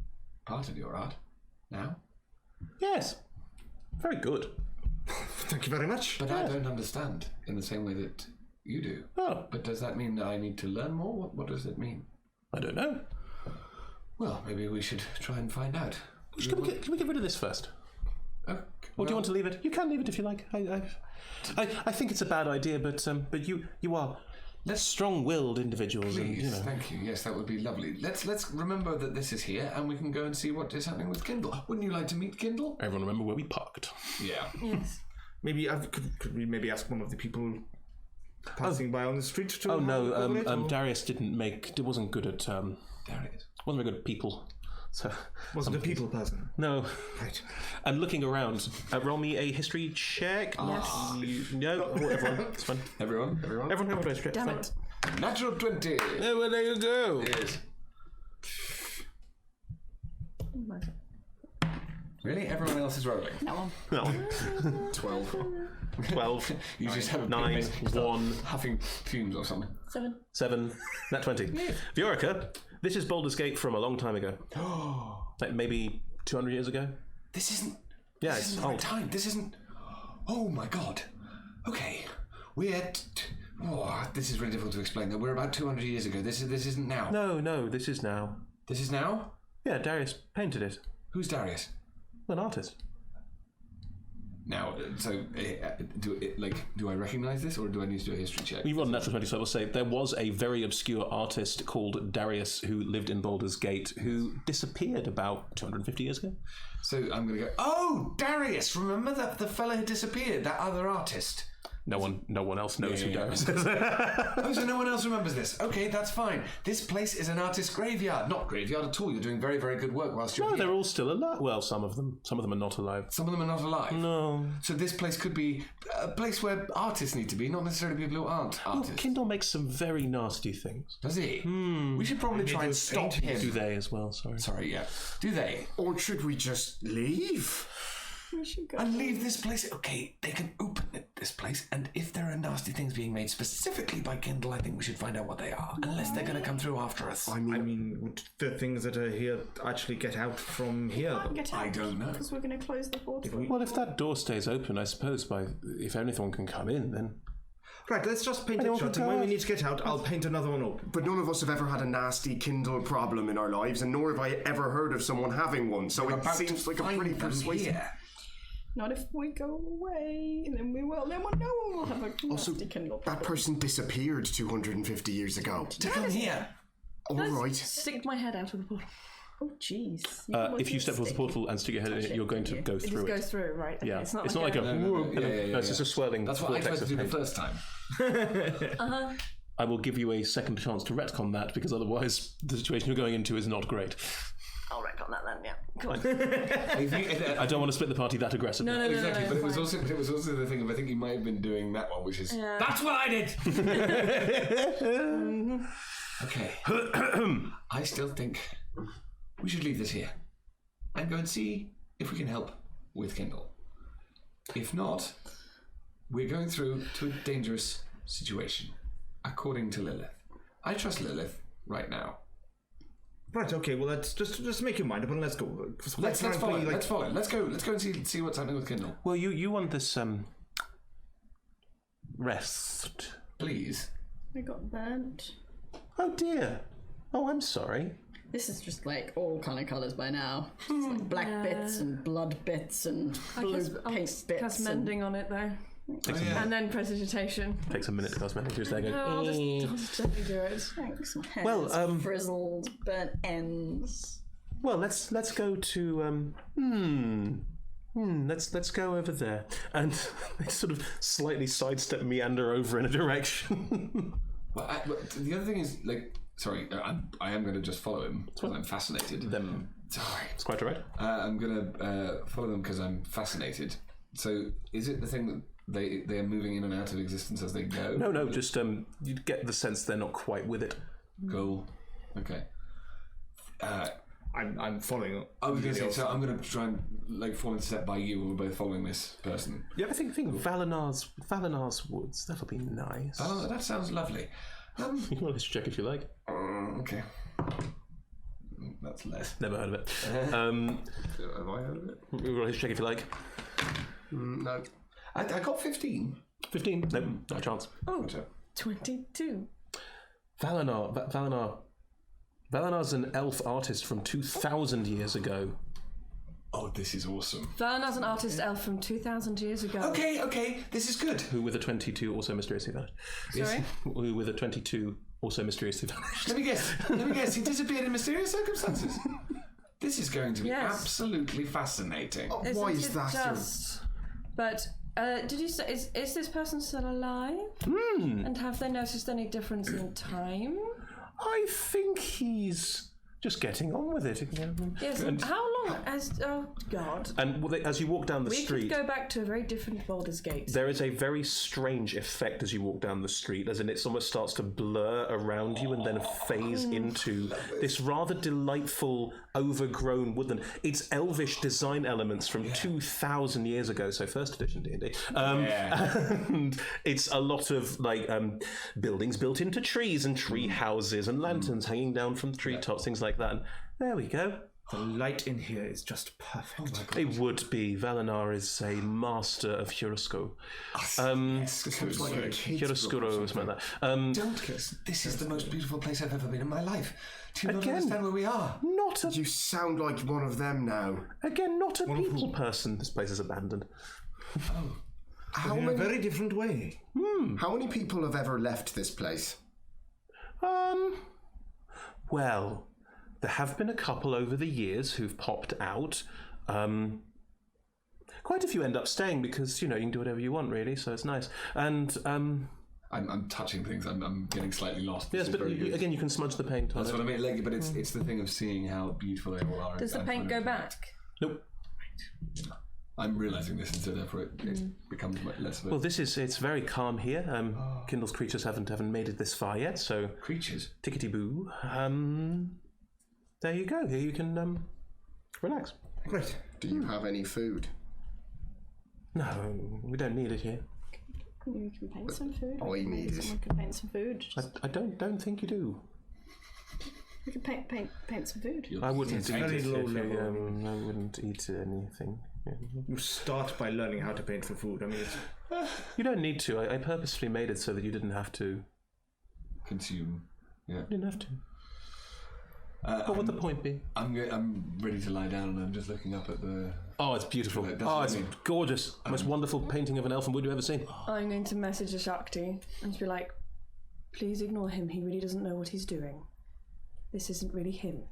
part of your art now. Yes. Very good. Thank you very much. But I don't understand in the same way that you do. Oh. But does that mean that I need to learn more? What does it mean? I don't know. Well, maybe we should try and find out. Can we get rid of this first? Or do you want to leave it? You can leave it if you like. I think it's a bad idea, but you are strong-willed individuals. Please, thank you. Yes, that would be lovely. Let's remember that this is here, and we can go and see what is happening with Kindle. Wouldn't you like to meet Kindle? Everyone remember where we parked. Yeah. Yes. Maybe could we maybe ask one of the people passing by on the street to... Oh no, Darius wasn't good at Darius wasn't very good at people. So wasn't a people person. No. Right. And looking around, roll me a history check. Yes. No, everyone. It's fine. Everyone. Everyone have a history check. Damn It's it. Natural 20. fine. What are you do? Yes. Really? Everyone else is rolling. No. No. 12. 12. You just have a 9, big mess. 1, Huffing fumes or something. 7. Nat 20. Viorica, this is Baldur's Gate from a long time ago. Like maybe 200 years ago. This isn't. Yeah, This it's isn't the right old. time. This isn't. Oh my god. Okay. We're at. This is really difficult to explain. Though we're about 200 years ago. This isn't now. No, this is now. This is now. Yeah, Darius painted it. Who's Darius? An artist. Now, so do I recognise this, or do I need to do a history check? You rolled a natural 20, so I will say there was a very obscure artist called Darius who lived in Baldur's Gate who disappeared about 250 years ago. So I'm going to go. Oh, Darius! Remember the fella who disappeared? That other artist. No one else knows who Darius is. Oh, so no one else remembers this. Okay, that's fine. This place is an artist's graveyard. Not graveyard at all. You're doing very, very good work whilst you're No, here. they're all still alive. Well, some of them are not alive. Some of them are not alive. No. So this place could be a place where artists need to be, not necessarily people who aren't Oh, artists. Kindle makes some very nasty things. Does he? We should probably try and stop him. Do they as well? Sorry. Sorry, yeah. Do they? Or should we just leave? We should go. And leave this place. Okay, they can open this place, and if there are nasty things being made specifically by Kindle, I think we should find out what they are. Unless they're going to come through after us. I I mean, mean, would the things that are here actually get out from here? Can't get out I don't know. because we're going to close the portal. Well, if that door stays open, I suppose if anyone can come in, then Right, let's just paint it Anyone shut, can and when we tell need to get out, I'll paint another one open. but none of us have ever had a nasty Kindle problem in our lives, and nor have I ever heard of someone having one. So We're it about seems to like a find pretty them persuasive. here. Not if we go away, then no one will have a Also, nasty Kindle. that person disappeared 250 years ago. To come here. All right. Stick my head out of the portal. Oh, jeez. if you step towards the portal and stick your head in it, you're going to go It through just goes through, right? Okay, Yeah, it's not like a. Yeah, It's just a swirling That's what I tried vortex to of do the paint. first time. I will give you a second chance to retcon that because otherwise the situation you're going into is not great. I'll wreck on that then. Yeah. Cool. I don't want to split the party that aggressively. No. Exactly, but it was fine. also the thing of I think you might have been doing that one, which is That's what I did! okay. I still think we should leave this here and go and see if we can help with Kindle. If not, we're going through to a dangerous situation, according to Lilith. I trust Lilith right now. Right. Okay. Well, let's just make your mind up and let's go. Let's follow. Let's follow. Let's go and see what's happening with Kindle. Well, you want this rest? Please. I got burnt. Oh dear. Oh, I'm sorry. This is just like all kind of colours by now. It's like black bits and blood bits and blue paint bits. Cast mending on it though. And then prestidigitation. Takes a minute to cast mending. Just there, go. No, I'll just gently do it. Thanks. My hair's frizzled, burnt ends. Well, let's go to let's go over there, and they sort of slightly sidestep, meander over in a direction. Well, the other thing is, like, sorry, I am going to just follow him because I'm fascinated. Sorry, it's quite all right. I'm going to follow them because I'm fascinated. So, is it the thing that they are moving in and out of existence as they go? No, just you get the sense they're not quite with it. Cool. Okay. I'm following. I was going to say, so I'm going to try and like fall into step by you, and we're both following this person. Yeah, I think Valinar's woods. That'll be nice. Oh, that sounds lovely. You can always check if you like. Okay. That's less. Never heard of it. Have I heard of it? You can always check if you like. No. I got 15. 15? Nope, not a chance. Oh, 22. Valinar's an elf artist from 2,000 years ago. Oh, this is awesome. Valinar's an artist elf from 2,000 years ago. Okay, this is good. Who with a 22 also mysteriously vanished. Sorry? Who with a 22 also mysteriously vanished. Let me guess. He disappeared in mysterious circumstances. This is going to be absolutely fascinating. Oh, why is that? But did you say is this person still alive? And have they noticed any difference in time? I think he's just getting on with it. Yes. And how long has? Oh God. And as you walk down the We street, could go back to a very different Baldur's Gate. there is a very strange effect as you walk down the street, as in it almost starts to blur around you and then phase into this rather delightful, overgrown woodland. It's elvish design elements from 2,000 years ago, so first edition D&D. And it's a lot of like buildings built into trees and tree houses and lanterns hanging down from treetops, things like that. And there we go. The light in here is just perfect. It would be. Valinar is a master of chiaroscuro. Chiaroscuro, something like that. Don't kiss. This is the most beautiful place I've ever been in my life. Do you not understand where we are? You sound like one of them now. Again, not a people person. This place is abandoned. In a very different way. How many people have ever left this place? Well, there have been a couple over the years who've popped out. Quite a few end up staying because, you can do whatever you want, really, so it's nice. And I'm touching things. I'm getting slightly lost. Yes, but again, you can smudge the paint on it. That's what I mean. But it's the thing of seeing how beautiful they all are. Does the paint go back? Nope. I'm realising this, and so therefore it becomes much less of a... Well, it's very calm here. Kindle's creatures haven't made it this far yet, so... Creatures? Tickety-boo. There you go. Here you can relax. Great. Do you have any food? No, we don't need it here. You can paint some food. I need it. Someone can paint some food. I don't think you do. We can paint some food. I wouldn't eat very it. low If level. I wouldn't eat anything. Yeah. You start by learning how to paint for food. I mean, You don't need to. I purposefully made it so that you didn't have to. Consume. Yeah. You didn't have to. What would the point be? I'm ready to lie down, and I'm just looking up at the... Oh, it's beautiful. That's Oh, what it's I mean. gorgeous. Most wonderful painting of an elf and wood you've ever seen. I'm going to message a Shakti and be like, please ignore him. He really doesn't know what he's doing. This isn't really him.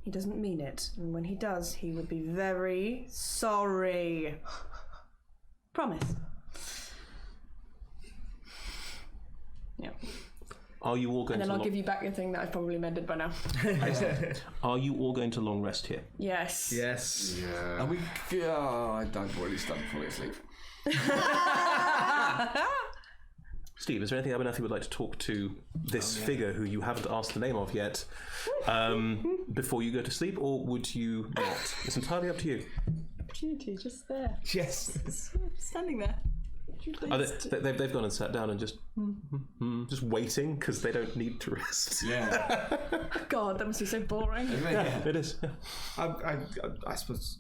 He doesn't mean it. And when he does, he would be very sorry. Promise. Yeah. Are you all going And then to I'll give you back your thing that I've probably mended by now. Are you all going to long rest here? Yes. yes. Yeah. Are we... I've already started falling asleep. Steve, is there anything Abernathy would like to talk to this figure who you haven't asked the name of yet before you go to sleep, or would you not? It's entirely up to you. Opportunity, just there. Yes. Standing there. They've gone and sat down and just waiting because they don't need to rest. Yeah. God, that must be so boring. It is. Yeah. I suppose.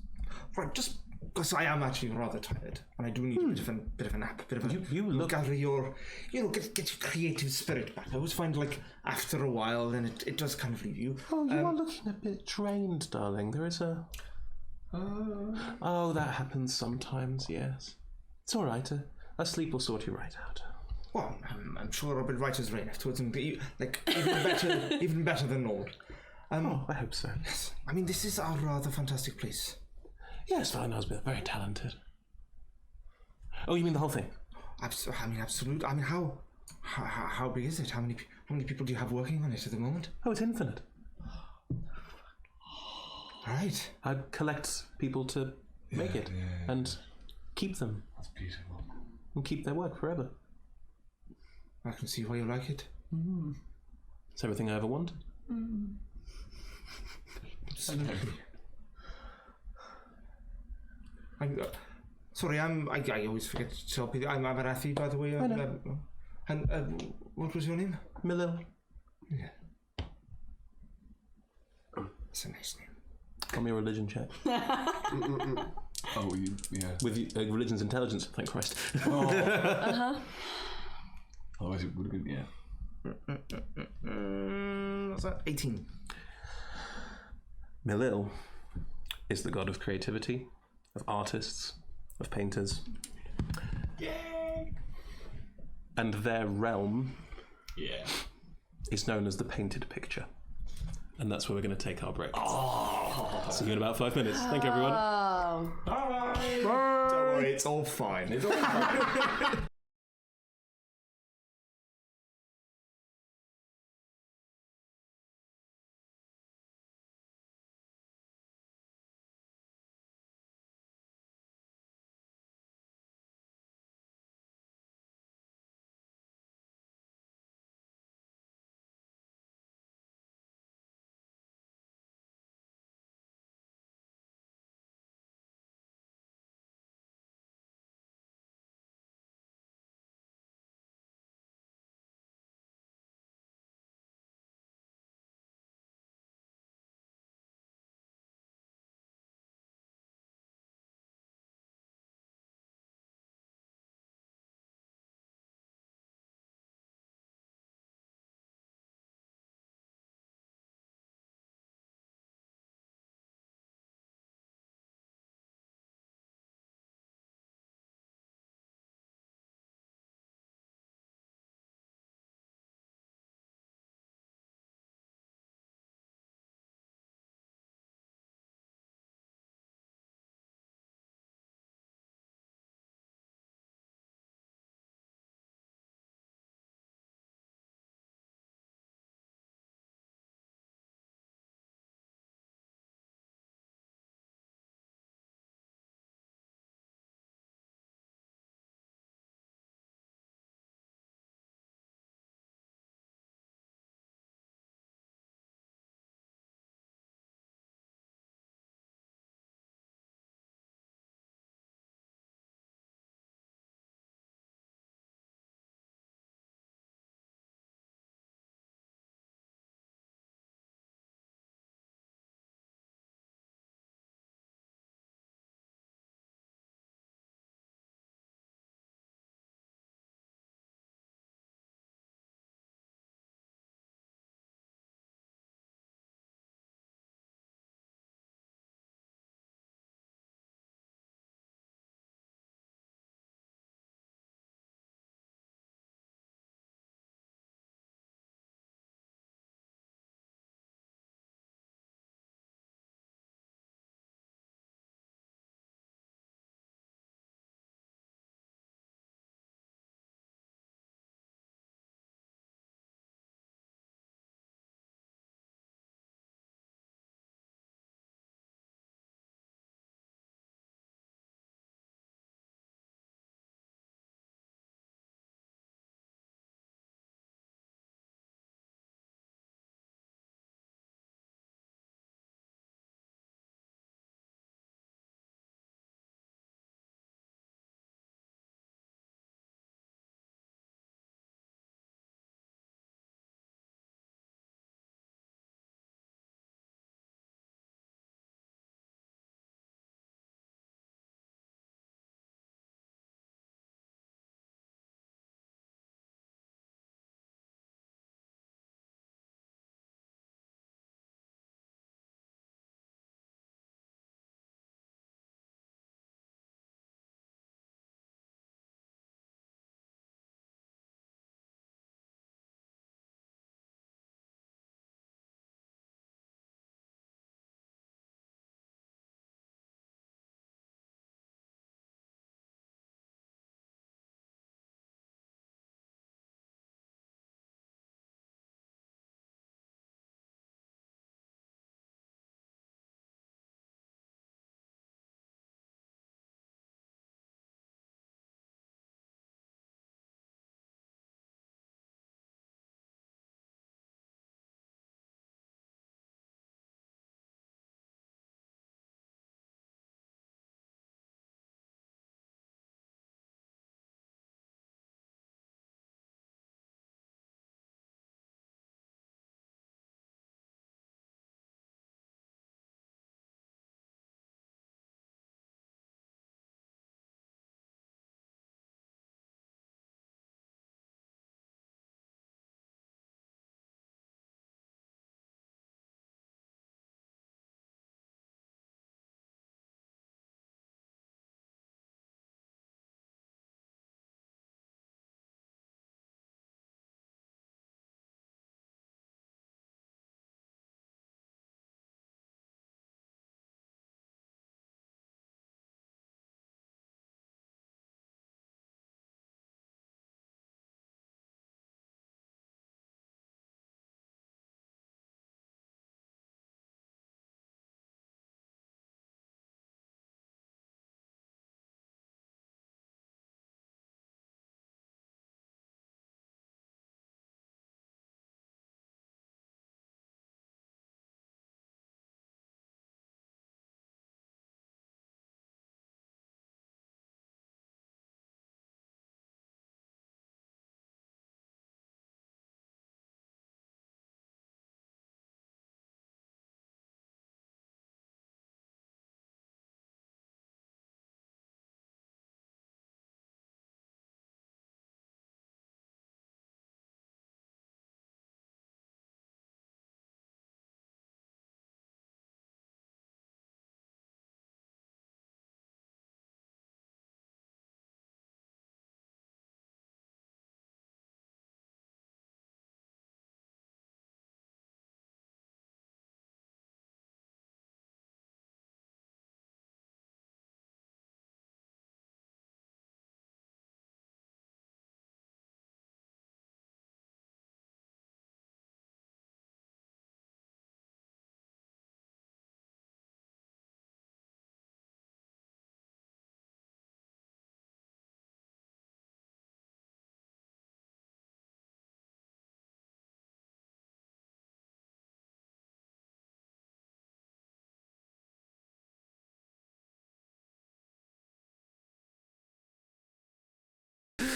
Right, just because I am actually rather tired, and I do need a bit of a nap, bit of a You look- gather your, get your creative spirit back. I always find like after a while, then it does kind of leave you. Oh, you are looking a bit drained, darling. There is a. Oh, that happens sometimes. Yes, it's all right. A sleep will sort you right out. Well, I'm sure I'll be right as rain afterwards, and be like even better than normal. I hope so. Yes. I mean, this is a rather fantastic place. Yes, Valenazbeth, very talented. Oh, you mean the whole thing? Absolutely. I mean, how big is it? How many people do you have working on it at the moment? Oh, it's infinite. Right. I collect people to make it and keep them That's beautiful. and keep their work forever. I can see why you like it. It's everything I ever wanted. Sorry, I always forget to tell people. I'm Abernathy, by the way. I know. And what was your name? Milil. Yeah. That's a nice name. Tell me a religion check. Oh, yeah. With religion's intelligence, thank Christ. Otherwise it would have been, yeah. What's that? 18. Milil is the god of creativity, of artists, of painters. Yay! And their realm Yeah. is known as the painted picture. And that's where we're going to take our break. See you in about 5 minutes. Thank you, everyone. Bye! Don't worry, it's all fine. It's all fine.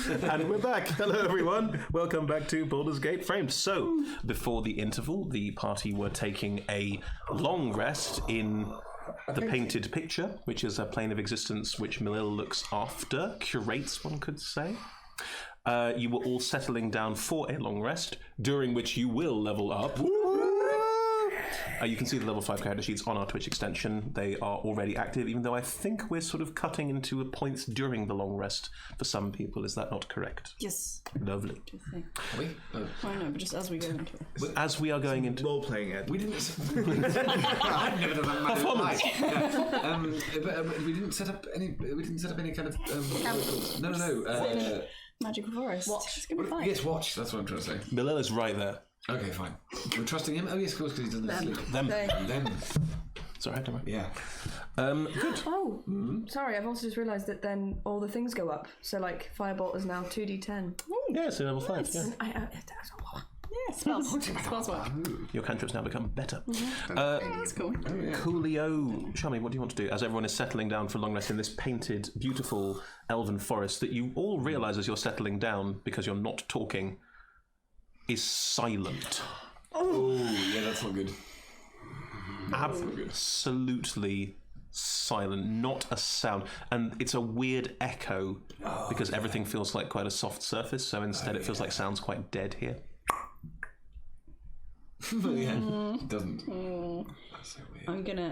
And we're back. Hello, everyone. Welcome back to Baldur's Gate Framed. So, before the interval, the party were taking a long rest in the painted picture, which is a plane of existence which Milil looks after, curates, one could say. You were all settling down for a long rest, during which you will level up. You can see the level 5 character sheets on our Twitch extension. They are already active, even though I think we're sort of cutting into points during the long rest for some people. Is that not correct? Yes. Lovely. Are we? Oh. I know, but just as we go into it. As we are going into... Role-playing it. We didn't... I've never done that. Performance. But we didn't set up any... We didn't set up any kind of... No. Magical Forest. Watch. It's gonna be fine. Yes, watch. That's what I'm trying to say. Milil is right there. Okay, fine. We're trusting him? Oh, yes, of course, because he's done this. Them. Them. Sorry, don't worry. Yeah. Good. Oh, sorry, I've also just realised that then all the things go up. So, like, Firebolt is now 2d10. Yeah, so level 5. Yeah. Yeah, smells well. Your cantrips now become better. That's cool. Coolio, Shami, what do you want to do? As everyone is settling down for a long rest in this painted, beautiful elven forest that you all realise as you're settling down, because you're not talking, is silent. Oh, yeah, that's not good. Absolutely silent, not a sound. And it's a weird echo because everything feels like quite a soft surface, so instead it feels like sounds quite dead here. Yeah, it doesn't. That's so weird.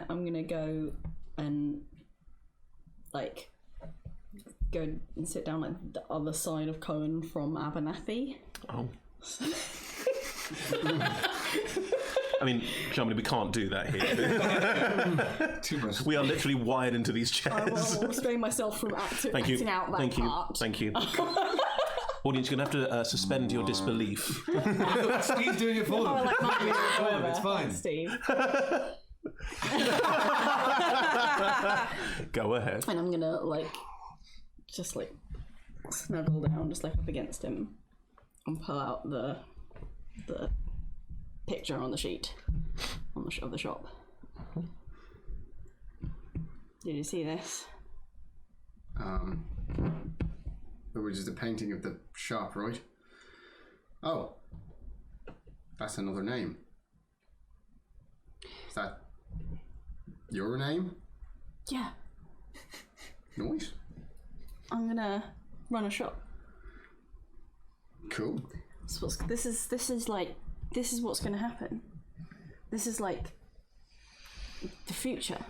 I'm gonna go and like go and sit down like the other side of Cohen from Abernathy. Oh. I mean, Germany, we can't do that here. Too much. We are literally wired into these I will chairs. restrain myself from acting out that part. Thank you. Audience, you're going to have to suspend your disbelief. Steve's doing it for them. Oh, like my It's fine. Steve. Go ahead. And I'm gonna just snuggle down, just like up against him, and pull out the picture on the sheet of the shop. Did you see this? Which is a painting of the shop, right? Oh, that's another name. Is that your name? Yeah. Nice. I'm gonna run a shop. Cool. This is what's gonna happen. This is like the future.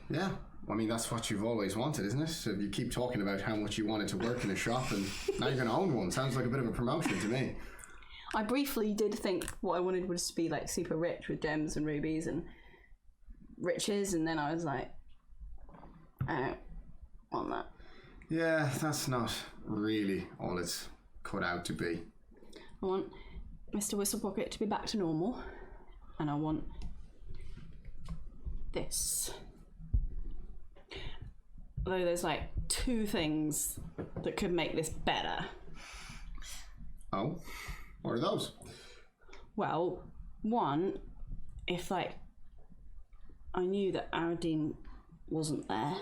Yeah. I mean, that's what you've always wanted, isn't it? So you keep talking about how much you wanted to work in a shop, and now you're going to own one. Sounds like a bit of a promotion to me. I briefly did think what I wanted was to be like super rich with gems and rubies and riches, and then I was like, I don't want that. Yeah, that's not really all it's cut out to be. I want Mr. Whistlepocket to be back to normal, and I want this. Although there's like two things that could make this better. Oh, what are those? Well, one, if like I knew that Aradine wasn't there,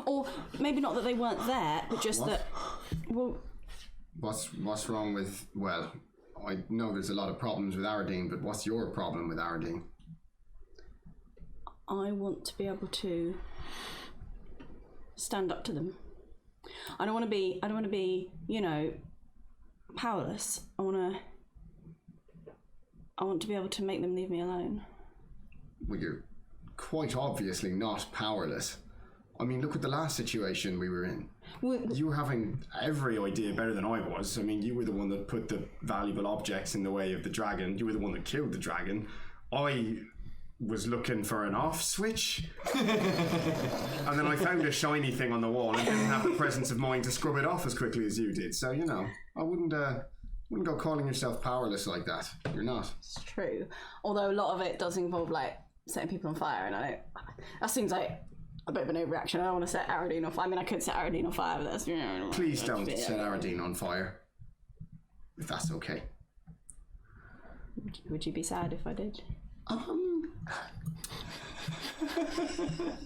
or maybe not that they weren't there, but just What? that. Well, What's wrong with? Well, I know there's a lot of problems with Aradine, but what's your problem with Aradine? I want to be able to stand up to them. I don't want to be, you know, powerless. I want to be able to make them leave me alone. Well, you're quite obviously not powerless. I mean, look at the last situation we were in. Well, You were having every idea better than I was. I mean, you were the one that put the valuable objects in the way of the dragon. You were the one that killed the dragon. I was looking for an off switch. And then I found a shiny thing on the wall and didn't have the presence of mind to scrub it off as quickly as you did. So, you know, I wouldn't go calling yourself powerless like that. You're not. it's true. Although a lot of it does involve like setting people on fire, and that seems like a bit of an overreaction. I don't want to set Aradine on fire. I mean, I could set Aradine on fire, but that's, you know. Please don't set Aradine on fire. If that's okay. Would you be sad if I did?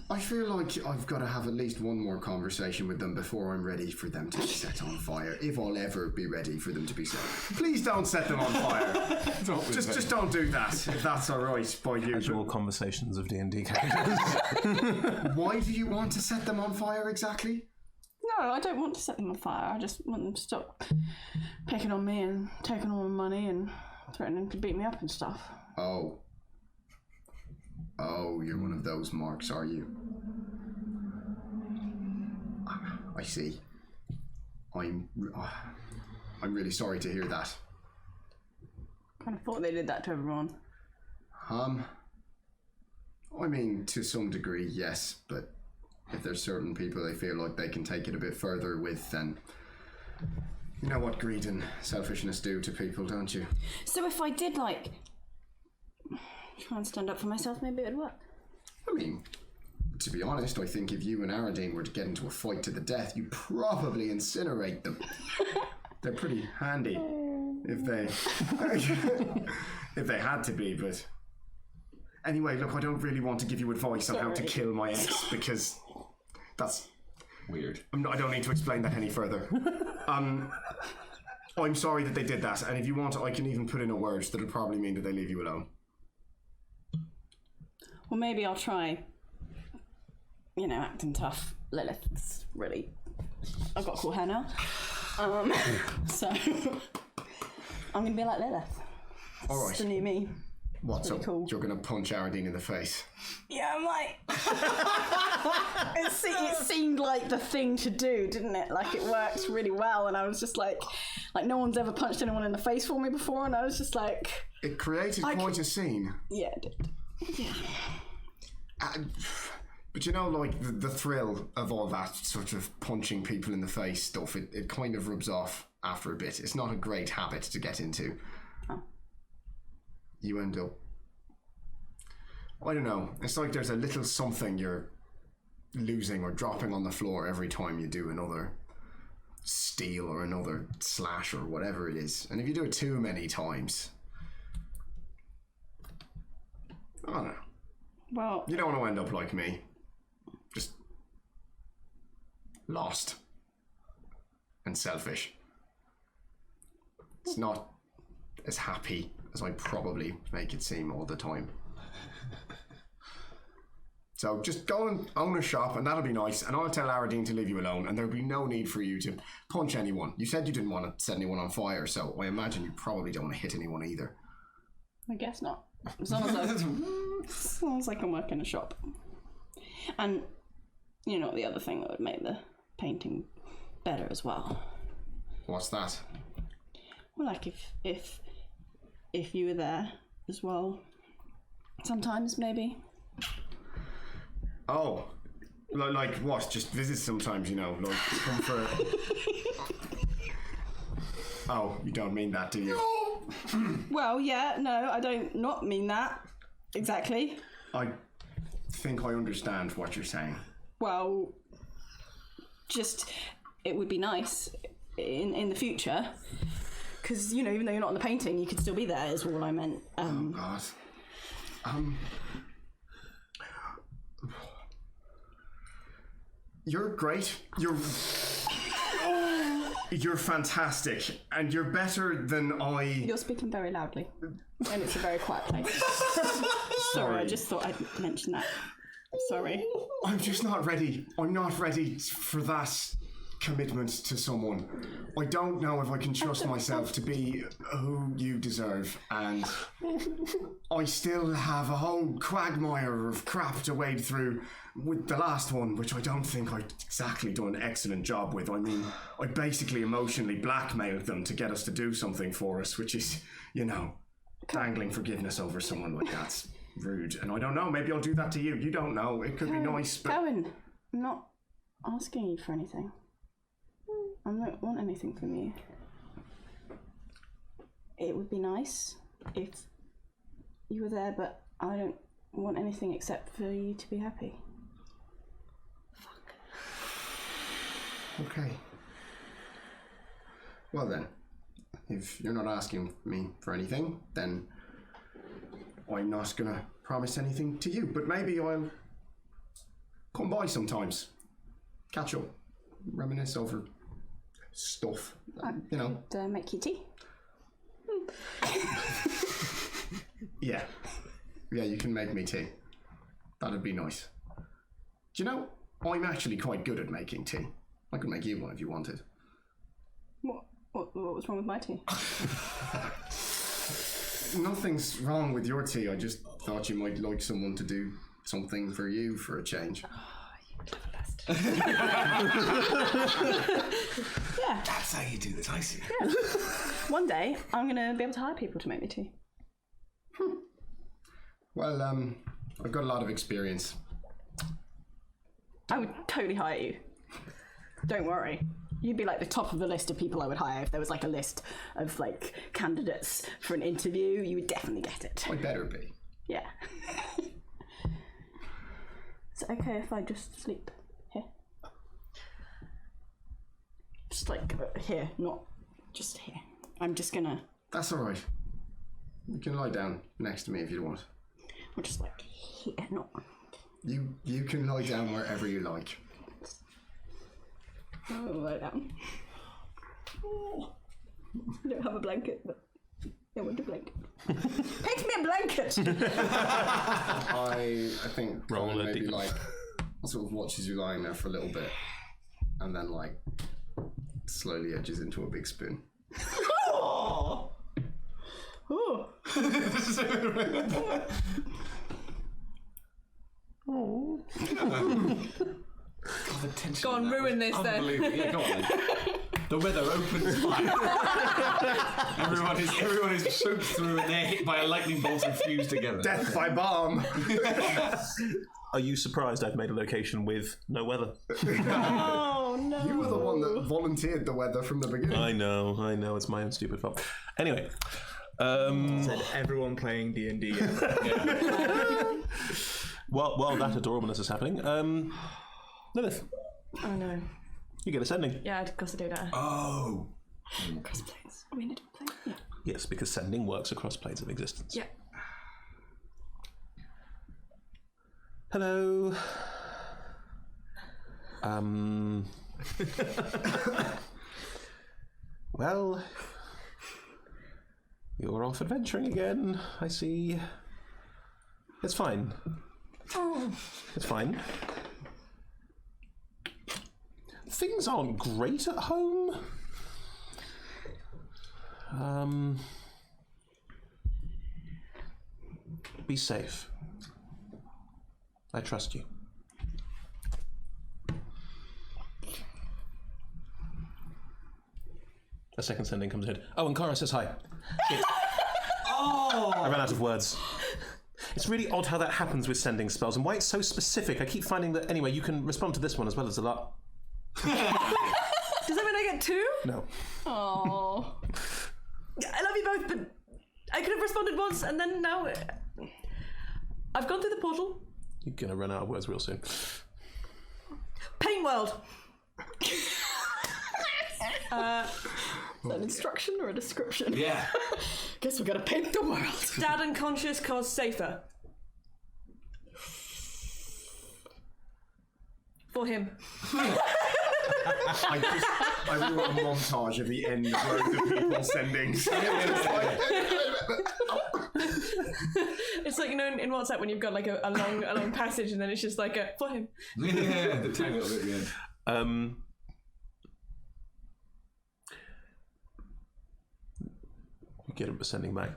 I feel like I've got to have at least one more conversation with them before I'm ready for them to be set on fire. If I'll ever be ready for them to be set. Please don't set them on fire. just don't do that, if that's all right by you. Casual conversations of D&D characters. Why do you want to set them on fire exactly? No, I don't want to set them on fire. I just want them to stop picking on me and taking all my money and threatening to beat me up and stuff. Oh, you're one of those marks, are you? I see. I'm really sorry to hear that. Kind of thought they did that to everyone. I mean, to some degree, yes, but if there's certain people they feel like they can take it a bit further with, then you know what greed and selfishness do to people, don't you? So if I did, like, try and stand up for myself, maybe it would work. I mean, to be honest, I think if you and Aradine were to get into a fight to the death, you'd probably incinerate them. They're pretty handy if they had to be, but anyway, look, I don't really want to give you advice on how to kill my ex, because that's weird. I don't need to explain that any further. I'm sorry that they did that, and if you want, I can even put in a word that'll probably mean that they leave you alone. Well, maybe I'll try, acting tough. Lilith's really... I've got to call her now. So, I'm going to be like Lilith. All right. It's the new me. What's really up? Cool. You're going to punch Aradine in the face? Yeah, I might. It seemed like the thing to do, didn't it? Like, it worked really well, and I was just like no one's ever punched anyone in the face for me before, and I was just like... It created quite a scene. Yeah, it did. Yeah. But like the thrill of all that sort of punching people in the face stuff, it kind of rubs off after a bit. It's not a great habit to get into. Oh. You end up... I don't know. It's like there's a little something you're losing or dropping on the floor every time you do another steal or another slash or whatever it is. And if you do it too many times... I don't know. Well... You don't want to end up like me. Just... lost. And selfish. It's not as happy as I probably make it seem all the time. So just go and own a shop, and that'll be nice, and I'll tell Aradine to leave you alone, and there'll be no need for you to punch anyone. You said you didn't want to set anyone on fire, so I imagine you probably don't want to hit anyone either. I guess not. As long as I can work in a shop. And the other thing that would make the painting better as well. What's that? Well, like if you were there as well, sometimes maybe. Oh, like what? Just visit sometimes, like come for. Oh, you don't mean that, do you? Well, yeah, no, I don't not mean that exactly. I think I understand what you're saying. Well, just it would be nice in the future, because even though you're not in the painting, you could still be there. Is all I meant. Oh God. You're great. You're fantastic, and you're better than I... You're speaking very loudly, and it's a very quiet place. Sorry, I just thought I'd mention that. Sorry. I'm just not ready. I'm not ready for that commitment to someone. I don't know if I can trust myself to be who you deserve, and I still have a whole quagmire of crap to wade through with the last one, which I don't think I've exactly done an excellent job with. I mean, I basically emotionally blackmailed them to get us to do something for us, which is, dangling forgiveness over someone like that's rude. And I don't know, maybe I'll do that to you. You don't know. It could be nice, but... Cohen, I'm not asking you for anything. I don't want anything from you. It would be nice if you were there, but I don't want anything except for you to be happy. Fuck. Okay. Well then, if you're not asking me for anything, then I'm not gonna promise anything to you, but maybe I'll come by sometimes. Catch up. Reminisce over stuff. You know. Make you tea. Yeah. Yeah, you can make me tea. That'd be nice. Do you know, I'm actually quite good at making tea. I could make you one if you wanted. What was wrong with my tea? Nothing's wrong with your tea. I just thought you might like someone to do something for you for a change. Yeah. That's how you do this, I see. Yeah. One day, I'm going to be able to hire people to make me tea. Well, I've got a lot of experience. I would totally hire you. Don't worry. You'd be like the top of the list of people I would hire if there was like a list of like candidates for an interview. You would definitely get it. I better be. Yeah. Is it okay if I just sleep here? Just like here, not just here. I'm just gonna... That's alright. You can lie down next to me if you want. Or just like here, not... You can lie down wherever you like. I'll lie down. Oh. I don't have a blanket, but I want a blanket. Paint me a blanket! I think Roll a maybe D. like sort of watches you lying there for a little bit, and then like slowly edges into a big spoon. Oh! Oh! God, the tension. Go on, ruin this then. Unbelievable. Yeah, go on then. The weather opens fire. everyone is choked through and they're hit by a lightning bolt and fused together. Death by bomb. Are you surprised I've made a location with no weather? Oh no! You were the one that volunteered the weather from the beginning. I know, it's my own stupid fault. Anyway, Said everyone playing D&D. while that adorableness is happening, Lilith, Oh no. you get ascending. Yeah, of course I do that. Oh. Cross planes. Are we in a different plane? Yeah. Yes, because sending works across planes of existence. Yeah. Hello. Well, you're off adventuring again, I see. It's fine. Oh. It's fine. Things aren't great at home. Be safe. I trust you. A second sending comes in. Oh, and Cara says hi. Shit. Oh. I ran out of words. It's really odd how that happens with sending spells and why it's so specific. I keep finding that, anyway, you can respond to this one as well as a lot. Does that mean I get 2? No. Oh. I love you both, but I could have responded once and then now... I've gone through the portal. You're going to run out of words real soon. Paint world. Is that an instruction or a description? Yeah. Guess we're gonna paint the world. Dad unconscious cause safer. For him. I wrote a montage of the end of loads of people sending. It's like, you know, in WhatsApp when you've got like a long passage and then it's just like a for him. Yeah, the tiny little bit at the end. You get him sending back.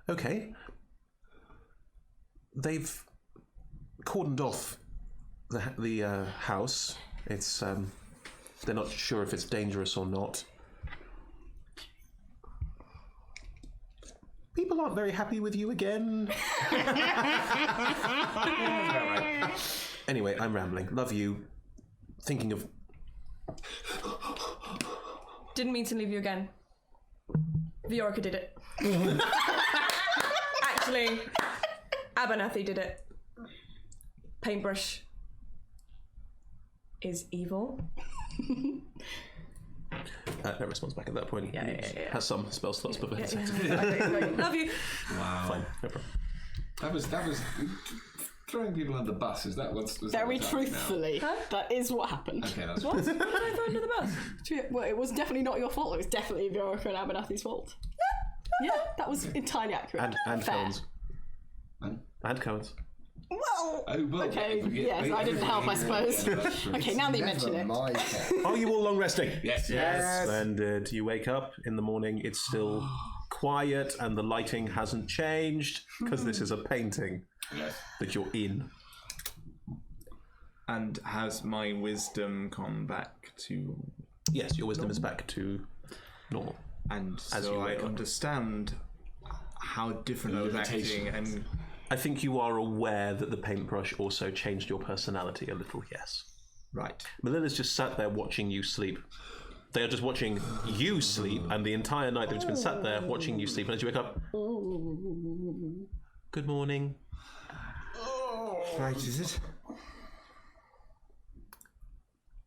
Okay. They've cordoned off the house. It's they're not sure if it's dangerous or not. People aren't very happy with you again. Anyway, I'm rambling. Love you. Thinking of... Didn't mean to leave you again. Viorica did it. Actually, Abernathy did it. Paintbrush is evil. No response back at that point. Yeah. Has some spell slots, but Okay, love you. Wow. fine, no problem. That was throwing people under the bus. Is that what's Very truthfully, that is what happened. Okay, that's What? What did I throw under the bus? Well, it was definitely not your fault. It was definitely Veronica and Abernathy's fault. Yeah, that was entirely accurate. And Fair. Cohen's. And Cohen's. Well, Oh, well, okay, yeah, yes, I didn't help, I suppose. Okay, now that you mention it. My turn. Are you all long resting? Yes. Splendid. You wake up in the morning, it's still quiet and the lighting hasn't changed because this is a painting that you're in. And has my wisdom gone back to... Yes, your wisdom is back to normal. And As so you I wake up. understand how different I was acting, and I think you are aware that the paintbrush also changed your personality a little, yes. right. Melilla's just sat there watching you sleep. They are just watching you sleep, and the entire night they've just been sat there watching you sleep. And as you wake up, good morning. Right, is it?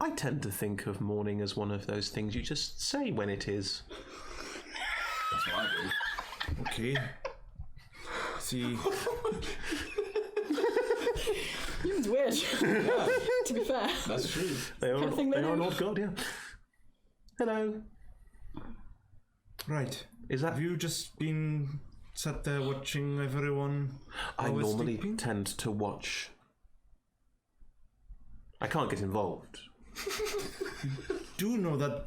I tend to think of morning as one of those things you just say when it is. That's what I do. Okay. See, Human's weird. To be fair. That's true. They are, thing they they are an do. old god, yeah. Hello. right. Is that... Have you just been sat there watching everyone? I while we're normally sleeping? tend to watch. I can't get involved. Do know that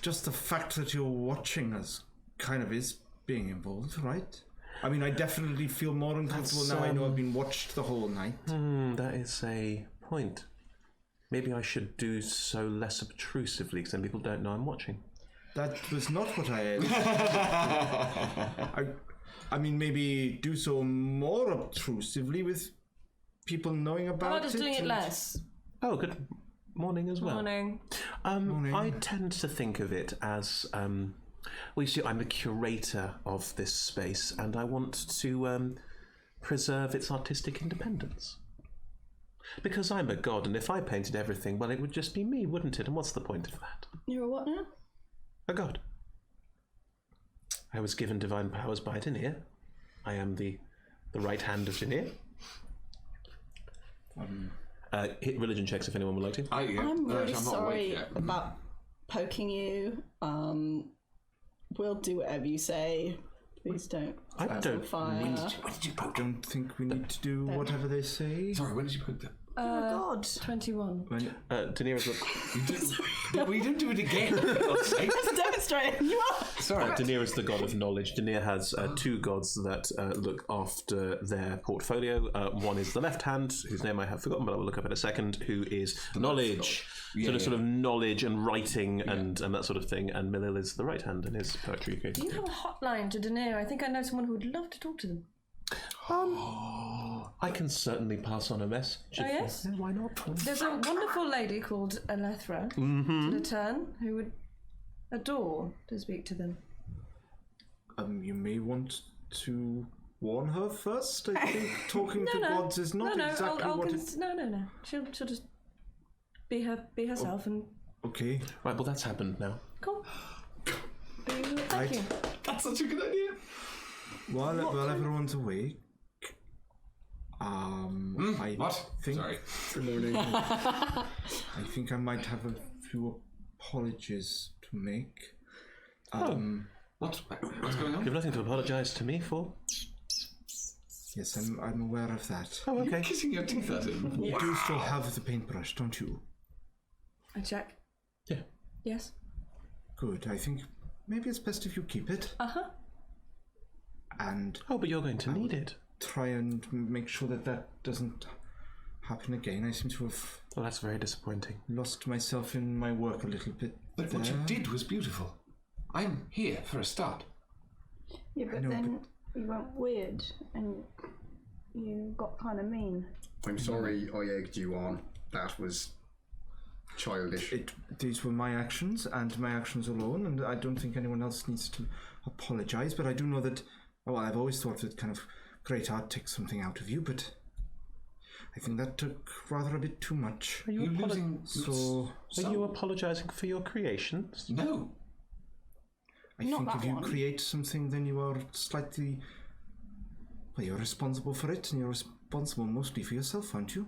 just the fact that you're watching us kind of is being involved, right? I mean, I definitely feel more uncomfortable now I know I've been watched the whole night. That is a point. Maybe I should do so less obtrusively, because then people don't know I'm watching. That was not what I I mean, maybe do so more obtrusively with people knowing How about about just doing it and- less? Oh, good morning as well. Morning. I tend to think of it as, well, you see, I'm the curator of this space, and I want to preserve its artistic independence. Because I'm a god, and if I painted everything, well, it would just be me, wouldn't it? And what's the point of that? You're a what now? A god. I was given divine powers by Denier. I am the right hand of Denier. Hit religion checks if anyone would like to. I'm really I'm not sorry awake yet. about poking you. We'll do whatever you say. Please don't. I don't Fire. When did you poke them? Don't think we need to do whatever they say. Sorry, when did you poke them? God. 21. When, Denier is We don't do it again. for God's sake. That's demonstrating. You are. Sorry. Denier is the god of knowledge. Denier has two gods that look after their portfolio. One is the left hand, whose name I have forgotten, but I will look up in a second, who is knowledge. Sort of knowledge and writing and that sort of thing. And Melil is the right hand and his poetry. Do you have a hotline to Daenerys? I think I know someone who would love to talk to them. I can certainly pass on a message. Oh, yes? Yeah, why not? There's a wonderful lady called Elethra to the turn who would adore to speak to them. you may want to warn her first. I think talking to gods is not exactly I'll what it... No. She'll just be herself and Okay. Right, well, that's happened now. cool. Thank you. That's such a good idea. While everyone's awake, I What? think Sorry. Good morning. I think I might have a few apologies to make. What's going You on? have nothing to apologise to me for. Yes, I'm aware of that. Oh, You're okay. kissing your teeth at him. You do still have the paintbrush, don't you? I check. Yeah. Yes. Good. I think maybe it's best if you keep it and Oh, but you're going to need it. try and make sure that doesn't happen again. I seem to have Well, that's very disappointing. lost myself in my work a little bit. But what you did was beautiful. I'm here for a start. Yeah, but know, then you went weird and you got kind of mean. I'm sorry I egged you on. That was childish. These were my actions and my actions alone, and I don't think anyone else needs to apologise. But I do know that, well, I've always thought that kind of great art takes something out of you, but I think that took rather a bit too much. Are you, You're losing. are you apologising for your creations? No. I think if you create something, then you are slightly... Well, you're responsible for it, and you're responsible mostly for yourself, aren't you?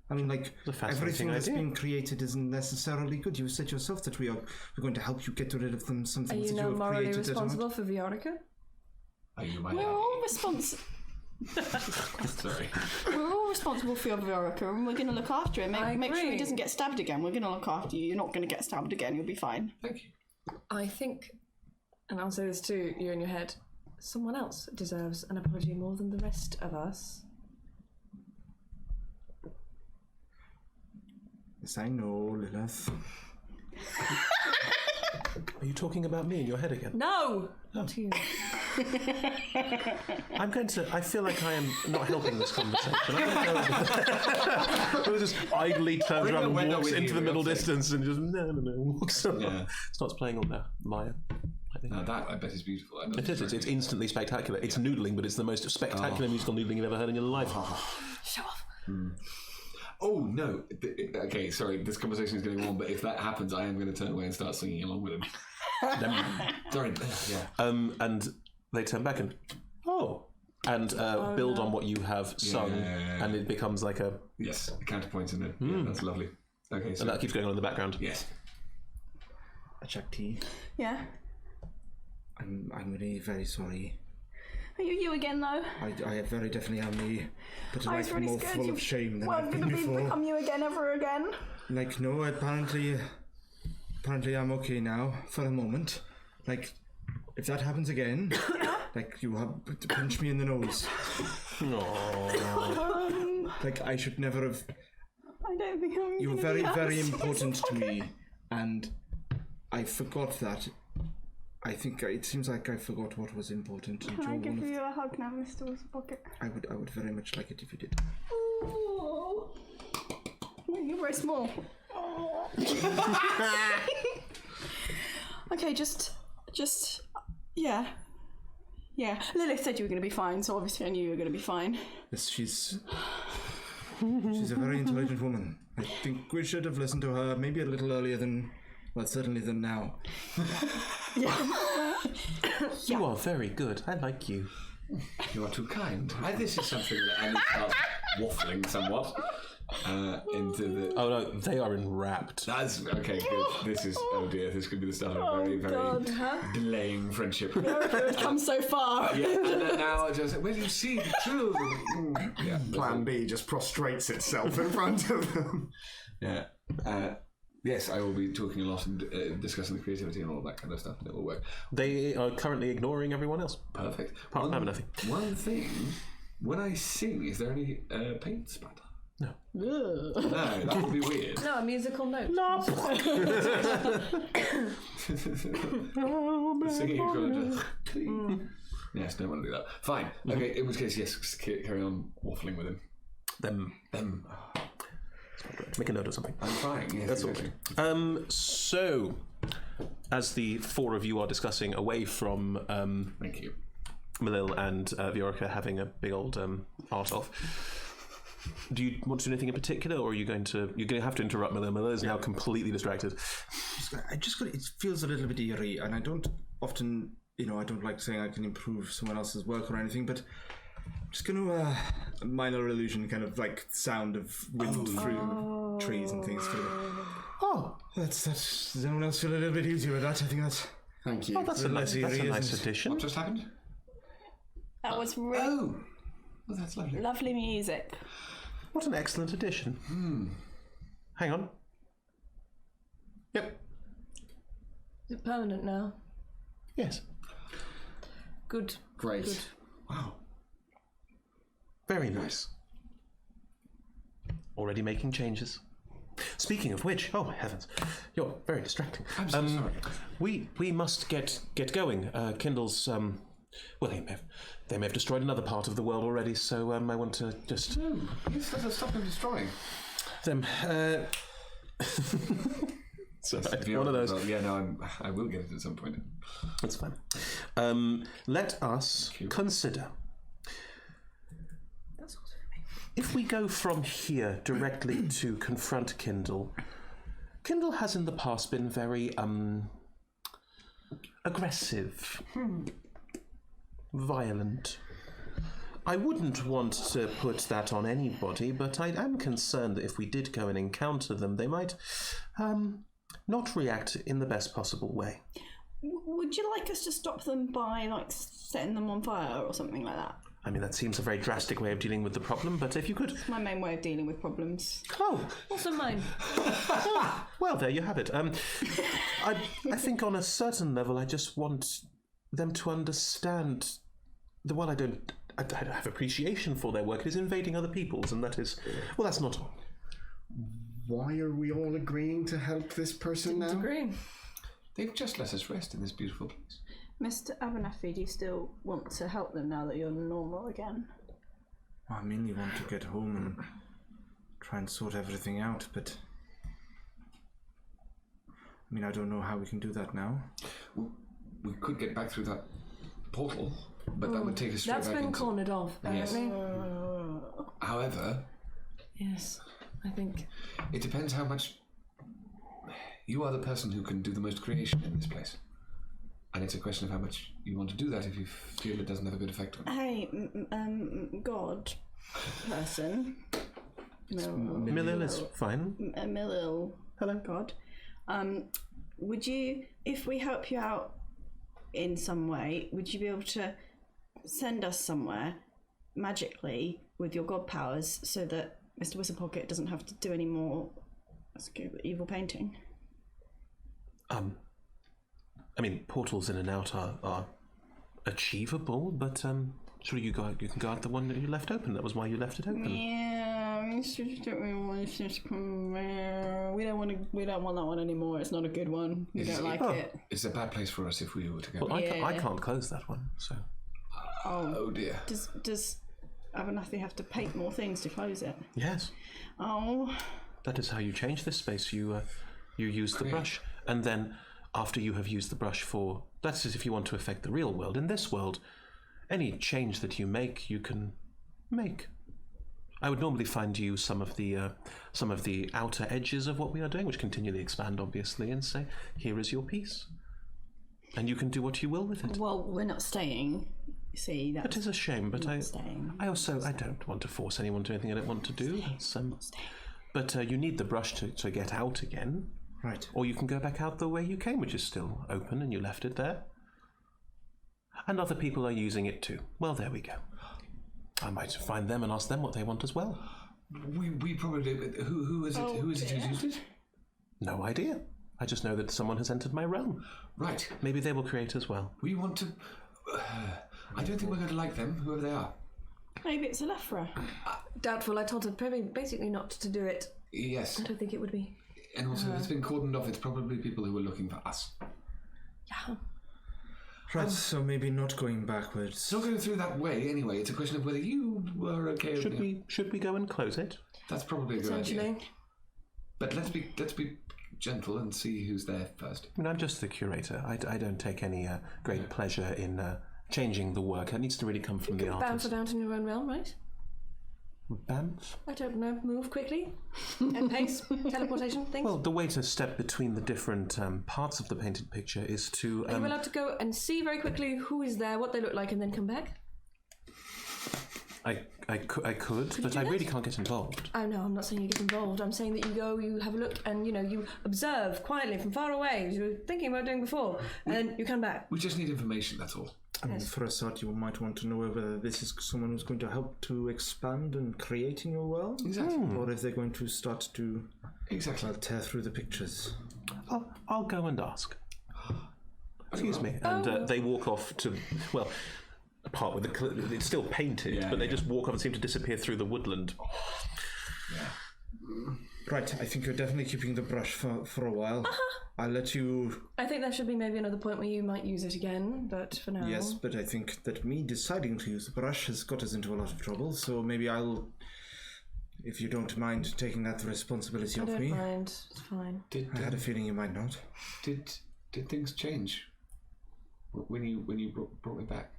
I mean, like, everything that's being created isn't necessarily good. You said yourself that we're going to help you get rid of them. Some things that you have created. Are you now morally responsible for Viorica? Are you my... We're all responsible. Sorry. We're all responsible for your Viorica, and we're going to look after him. Make sure he doesn't get stabbed again. We're going to look after you. You're not going to get stabbed again. You'll be fine. Thank you. I think, and I'll say this too, you in your head, someone else deserves an apology more than the rest of us. Yes, I know, Lilith. Are you talking about me in your head again? No! Not you. I feel like I am not helping this conversation. Who just idly turns around and walks into the middle distance and just, walks on. Yeah. Starts playing on the lyre. Now that, I bet, is beautiful. It is. It's instantly spectacular. It's noodling, but it's the most spectacular musical noodling you've ever heard in your life. Show off. Oh, no. Okay, sorry, this conversation is going on, but if that happens, I am going to turn away and start singing along with him. Sorry, yeah. And they turn back and, and build on what you have sung, and it becomes like a... Yes, a counterpoint in it. Yeah, that's lovely. Okay, so... And that keeps going on in the background. Yes. Achakti, Yeah. I'm really very sorry. Are you again, though? I very definitely am me, but I was really more scared full you of shame than weren't I've been going to before. become you again ever again. Like, no, apparently I'm okay now, for a moment. Like, if that happens again, like, you have to punch me in the nose. Like, I should never have... I don't think I'm You were very, very important to me, and I forgot that. I think it seems like I forgot what was important. Can I give you a hug now, Mr. Whistlepocket? I would very much like it if you did. Oh. You're very small. Okay, just, yeah. Lilith said you were going to be fine, so obviously I knew you were going to be fine. Yes, she's a very intelligent woman. I think we should have listened to her maybe a little earlier than, well, certainly than now. You are very good. I like you. You are too kind. This is something that Annie starts waffling somewhat into the... Oh no, they are enwrapped. That's... Okay, good. This is... Oh dear, this could be the start of a very, very delaying friendship. It's come so far. Yeah, and then now I just... Well, you see the truth. Yeah, Plan B just prostrates itself in front of them. Yeah. Yes, I will be talking a lot and discussing the creativity and all that kind of stuff. It will work. They are currently ignoring everyone else. Perfect. Apart from nothing. One thing, when I sing, is there any paint spatter? No. No, that would be weird. No, a musical note. Singing equivalent. Yes, don't want to do that. Fine. Okay, in which case, yes, carry on waffling with him. Them. Make a note of something. I'm trying, yes. That's okay. So, as the four of you are discussing away from Thank you. Malil and Viorica having a big old art off, do you want to do anything in particular, or are you going to... You're going to have to interrupt Malil. Malil is now completely distracted. It feels a little bit eerie, and I don't often, I don't like saying I can improve someone else's work or anything, but I'm just going to, a minor illusion, kind of like sound of wind through trees and things. Does anyone else feel a little bit easier with that? I think that's... Thank you. Oh, that's a nice addition. What just happened? That was really Oh, that's lovely. lovely music. What an excellent addition. Hang on. Yep. Is it permanent now? Yes. Good. Great. Good. Wow. Very nice. Already making changes. Speaking of which, oh my heavens, you're very distracting. I'm so sorry. We must get going. Kindle's well, they may have destroyed another part of the world already, so I want to just Let's stop them destroying them. So one of those. Well, yeah, no, I will get it at some point. That's fine. Let us consider. if we go from here directly to confront Kindle, Kindle has in the past been very aggressive, violent. I wouldn't want to put that on anybody, but I am concerned that if we did go and encounter them, they might not react in the best possible way. Would you like us to stop them by, like, setting them on fire or something like that? I mean, that seems a very drastic way of dealing with the problem, but if you could... It's my main way of dealing with problems. Oh, Also mine. well, there you have it. I think on a certain level, I just want them to understand that while I have appreciation for their work, it is invading other people's, and that is... Well, that's not... Why are we all agreeing to help this person now? Agree. They've just let us rest in this beautiful place. Mr. Abernathy, do you still want to help them now that you're normal again? I mainly want to get home and try and sort everything out, but... I mean, I don't know how we can do that now. We could get back through that portal, but that would take us straight That's back been into... cornered off, Yes. apparently. However, Yes, I think. it depends how much... You are the person who can do the most creation in this place. And it's a question of how much you want to do that if you feel it doesn't have a good effect on you. Hey, God person. Millil is fine. Millil. Hello. God. Would you, if we help you out in some way, would you be able to send us somewhere magically with your god powers so that Mr. Whistlepocket doesn't have to do any more evil painting? I mean, portals in and out are achievable, but sure, you can go out the one that you left open. That was why you left it open. Yeah, we don't really want to come there. We don't want that one anymore. It's not a good one. We don't like it. It's a bad place for us if we were to go. Well, I can't close that one, so... Oh dear. Does Abernathy have to paint more things to close it? Yes. Oh. That is how you change this space. You use the brush, and then after you have used the brush for... That's as if you want to affect the real world. In this world, any change that you make, you can make. I would normally find you some of the outer edges of what we are doing, which continually expand, obviously, and say, here is your piece. And you can do what you will with it. Well, we're not staying. See, that's... It is a shame, but I staying. I don't want to force anyone to do anything I don't want to do. But you need the brush to get out again. Right. Or you can go back out the way you came, which is still open, and you left it there. And other people are using it too. Well, there we go. I might find them and ask them what they want as well. We probably... Who is it? Who is it who's used it? No idea. I just know that someone has entered my realm. Right. Maybe they will create as well. We want to... I don't think we're going to like them, whoever they are. Maybe it's a Lefra. Doubtful. I told her basically not to do it. Yes. I don't think it would be. And also, if it's been cordoned off, it's probably people who were looking for us. Yeah. Right, so maybe not going backwards. It's not going through that way anyway. It's a question of whether you were okay. Should we go and close it? That's probably a good idea. Essentially. But let's be gentle and see who's there first. I mean, I'm just the curator. I don't take any great pleasure in changing the work. It needs to really come from the Bounce artist. about in your own realm, right? Bounce? I don't know. Move quickly. And pace. Teleportation things. Well, the way to step between the different parts of the painted picture is to... Are you allowed to go and see very quickly who is there, what they look like, and then come back? I could, but I really can't get involved. Oh no, I'm not saying you get involved. I'm saying that you go, you have a look, and you observe quietly from far away, as you were thinking about doing before, and then you come back. We just need information, that's all. I mean, for a start, you might want to know whether this is someone who's going to help to expand and create in your world. Exactly. Or if they're going to start to tear through the pictures. I'll go and ask. Excuse me. And they walk off to, well, a part with it's still painted, but they just walk off and seem to disappear through the woodland. Yeah. Right, I think you're definitely keeping the brush for a while. I'll let you... I think there should be maybe another point where you might use it again, but for now... Yes, but I think that me deciding to use the brush has got us into a lot of trouble, so maybe I'll... If you don't mind taking that responsibility off me. I don't mind, it's fine. I had a feeling you might not. Did things change when you brought me back?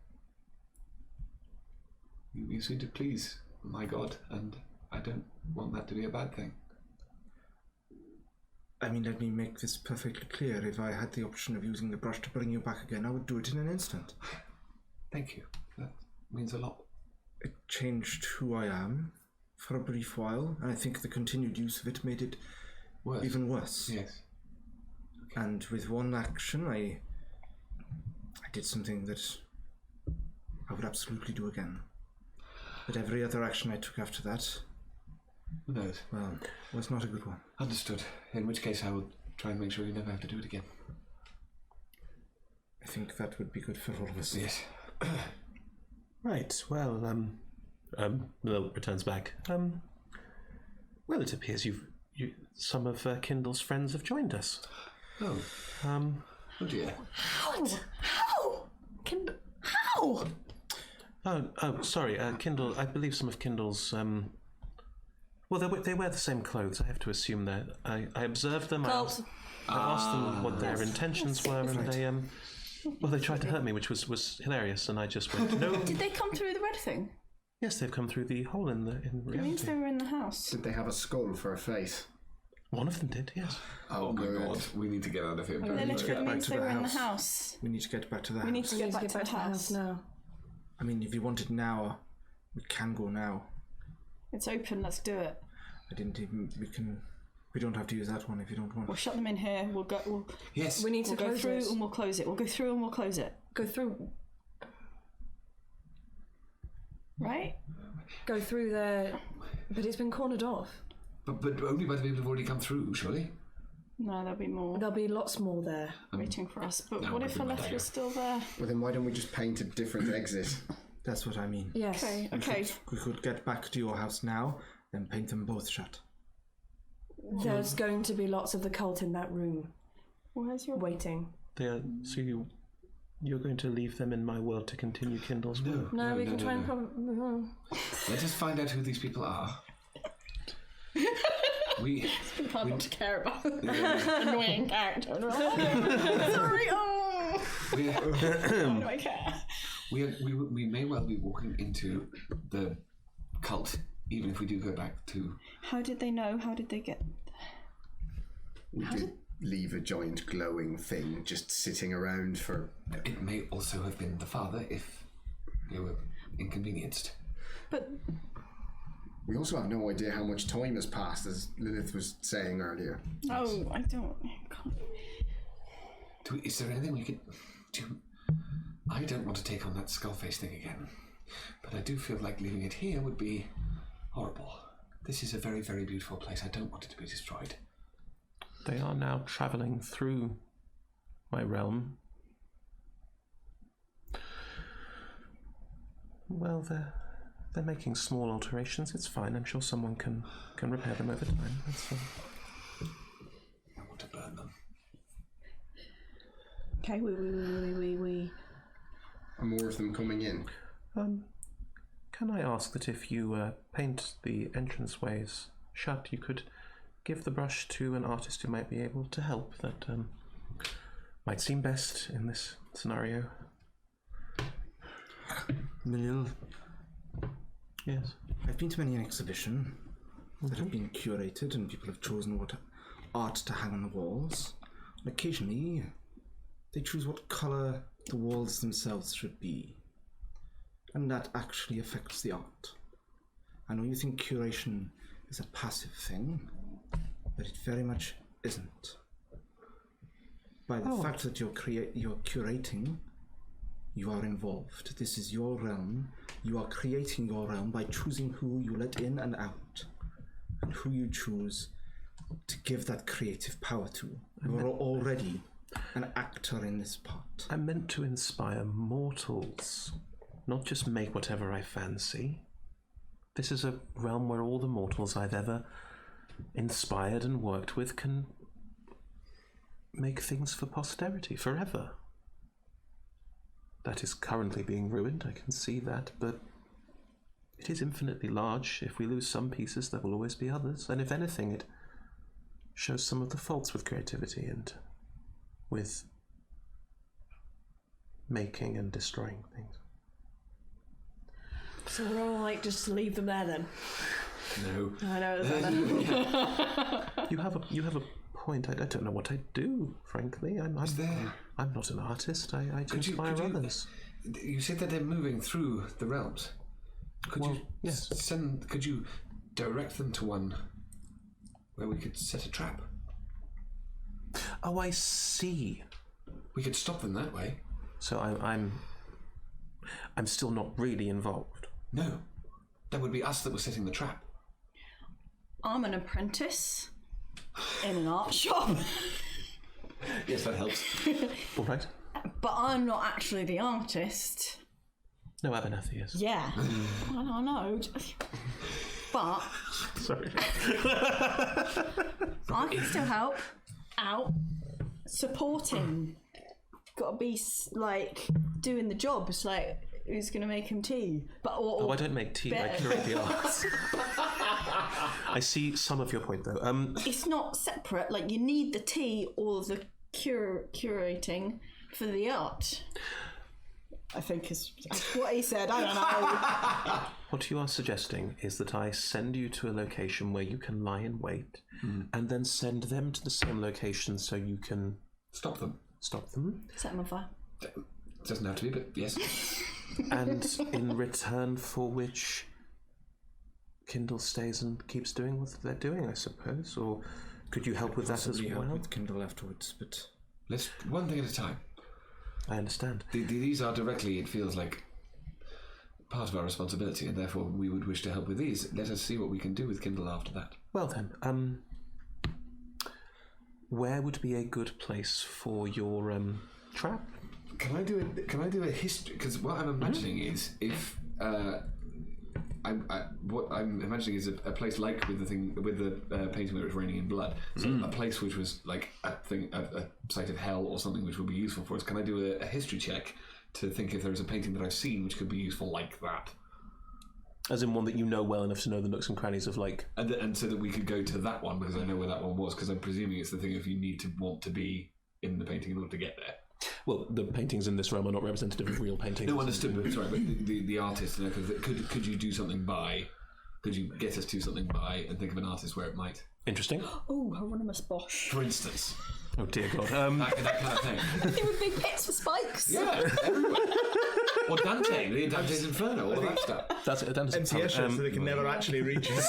You seemed to please my god, and I don't want that to be a bad thing. I mean, let me make this perfectly clear. If I had the option of using the brush to bring you back again, I would do it in an instant. Thank you. That means a lot. It changed who I am for a brief while, and I think the continued use of it made it Worse. even worse. Yes. And with one action, I did something that I would absolutely do again. But every other action I took after that, Who knows? well, was not a good one. Understood. In which case I will try and make sure you never have to do it again. I think that would be good for all of us. Yes. Right, well, Will returns back. Well, it appears some of Kindle's friends have joined us. Oh. Oh dear. How? How? Oh, sorry, Kindle, I believe some of Kindle's, well, they wear the same clothes. I have to assume that. I observed them. I asked them what their intentions were, and they tried to hurt me, which was hilarious, and I just went, no. Did they come through the red thing? Yes, they've come through the hole in It means reality. they were in the house. Did they have a skull for a face? One of them did, yes. Oh my god. We need to get out of here. need to get It back means to they the were in the house. house. We need to get back to the We house. need to get back to the house. now. I mean, if you want it now, we can go now. It's open. Let's do it. We don't have to use that one if you don't want. We'll shut them in here. We'll go. Yes. We need to We'll go close through this. and we'll close it. We'll go through and we'll close it. Go through. Right? Go through there. But it's been cornered off. But only by the people who've already come through, surely? No, there'll be more There'll be lots more there. waiting for us. But that what would if be my Aleph idea. was still there? Well, then why don't we just paint a different exit? That's what I mean. Yes. Okay. We could get back to your house now, then paint them both shut. There's going to be lots of the cult in that room Where's your waiting. So you're going to leave them in my world to continue Kindle's work? No, we can try and Let us find out who these people are. We hard not to care about annoying character. Sorry. Oh. Why do I care? we may well be walking into the cult, even if we do go back to. How did they know? How did they get? We did leave a giant glowing thing just sitting around for... It may also have been the father if they were inconvenienced. But We also have no idea how much time has passed, as Lilith was saying earlier. oh, I don't. Is there anything we could do? I don't want to take on that skullface thing again, but I do feel like leaving it here would be horrible. This is a very, very beautiful place. I don't want it to be destroyed. They are now travelling through my realm. Well, they're making small alterations. It's fine. I'm sure someone can repair them over time. That's fine. I want to burn them. Okay, we. Are more of them coming in? Can I ask that if you paint the entranceways shut, you could give the brush to an artist who might be able to help? That might seem best in this scenario. Milil, Yes. I've been to many an exhibition that have been curated and people have chosen what art to hang on the walls. And occasionally, they choose what colour the walls themselves should be. And that actually affects the art. I know you think curation is a passive thing, but it very much isn't. By the fact that you're curating, you are involved. This is your realm. You are creating your realm by choosing who you let in and out, and who you choose to give that creative power to. You are already an actor in this part. I'm meant to inspire mortals, not just make whatever I fancy. This is a realm where all the mortals I've ever inspired and worked with can make things for posterity forever. That is currently being ruined, I can see that, but it is infinitely large. If we lose some pieces, there will always be others, and if anything, it shows some of the faults with creativity and with making and destroying things. So we're all like, just leave them there then. No. I know. You have a point. I don't know what I do. Frankly, I'm not an artist. I inspire others. You said that they're moving through the realms. Could you direct them to one where we could set a trap? Oh, I see. We could stop them that way. So I'm still not really involved. No, that would be us that was setting the trap. I'm an apprentice in an art shop. Yes, that helps. All right. But I'm not actually the artist. No, Abernathy is. Yeah. I don't know. But Sorry. I can still help out supporting. Got to be like doing the job. It's like, who's going to make him tea? I don't make tea. I curate the arts. I see some of your point, though. It's not separate. Like, you need the tea or the curating for the art. I think is what he said. I don't know. What you are suggesting is that I send you to a location where you can lie in wait, and then send them to the same location so you can Stop them. stop them. Set him on fire. Doesn't have to be, but yes. And in return for which Kindle stays and keeps doing what they're doing, I suppose? Or could you help with that as Possibly help well? with Kindle afterwards, but Let's one thing at a time. I understand. These are directly, it feels like, part of our responsibility, and therefore we would wish to help with these. Let us see what we can do with Kindle after that. Well then, where would be a good place for your trap? Can I do a history? Because what I'm imagining is if what I'm imagining is a place like with the painting where it's raining in blood. So a place which was like a site of hell or something which would be useful for us. Can I do a history check to think if there is a painting that I've seen which could be useful like that? As in one that you know well enough to know the nooks and crannies of, like... And so that we could go to that one because I know where that one was, because I'm presuming it's the thing if you need to want to be in the painting in order to get there. Well, the paintings in this realm are not representative of real paintings. No, understood, but sorry, but the artist, you know, could you do something by... Could you get us to something by and think of an artist where it might? Interesting. Oh, Hieronymus Bosch. For instance. Oh, dear God. That kind of thing. They with big pits for spikes. Yeah, everywhere. Or Dante, the Dante's Inferno, all that stuff. That's it. MTS shows so they can never actually reach us.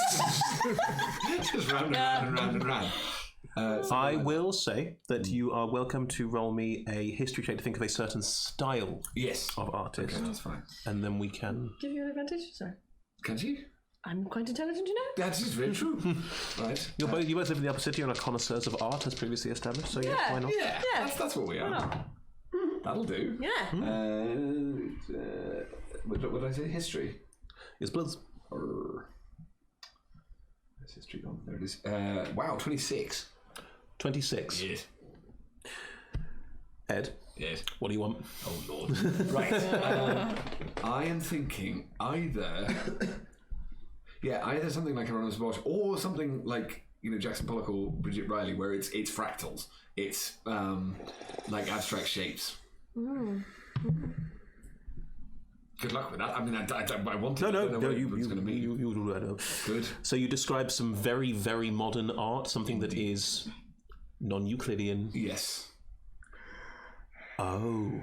Just round and round and round and round. I will say that you are welcome to roll me a history check to think of a certain style of artist. Okay, that's fine. And then we can... Give you an advantage? Sorry. Can she? I'm quite intelligent, you know? That is very true. Right. You both live in the upper city and are connoisseurs of art as previously established, so yes, why not? Yeah, that's what we are. not? That'll do. Yeah. What did I say? History. It's Bloods. There's history gone. There it is. Wow, 26. 26. Yes. Ed? Yes. What do you want? Oh, Lord. Right. I am thinking either something like Hieronymus Bosch or something like, you know, Jackson Pollock or Bridget Riley, where it's fractals. It's like abstract shapes. Good luck with that. I mean, I want to. No, you do that. Good. So you describe some very, very modern art, something that is non-Euclidean. Yes. Oh.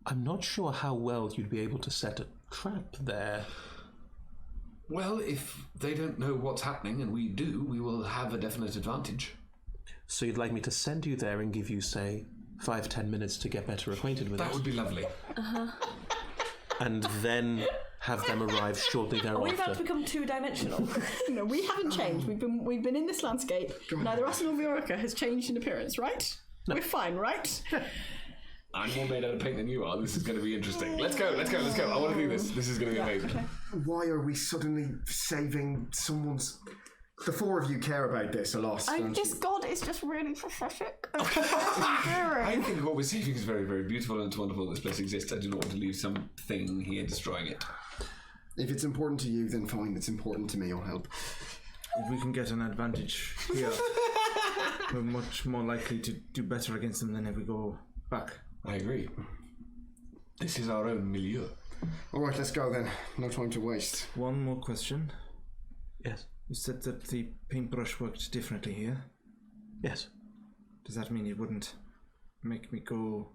I'm not sure how well you'd be able to set a trap there. Well, if they don't know what's happening and we do, we will have a definite advantage. So you'd like me to send you there and give you, say, 5-10 minutes to get better acquainted with it? That would be lovely. And then have them arrive shortly Are we about thereafter. to become two-dimensional? No, we haven't changed. We've been in this landscape. Neither us nor Viorica has changed in appearance, right? No. We're fine, right? I'm more made out of paint than you are. This is going to be interesting. Let's go. I want to do this. This is going to be amazing. Okay. Why are we suddenly saving someone's... The four of you care about this a lot, don't This you? god is just really pathetic. I think what we're saving is very, very beautiful and it's wonderful that this place exists. I do not want to leave something here destroying it. If it's important to you, then fine. It's important to me. I'll help. If we can get an advantage here, we're much more likely to do better against them than if we go back. I agree. This is our own milieu. All right, let's go then. No time to waste. One more question. Yes. You said that the paintbrush worked differently here. Yes. Does that mean it wouldn't make me go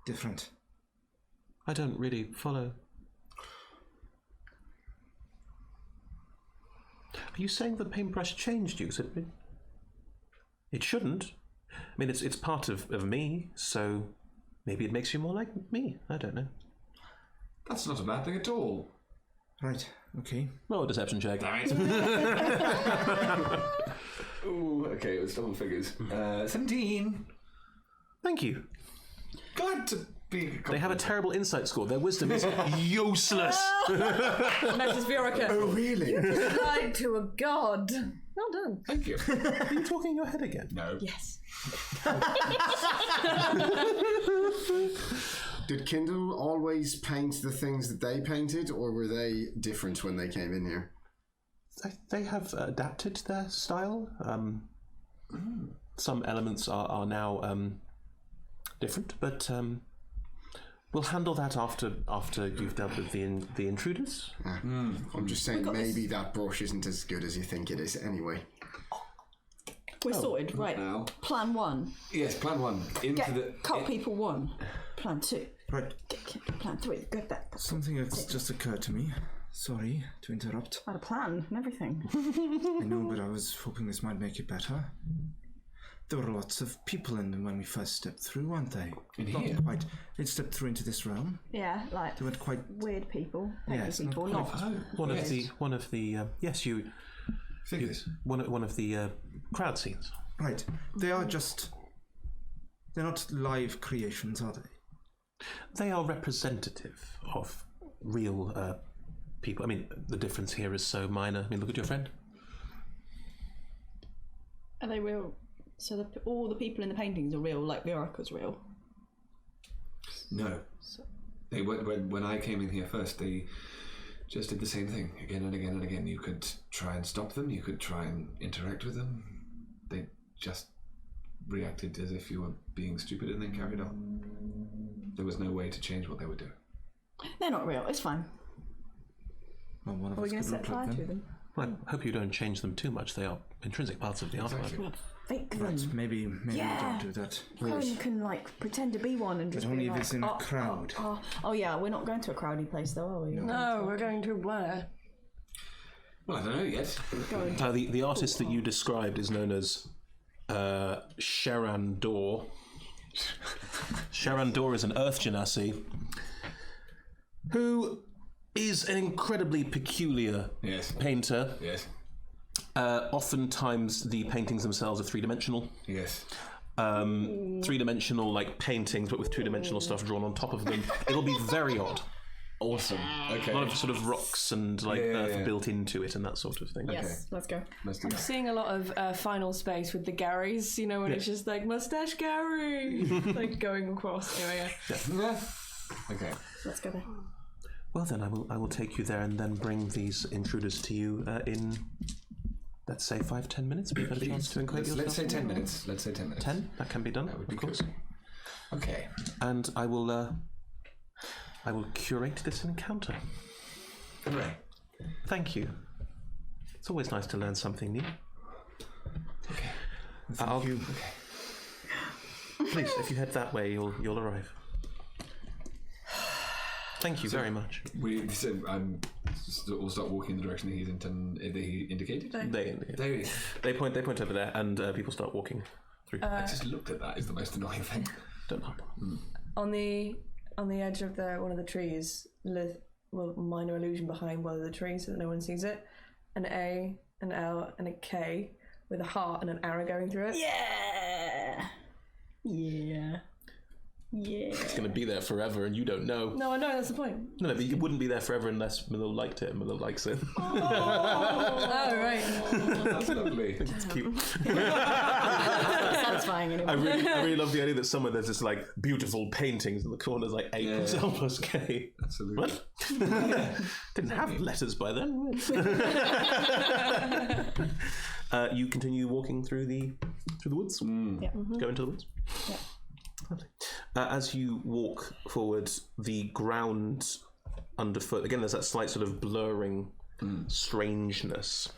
different? I don't really follow. Are you saying the paintbrush changed you? It shouldn't. I mean, it's part of me, so maybe it makes you more like me. I don't know. That's not a bad thing at all. Right, okay. Roll a deception check. Ooh, okay, it was double figures. 17. Thank you. Glad to be. They have a terrible insight score. Their wisdom is useless. Mrs. Viorica. Oh, really? Lied to a god. Well done. Thank you. Are you talking in your head again? No. Yes. Did Kindle always paint the things that they painted, or were they different when they came in here? They have adapted their style. Some elements are now different, but we'll handle that after you've dealt with the intruders. I'm just saying maybe that brush isn't as good as you think it is anyway. We're sorted, right? now. Plan 1. Yes, plan 1. Cut people 1. Plan 2. Right. Plan 3. Get that. Something has just occurred to me. Sorry to interrupt. I had a plan and everything. I know, but I was hoping this might make it better. There were lots of people in them when we first stepped through, weren't they? In here? Quite. They stepped through into this realm. Yeah, like They weren't quite. weird people. Yes, People, not not. One of the yes, you Figures. one of the crowd scenes. Right. They are just. They're not live creations, are they? They are representative of real people. I mean, the difference here is so minor. I mean, look at your friend. Are they real? So all the people in the paintings are real, like Viorica's real? No. They when I came in here first, they just did the same thing again and again and again. You could try and stop them. You could try and interact with them. They just reacted as if you were being stupid and then carried on. There was no way to change what they were doing. They're not real. It's fine. Well, one of Are we us going to could set look like fire to them. them? Well, I hope you don't change them too much. They are intrinsic parts of the artwork. Exactly. We'll fake them. Right, maybe Yeah. we don't do that. You can like pretend to be one and just But only be if like, it's in a crowd. Oh yeah, we're not going to a crowded place though, are we? No, we're going to where? Well, I don't know yet. The artist that you described is known as Sharan Dor. Sharan Dor is an Earth Genasi who is an incredibly peculiar Yes. painter. Yes. Oftentimes the paintings themselves are three-dimensional. Yes. Three-dimensional like paintings, but with two-dimensional stuff drawn on top of them. It'll be very odd. Awesome. Okay. A lot of sort of rocks and like earth built into it and that sort of thing. Yes, let's go. Let's do that. Seeing a lot of Final Space with the Garys, you know, when it's just like mustache Gary, like going across. Anyway, Yeah. Okay. Let's go there. Well then, I will take you there and then bring these intruders to you in, let's say 5-10 minutes. We've had a chance to inquire Let's say 10 minutes. Let's say 10 minutes. 10? That can be done, That would be of course. good. Okay. And I will curate this encounter. Hooray. Thank you. It's always nice to learn something new. Okay. Thank you. Please, if you head that way, you'll arrive. Thank you very much. So we'll start walking in the direction that he indicated. They point over there, and people start walking through. I just looked at that. Is the most annoying thing. Don't hop. on the edge of one of the trees, minor illusion behind one of the trees so that no one sees it. An A, an L, and a K with a heart and an arrow going through it. Yeah. Yeah. Yeah. It's going to be there forever, and you don't know. No, I know, that's the point. No, but it wouldn't be there forever unless Milo liked it, and Milo likes it. Oh, right. That's lovely. It's cute. Satisfying anyway. I really love the idea that somewhere there's this like beautiful paintings in the corners, like A plus L plus K. Absolutely. What? Didn't have letters by then. You continue walking through the woods. Yeah. Go into the woods. Yeah. As you walk forward, the ground underfoot, again, there's that slight sort of blurring strangeness.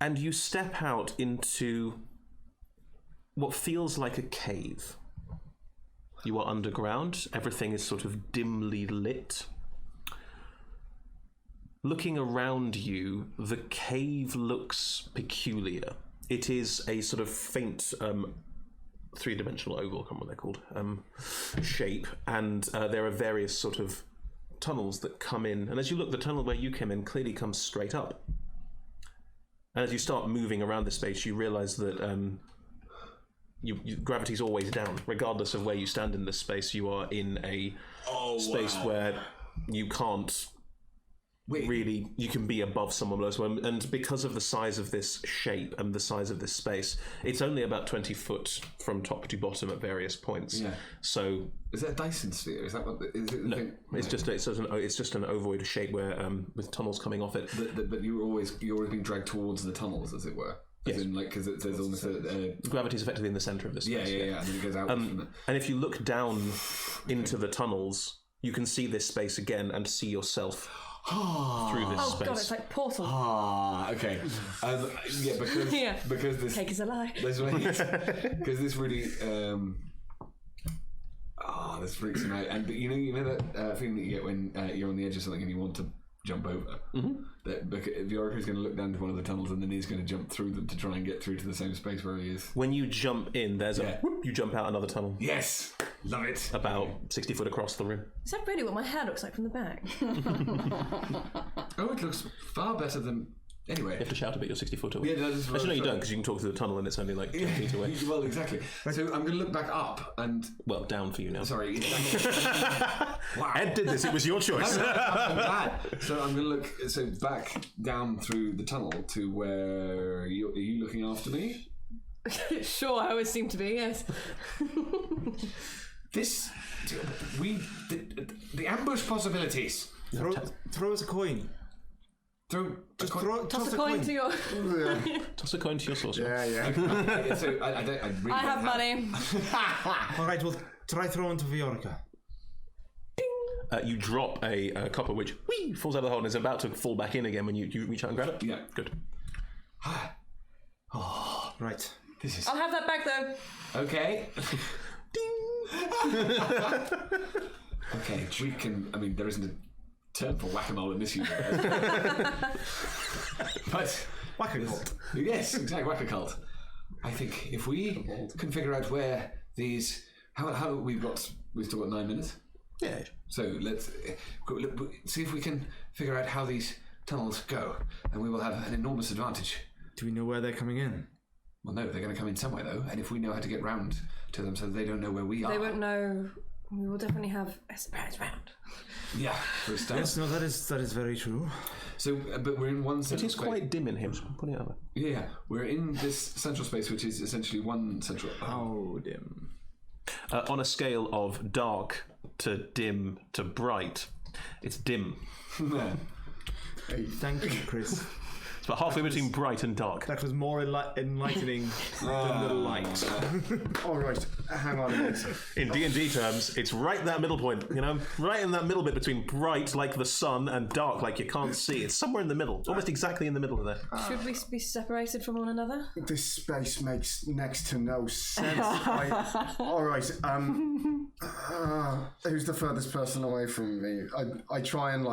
And you step out into what feels like a cave. You are underground. Everything is sort of dimly lit. Looking around you, the cave looks peculiar. It is a sort of faint three-dimensional oval, I can't remember what they're called, shape, and there are various sort of tunnels that come in. And as you look, the tunnel where you came in clearly comes straight up. And as you start moving around this space, you realise that gravity's always down. Regardless of where you stand in this space, you are in a space where you can't really, you can be above someone below someone. And because of the size of this shape and the size of this space, it's only about 20 foot from top to bottom at various points. Yeah. So is that a Dyson sphere? Is that what? Is it? No, it's just an ovoid shape where with tunnels coming off it. But you're always being dragged towards the tunnels, as it were. Yes. Because there's almost gravity's effectively in the centre of this space. Yeah, and then it goes out. And if you look down into the tunnels, you can see this space again and see yourself through this space. Oh god, it's like Portal. Okay. Because this cake is a lie. Because this really this freaks me out. And you know that feeling that you get when you're on the edge of something and you want to jump over. That Viorica is going to look down to one of the tunnels and then he's going to jump through them to try and get through to the same space where he is. When you jump in, there's a whoop, you jump out another tunnel. Yes, love it. About 60 foot across the room. Is that really what my hair looks like from the back? Oh, it looks far better than. Anyway, you have to shout a bit. You're 60 foot away. Yeah, actually, no, you don't, because you can talk through the tunnel and it's only like 10 feet away. Well, exactly. So I'm going to look back up and down for you now. Sorry. Wow. Ed did this. It was your choice. I'm glad. So I'm going to look back down through the tunnel to where are you looking after me? Sure, I always seem to be. Yes. The ambush possibilities. Throw us a coin. Toss a coin to your. Toss a coin to your saucer. Yeah. So I have money. All right, well, try throwing to Viorica. You drop a copper which falls out of the hole and is about to fall back in again when you reach out and grab it. Yeah, good. Right. This is. I'll have that back though. Okay. Ding. Okay, we can. I mean, there isn't a term for whack-a-mole in this universe. But whack-a-cult. Yes, exactly, whack-a-cult. I think if we can figure out where these, how we've still got 9 minutes. Yeah. So let's see if we can figure out how these tunnels go, and we will have an enormous advantage. Do we know where they're coming in? Well, no, they're going to come in somewhere though, and if we know how to get round to them so that they don't know where we are, they won't know. We will definitely have a surprise round. Yeah, for a start. Yes, no, that is very true. So, but we're in one central space. It is quite dim in here, so put it over. Yeah, we're in this central space, which is essentially one central. How dim? On a scale of dark to dim to bright, it's dim. Hey, thank you, Chris. It's about halfway between bright and dark. That was more enlightening than the light. All right, hang on a minute. In D&D terms, it's right in that middle point, right in that middle bit between bright like the sun and dark like you can't see. It's somewhere in the middle, almost exactly in the middle of there. Should we be separated from one another? This space makes next to no sense. All right, who's the furthest person away from me? I try and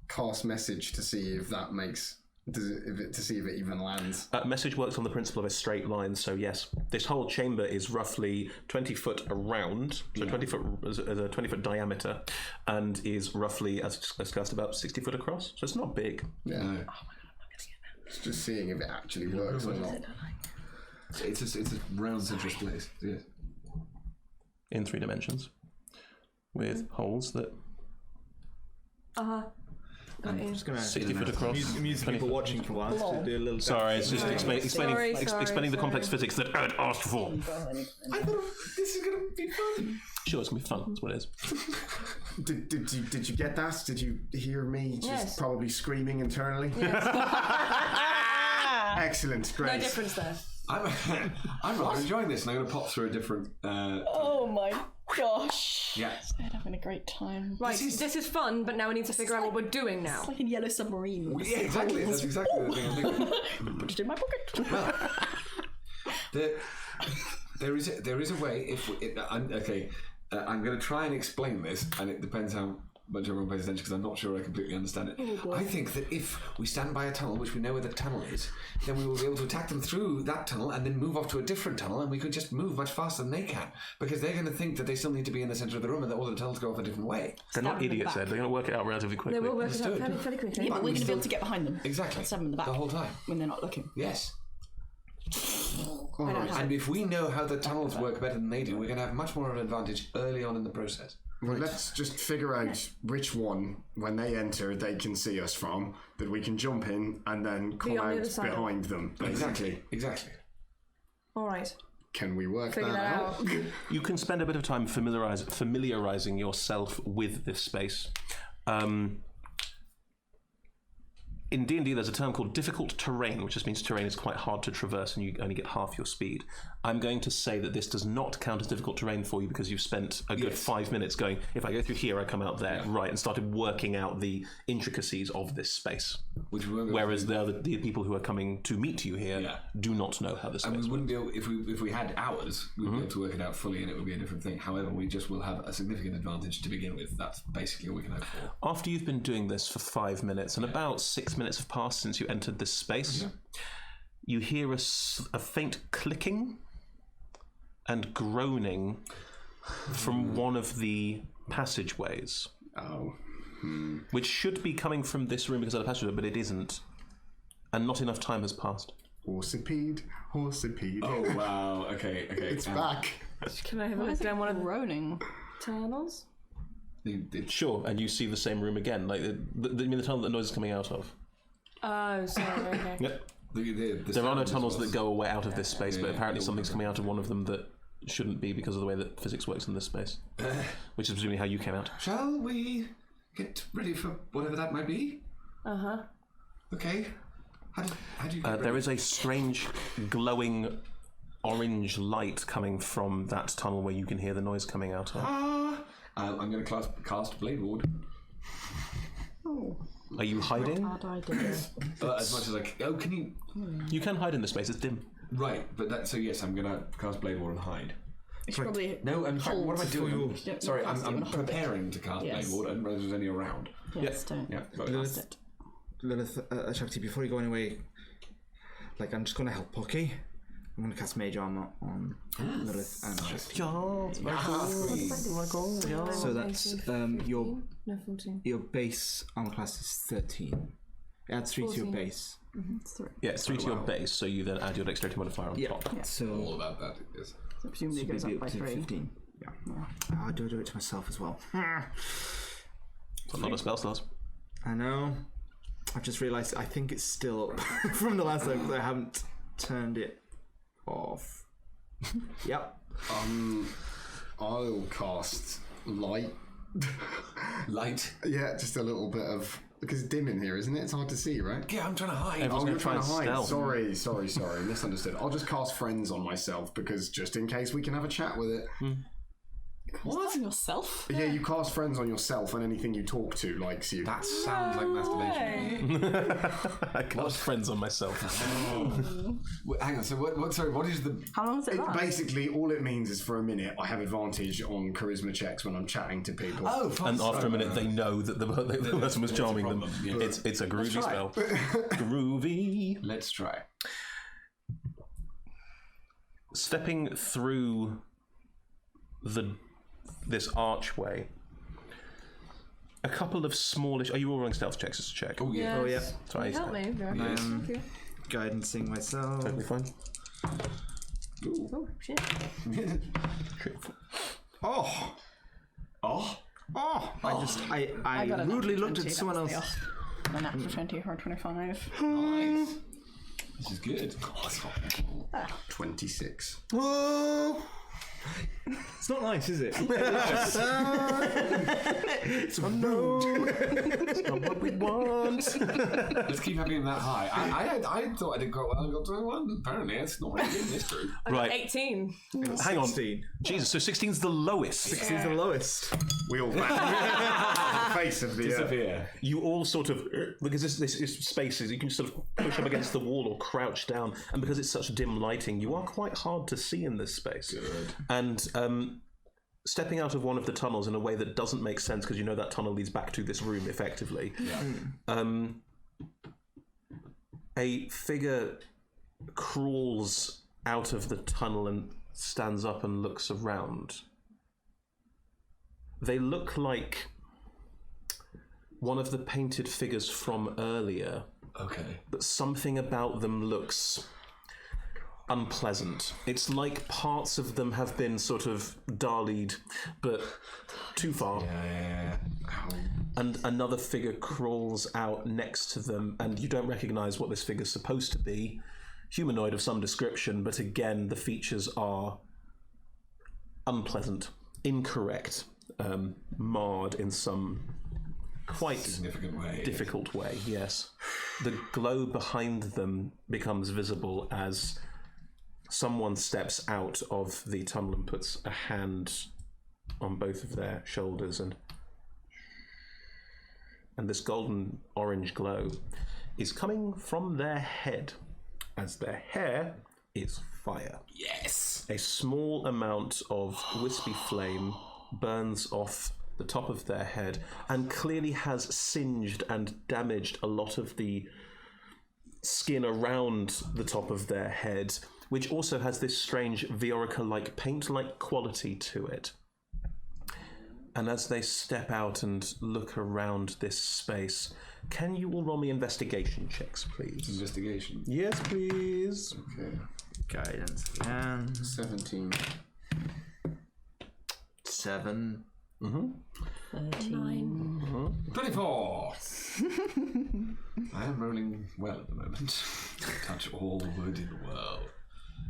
cast message to see if that makes. To see if it even lands. Message works on the principle of a straight line, so yes. This whole chamber is roughly 20 foot around, so 20 foot as a 20 foot diameter, and is roughly, as discussed, about 60 foot across. So it's not big. Yeah. No. Oh my god, it's just seeing if it actually works or not. It's a round central space. Yes. In 3 dimensions, with holes that. I'm just going to 60 foot across. Amuse people watching for once to do a little. Sorry, it's just explaining the complex physics that Ed asked for. I thought this is going to be fun. Sure, it's going to be fun. That's what it is. Did you get that? Did you hear me just probably screaming internally? Yes. Excellent, great. No difference there. I'm rather enjoying this, and I'm going to pop through a different. Oh my gosh. Yeah. I'm having a great time. Right, this is fun, but now we need to figure out what we're doing now. It's like a yellow submarine. Yeah, exactly. That's exactly the thing I'm thinking. Put it in my pocket. Well, there is a way. I'm going to try and explain this, and it depends how much everyone pays attention because I'm not sure I completely understand it. I think that if we stand by a tunnel, which we know where the tunnel is, then we will be able to attack them through that tunnel and then move off to a different tunnel, and we could just move much faster than they can because they're going to think that they still need to be in the centre of the room and that all the tunnels go off a different way. They're not idiots, Ed. They're going to work it out relatively quickly. They will work it out fairly quickly. Yeah, but we're going to be able to get behind them. Exactly. Stab them in the back. The whole time. When they're not looking. Yes. Alright. And if we know how the tunnels work better than they do, we're going to have much more of an advantage early on in the process. Well, let's just figure out which one, when they enter, they can see us from, that we can jump in and then come on the out other side. behind them. Basically. Exactly. All right. Can we work Figure that out. You can spend a bit of time familiarising yourself with this space. In D&D, there's a term called difficult terrain, which just means terrain is quite hard to traverse and you only get half your speed. I'm going to say that this does not count as difficult terrain for you because you've spent a good 5 minutes going, if I go through here, I come out there, right, and started working out the intricacies of this space. Whereas the people who are coming to meet you here do not know how this space And we wouldn't works. be able, if we had hours, we'd be able to work it out fully and it would be a different thing. However, we just will have a significant advantage to begin with. That's basically all we can hope for. After you've been doing this for 5 minutes, and about 6 minutes have passed since you entered this space, you hear a faint clicking and groaning from one of the passageways. Oh. Which should be coming from this room because of the passageway, but it isn't. And not enough time has passed. Horsipede. Oh, wow. Okay. It's back. Can I have a look down one of the Groaning. tunnels? Sure, and you see the same room again. Like you mean the tunnel that the noise is coming out of? Oh, sorry, okay. Yep. The There are no tunnels that go away out of this space, but apparently something's coming out of one of them that shouldn't be because of the way that physics works in this space. Which is presumably how you came out. Shall we get ready for whatever that might be? Uh-huh. Okay. How do you get There ready? is a strange glowing orange light coming from that tunnel where you can hear the noise coming out of. I'm going to cast Blade Ward. Oh. Are you hiding? Hard idea. As much as I can. Oh, can you? You can hide in this space, it's dim. Right, but so yes, I'm going to cast Blade Ward and hide. You should probably No, in fact, what am I doing? Sorry, cast it I'm on a hold preparing to cast Yes. Blade Ward and there's any around. Yes, don't Yeah, got it. cast it. Lilith, Shakti, before you go anyway, I'm just going to help Pocky. I'm going to cast Mage Armor on Lilith and Shakti. So that's No, 14. your base armor class is 13. It adds 3 to your 14. base. It's 3. Yeah, it's 3 to your base, so you then add your dexterity modifier on top. All So about that is. So presumably it goes be up by up to 3. 15. Yeah. I'll do it to myself as well. But not a spell slots. I know. I've just realised I think it's still up from the last time because I haven't turned it off. Yep. I'll cast light. Light. Yeah, just a little bit of... Because it's dim in here, isn't it? It's hard to see, right? Yeah, I'm trying to hide. Everyone's Oh, going you're to try trying and to hide. stealth. Sorry. Misunderstood. I'll just cast friends on myself because just in case we can have a chat with it. What? On yourself? Yeah, you cast friends on yourself and anything you talk to likes you. That sounds like masturbation. I cast friends on myself. Hang on. So what? Sorry. What is the? How long does it last? Basically, all it means is for a minute I have advantage on charisma checks when I'm chatting to people. Oh, fine. And after a minute, they know that the person was charming them. Yeah. It's a groovy spell. Groovy. Let's try. Stepping through this archway, a couple of smallish. Are you all rolling stealth checks as a check? Oh yeah. Oh, yeah. Sorry, Help me. Thank you. Guidancing myself. totally fine. Oh, shit. Oh! I got a rudely natural looked 20, at someone that was else. the A natural 20 or 25. Nice. This is good. 26. Oh! It's not nice, is it? It's a no. It's not what we want. Let's keep having him that high. I thought I did quite well. I got 21. Apparently, it's not really good in this group. Right. 18. Hang on. 16. Jesus, so 16's the lowest. 16's the lowest. We all the face of the Disappear. You all sort of, because this is spaces, you can sort of push up against the wall or crouch down, and because it's such dim lighting, you are quite hard to see in this space. Good. And stepping out of one of the tunnels in a way that doesn't make sense, because you know that tunnel leads back to this room effectively. Yeah. A figure crawls out of the tunnel and stands up and looks around. They look like one of the painted figures from earlier, Okay. but something about them looks unpleasant. It's like parts of them have been sort of Dali'd, but too far. Yeah. And another figure crawls out next to them, and you don't recognize what this figure's supposed to be. Humanoid of some description, but again, the features are unpleasant, incorrect, marred in some quite Significant way. difficult way, yes. The glow behind them becomes visible as someone steps out of the tunnel and puts a hand on both of their shoulders, and this golden orange glow is coming from their head, as their hair is fire. Yes. A small amount of wispy flame burns off the top of their head and clearly has singed and damaged a lot of the skin around the top of their head, which also has this strange Viorica-like paint-like quality to it. And as they step out and look around this space, can you all roll me investigation checks, please? Investigation. Yes, please. Okay. Guidance again. 17. 7. 13. 24. I am rolling well at the moment. Touch all the wood in the world.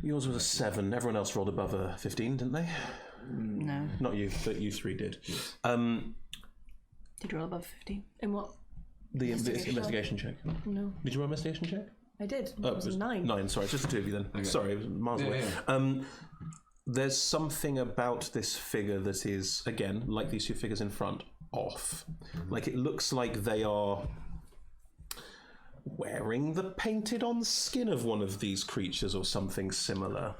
Yours was a 7. Everyone else rolled above a 15, didn't they? No. Not you, but you three did. Did you roll above 15? In what? The investigation check. No. Did you roll investigation check? I did. Oh, It was a 9. 9, sorry, it's just the two of you then. Okay. Sorry, it was miles away. Yeah. There's something about this figure that is, again, like these two figures in front, off. Like it looks like they are wearing the painted on skin of one of these creatures or something similar.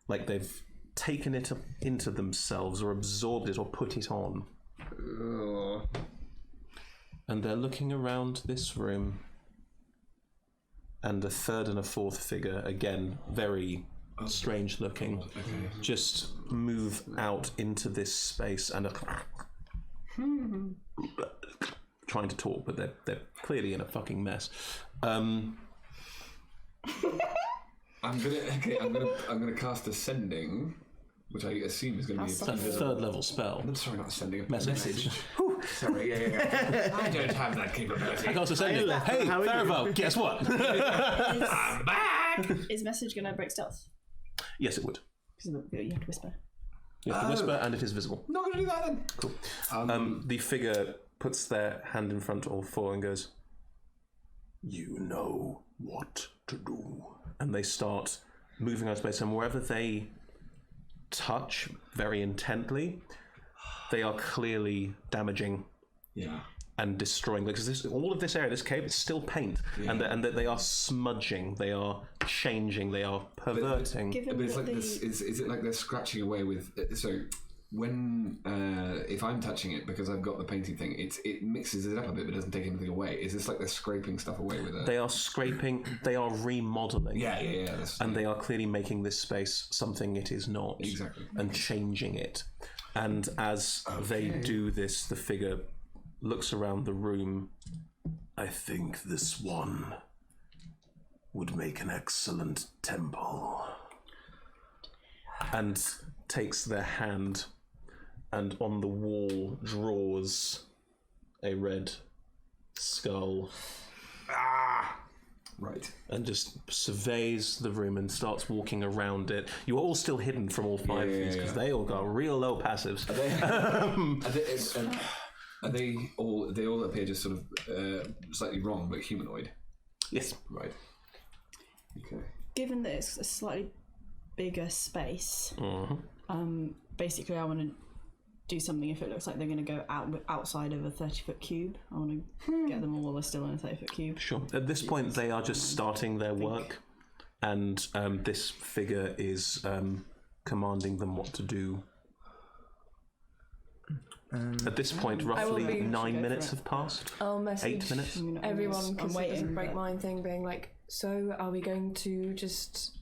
Like they've taken it into themselves or absorbed it or put it on. And they're looking around this room. And a third and a fourth figure, again, very strange looking, just move out into this space and are trying to talk, but they're clearly in a fucking mess. I'm gonna cast Ascending, which I assume is gonna be a Third level spell. I'm sorry, not Ascending. A Message. Sorry, yeah. I don't have that capability. I can also say, hey, Theravel, guess what? I'm back. Is message going to break stealth? Yes, it would. Because you have to whisper. You have to whisper, and it is visible. Not gonna do that then. Cool. The figure puts their hand in front of all four and goes, "You know what to do." And they start moving out of space, and wherever they touch very intently, they are clearly damaging and destroying. Because all of this area, this cave, is still paint, and they are smudging, they are changing, they are perverting. But it's like this. Is it like they're scratching away with? So when if I'm touching it because I've got the painting thing, it mixes it up a bit, but doesn't take anything away. Is this like they're scraping stuff away with it? They are scraping. They are remodeling. Yeah. And they are clearly making this space something it is not. Exactly. And changing it. And as they do this, the figure looks around the room. I think this one would make an excellent temple. And takes their hand and on the wall draws a red skull. Right. and just surveys the room and starts walking around it. You are all still hidden from all five of these because they all got real low passives. They all appear just sort of slightly wrong, but humanoid. Yes. Right. Okay. Given that it's a slightly bigger space, basically I want to do something if it looks like they're going to go outside of a 30-foot cube. I want to get them all while they're still in a 30-foot cube. Sure. At this point, they are just starting their work, and this figure is commanding them what to do. At this point, roughly 9 minutes have passed. I'll message 8 minutes. everyone because it doesn't break but- mine thing, being like, so are we going to just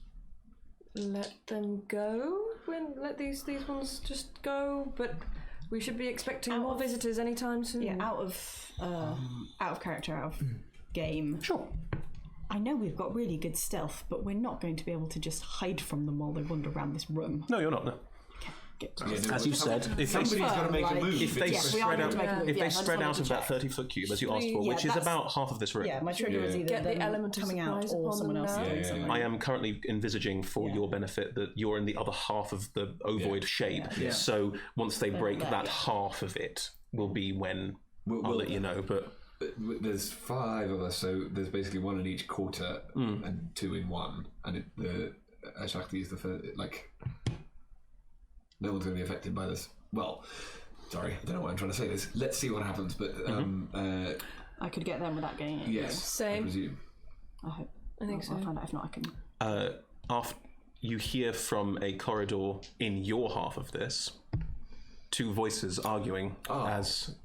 let them go? Let these ones just go? But we should be expecting more visitors anytime soon. Yeah, out of character, out of game. Sure. I know we've got really good stealth, but we're not going to be able to just hide from them while they wander around this room. No, you're not. No. As you said, if Somebody's got to make a move. they we are spread going out, to make a move. if they Yes, I just spread wanted out to of that check. 30-foot cube, as you asked for, Yeah, which is that's- about half of this room. Yeah, my trigger was either Get the them element of coming out surprise or upon someone them else now. doing something. I am currently envisaging for your benefit that you're in the other half of the ovoid shape. So once they break that half of it, will be when I'll let you know. But there's 5 of us, so there's basically 1 in each quarter and 2 in one. And the Ashakti is the first. Like, no one's going to be affected by this. Well, sorry, I don't know why I'm trying to say this. Let's see what happens. But I could get them without getting it. yes, Same. I presume. I hope. I think so. I'll find out. If not, I can. after you hear from a corridor in your half of this, 2 voices arguing as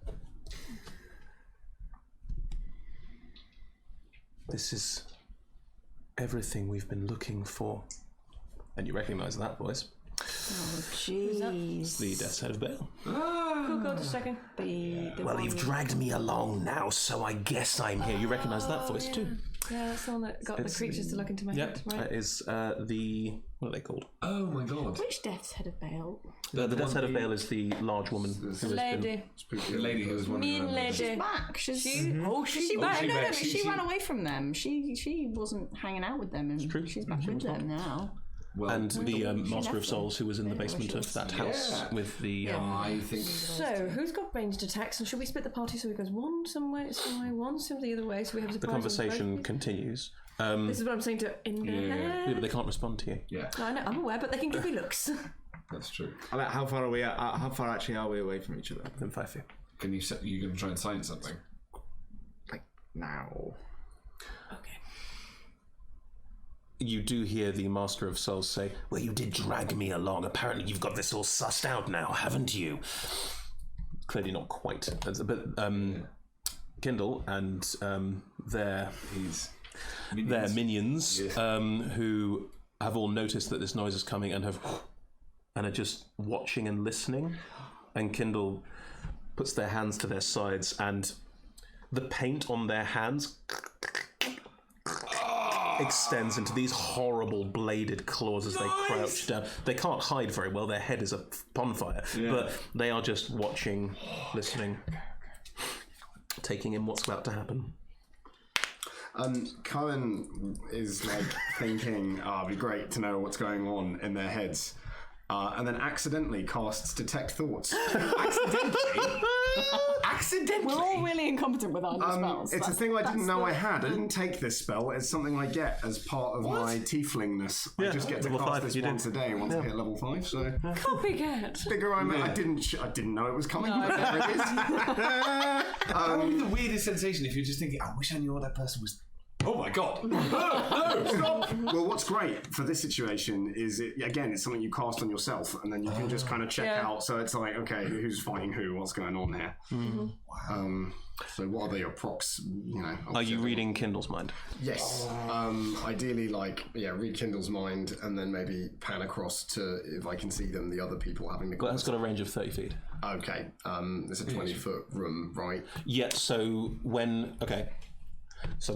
this is everything we've been looking for. And you recognise that voice. Oh, jeez. The Death's Head of Bale. Cool, just a second. Well, you've dragged me along now, so I guess I'm here. You recognise that voice too. Yeah, that's the one that got It's the creatures to look into my head, right? That is the... What are they called? Oh my god. Which Death's Head of Bale? The Death's Head of Bale is the large woman. Who has Lady. The lady who was wandering Mean around. lady. Back. She's She back. back. No, She she ran away from them. She wasn't hanging out with them, and she's back with them now. Well, And the Master left of them. Souls, who was in the basement of that house with the... I think So, who's got ranged attacks? And should we split the party so it goes one some way, one some the other way, so we have a the surprise? conversation continues. This is what I'm saying to in their Yeah, head. but they can't respond to you. yeah, No, I know, I'm aware, but they can give me looks. that's true. How far are we? How far actually are we away from each other? Within 5 feet. Can you set? You going to try and sign something? Like now. Okay. You do hear the Master of Souls say, well, you did drag me along. Apparently you've got this all sussed out now, haven't you? Clearly not quite. But Kindle and their minions who have all noticed that this noise is coming and are just watching and listening. And Kindle puts their hands to their sides, and the paint on their hands extends into these horrible bladed claws as they crouch down. They can't hide very well, their head is a bonfire, but they are just watching, listening, taking in what's about to happen. Cullen is like thinking, it'd be great to know what's going on in their heads. And then accidentally casts Detect Thoughts. Accidentally? We're all really incompetent with our new spells. It's a thing I didn't know I had. I didn't take this spell. It's something I get as part of my tieflingness. I just get to level cast 5 this you once did. a day once I hit level 5. So Copycat. figure I didn't know it was coming. No, but there it is. The weirdest sensation if you're just thinking, I wish I knew what that person was. Oh my god! No, stop! Well, what's great for this situation is, it's something you cast on yourself, and then you can just kind of check out. So it's like, okay, who's fighting who? What's going on here? So what are the approx? Are you reading Kindle's mind? Yes. Ideally, read Kindle's mind, and then maybe pan across to, if I can see them, the other people having the. Well, it's got a range of 30 feet. Okay. It's a 20-foot room, right? Yeah, so when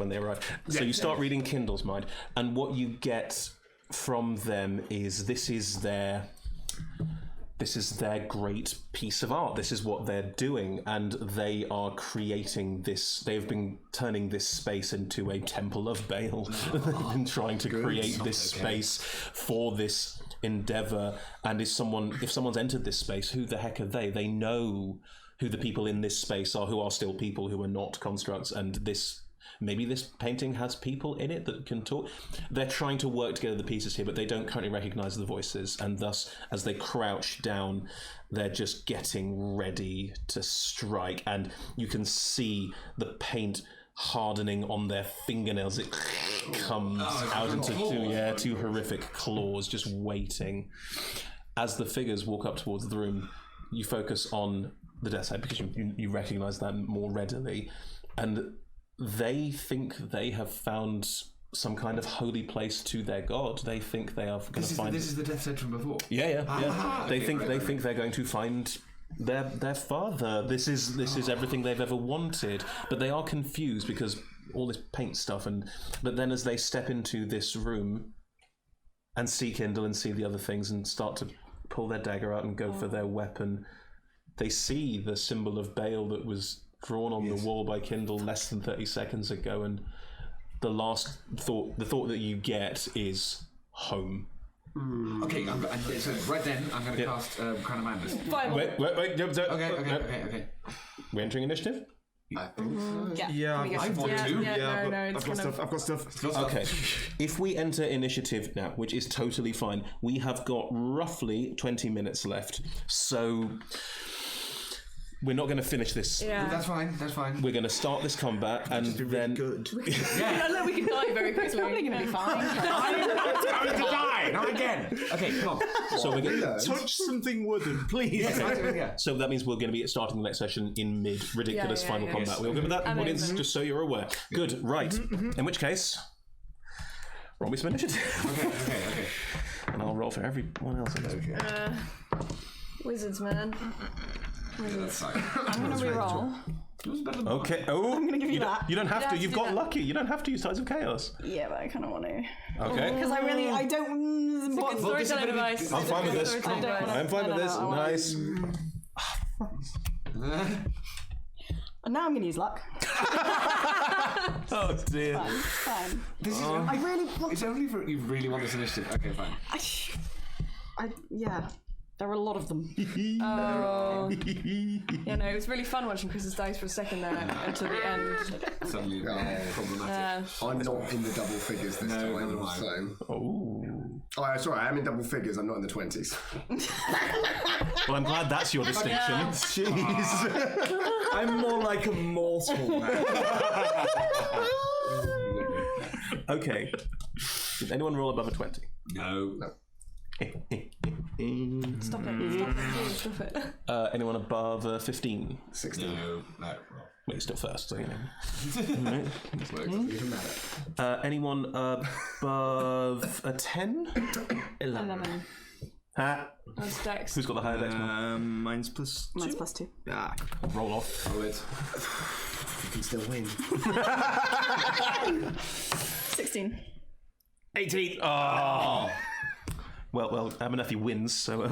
they arrive. So you start reading Kindle's mind, and what you get from them is this is their this is their great piece of art. This is what they're doing, and they are creating this. They've been turning this space into a temple of Baal. They've been trying to create this space for this endeavor. And if someone's entered this space, who the heck are they? They know who the people in this space are, who are still people, who are not constructs, and maybe this painting has people in it that can talk. They're trying to work together the pieces here, but they don't currently recognize the voices, and thus, as they crouch down, they're just getting ready to strike, and you can see the paint hardening on their fingernails. It comes out into two horrific claws, just waiting. As the figures walk up towards the room, you focus on the death's head because you recognize them more readily, and they think they have found some kind of holy place to their god. They think they are going to find. This is the death's head from before. Yeah. They think they're going to find their father. This is everything they've ever wanted. But they are confused because all this paint stuff. But then as they step into this room and see Kindle and see the other things and start to pull their dagger out and go for their weapon, they see the symbol of Baal that was drawn on the wall by Kindle less than 30 seconds ago, and the thought that you get is home. Okay, so right then I'm going to cast Crown of Madness. Wait. Okay. We're entering initiative? I think so. Yeah, I want to. I've got stuff. Okay. If we enter initiative now, which is totally fine, we have got roughly 20 minutes left. So we're not going to finish this. Yeah. That's fine. We're going to start this combat and then. Good. Yeah. We can die very quickly. It's probably going to be fine. I'm going to die! Not again! Okay, come on. So we're going to Touch something wooden, please. Yeah. So that means we're going to be starting the next session in mid-ridiculous final combat. Yes. We're all good with that, Amazing. audience? Just so you're aware. Good, right. In which case, roll me some initiative. Okay. And I'll roll for everyone else. Wizards, man. That's fine. I'm going to reroll. Okay. Oh, I'm going to give you that. You don't have to. to You've do got that. lucky. You don't have to use Tides of Chaos. Yeah, but I kind of want to. Okay. Because I don't. Storytelling device. I'm fine with this. Storytelling device. I'm fine with this. I want Nice. And now I'm going to use luck. Oh dear. Fine. This is I really want. It's only for you really want this initiative. Okay, fine. Yeah. There were a lot of them. Oh. Yeah, no, it was really fun watching Chris's dice for a second there until the end. Suddenly problematic. I'm not in the double figures this time. neither am I. So. Oh, sorry, I am in double figures. I'm not in the 20s. Well, I'm glad that's your distinction. Jeez. I'm more like a mortal now. Okay. Did anyone roll above a 20? No. Stop it. Anyone above 15? 16. No. Well, you're still first, so you know. Doesn't matter. Anyone above a 10? 11. That's Dex. Who's got the higher dex? Mine's plus 2. Mine's plus 2. Ah, Roll off. Roll it. You can still win. 16. 18. Oh. Well, Abernathy wins, so...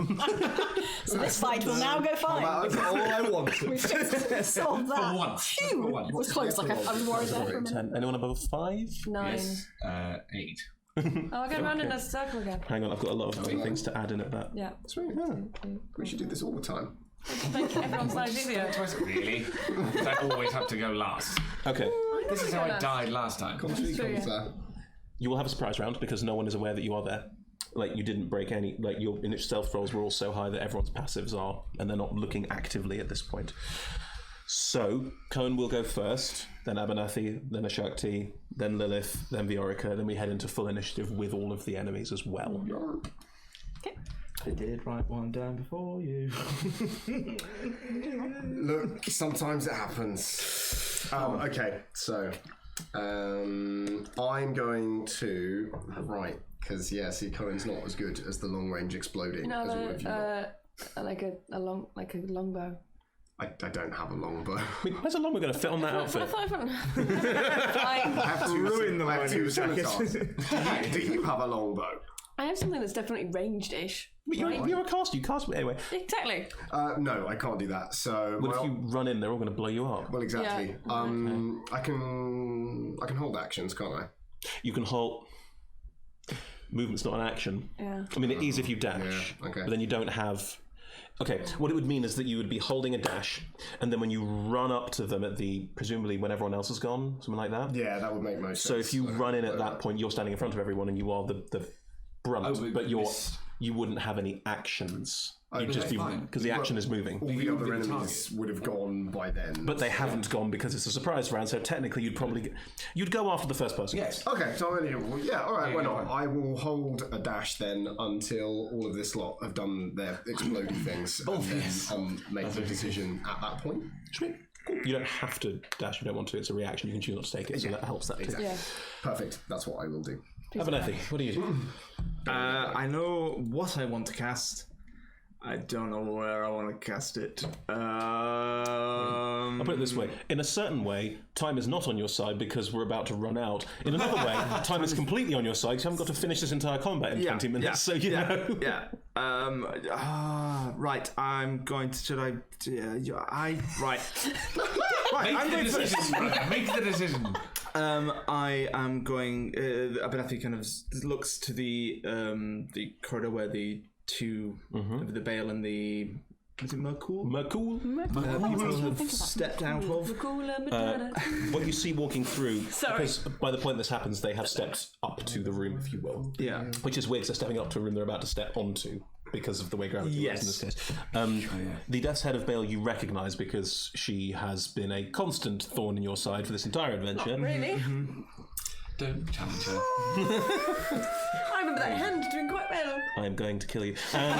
So this fight will now go fine. That's all I wanted. We've just solved that. For once. Phew! For once. It was close. Like I was worried there for a minute. 10. Anyone above 5? 9. Yes. 8. Oh, I'll go round in a circle again. Hang on, I've got a lot of things to add in at that. Yeah. Sweet. We should do this all the time. Make everyone's lives easier. Really? I always have to go last. Okay. This is how I died last time. You will have a surprise round because no one is aware that you are there. Like, you didn't break any... Like, your initial stealth rolls were all so high that everyone's passives are, and they're not looking actively at this point. So, Cohen will go first, then Abernathy, then Ashakti, then Lilith, then Viorica, then we head into full initiative with all of the enemies as well. Okay. I did write one down before you. Look, sometimes it happens. Okay, so... I'm going to... Right, because, see, Cohen's not as good as the long-range exploding as all of you lot. Like a longbow. I don't have a longbow. I mean, where's a longbow going to fit on that outfit? I have to Ruin the I have two running scimitars. Do you have a longbow? I have something that's definitely ranged-ish. You're a caster. You cast anyway. Exactly. No, I can't do that. So, Well, if you run in, they're all going to blow you up. well, exactly. Yeah. I can hold actions, can't I? You can hold. Movement's not an action. Yeah. I mean, it is if you dash. Yeah, okay. But then you don't have. Okay, what it would mean is that you would be holding a dash, and then when you run up to them presumably when everyone else has gone, something like that. Yeah, that would make most So sense. if you run in at that point, you're standing in front of everyone, and you are the brunt, but you wouldn't have any actions. You'd just be because the action is moving. all the other enemies would have gone by then. But they haven't gone because it's a surprise round. So technically, you'd go after the first person. Yes. Okay, so I'm only all right. Why not? fine. I will hold a dash then until all of this lot have done their exploding things, and then make the decision at that point. Sweet. Cool. You don't have to dash if you don't want to. It's a reaction. You can choose not to take it, so that helps that too. Exactly. Yeah. Perfect. That's what I will do. Abernathy, what do you do? I know what I want to cast. I don't know where I want to cast it. I'll put it this way. In a certain way, time is not on your side because we're about to run out. In another way, time is completely on your side because you haven't got to finish this entire combat in 20 minutes. So, you know. Yeah. Right. I'm going to. Should I? Right. Right. I'm going to. Make the decision. I am going. Abernathy kind of looks to the corridor where the two, the Bale and the. Is it Mercool? Mercool. People have stepped out of. What you see walking through, Sorry. because by the point this happens, they have stepped up to the room, if you will. Yeah. Which is weird, 'cause they're stepping up to a room they're about to step onto because of the way gravity works in this case. The Death's Head of Bale you recognise because she has been a constant thorn in your side for this entire adventure. Really? Don't challenge her. I remember that hand doing quite well. I am going to kill you. And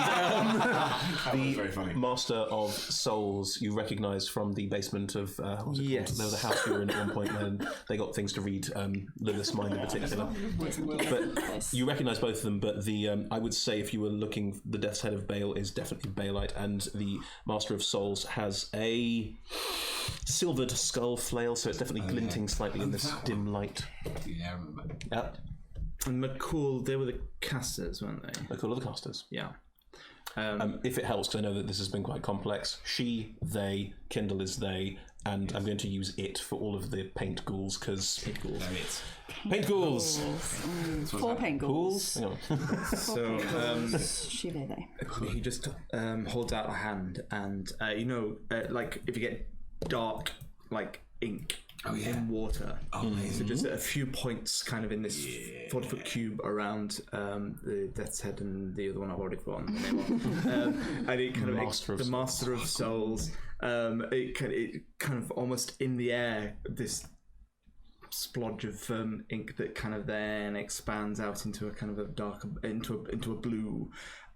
was very funny. Master of Souls you recognise from the basement of what was it called? There was a house you were in at one point when they got things to read, Lilith's Mind in particular. But you recognise both of them, but the I would say if you were looking, the Death's Head of Bale is definitely Balite, and the Master of Souls has a silvered skull flail, so it's definitely glinting slightly in this dim light. Yeah, I remember. Yep. And McCool, they were the casters, weren't they? They're called the casters. Yeah. If it helps, because I know that this has been quite complex. She, they, Kindle is they, and I'm going to use it for all of the paint ghouls, because... Paint ghouls. Paint ghouls! 4 paint ghouls. Hang on. So, She, they. he just holds out a hand, and, like, if you get dark, like, ink in water. So just a few points kind of in this 40-foot cube around the Death's Head and the other one I've already forgotten the name of. And it kind of the Master of Souls. It kind of almost in the air, this splodge of ink that kind of then expands out into a kind of a dark, into a blue.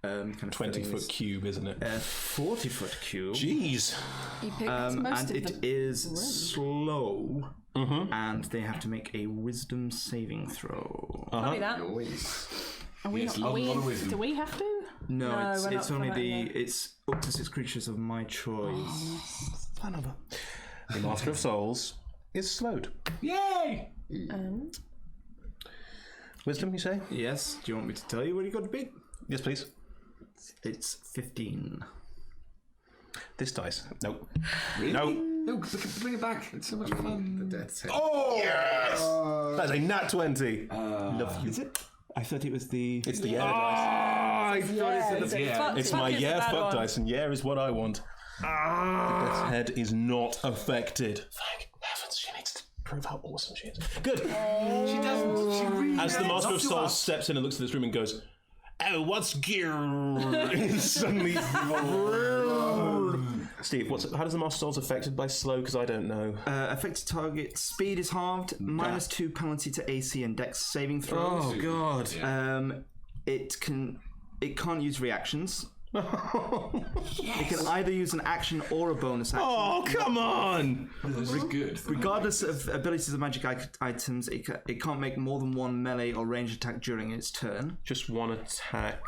Kind of 20-foot cube, isn't it? 40-foot cube. Jeez. You picked And it is slow, and they have to make a wisdom saving throw. Copy that. Are we Yes, not, lot of wisdom. do we have to? No, No, it's we're not only formatting it's up to 6 creatures of my choice. The Master of Souls is slowed. Yay! Wisdom, you say? Yes. Do you want me to tell you what you got to beat? Yes, please. It's 15. This dice. Nope. Really? No. No, bring it back. It's so much fun. Death's Head. Oh! Yes! That's a nat 20. Love you. Is it? I thought it was the. It's the yeah I thought It's dice. It's my is the yeah bad fuck one. dice, and yeah is what I want. The Death's Head is not affected. Thank heavens, she needs to prove how awesome she is. Good. She doesn't. She really As the Master of doesn't. Souls steps in and looks at this room and goes, "Oh, what's gear?" Suddenly, Steve, how does the Master of Souls affected by slow? Because I don't know. Affected target speed is halved, -2 penalty to AC and Dex saving throws. Oh God! It can't use reactions. It can either use an action or a bonus action. Oh, come on! This is good. Regardless of abilities of magic items, it can't make more than one melee or ranged attack during its turn. Just one attack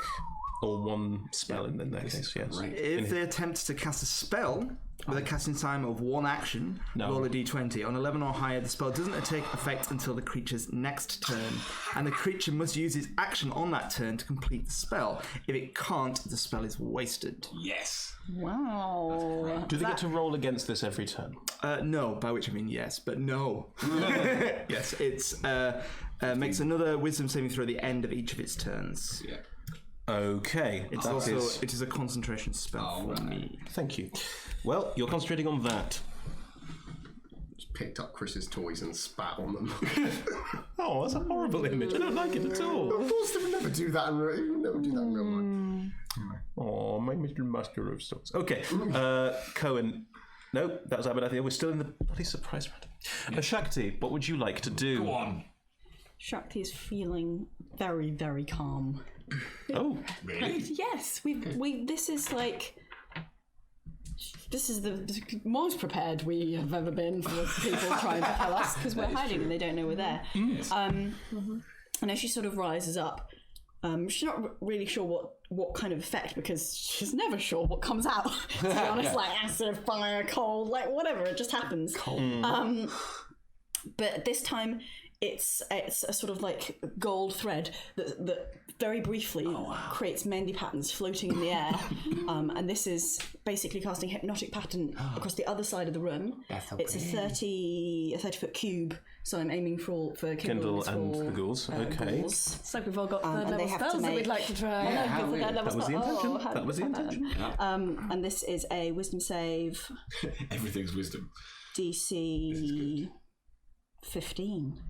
or one spell in that case. Yes. If they attempt to cast a spell, With a casting time of 1 action, roll a d20. On 11 or higher, the spell doesn't take effect until the creature's next turn, and the creature must use its action on that turn to complete the spell. If it can't, the spell is wasted. Yes. Wow. Do they get to roll against this every turn? No, by which I mean yes, but no. Yes, it's makes another Wisdom saving throw at the end of each of its turns. Yeah. Okay. It is a concentration spell for me. Thank you. Well, you're concentrating on that. Just picked up Chris's toys and spat on them. Oh, that's a horrible image. I don't like it at all. Of course, they would never do that in real life. Oh, my little master of souls. Okay, Cohen. No, that was Abernathy. We're still in the bloody surprise round. Shakti, what would you like to do? Go on. Shakti is feeling very, very calm. Oh, Really? Yes, this is like... This is the most prepared we have ever been for people trying to kill us, because we're hiding and they don't know we're there. And as she sort of rises up, she's not really sure what kind of effect, because she's never sure what comes out, to be honest, like acid, fire, cold, like whatever, it just happens. But this time it's a sort of like gold thread that very briefly creates mending patterns floating in the air, and this is basically casting hypnotic pattern across the other side of the room. It's a 30-foot cube, so I'm aiming for Kindle and the ghouls. Okay. Ghouls. It's like we've all got third and they level have to spells that make- we'd like to try. That was the intention. That was the intention. And this is a wisdom save, Everything's wisdom. DC 15.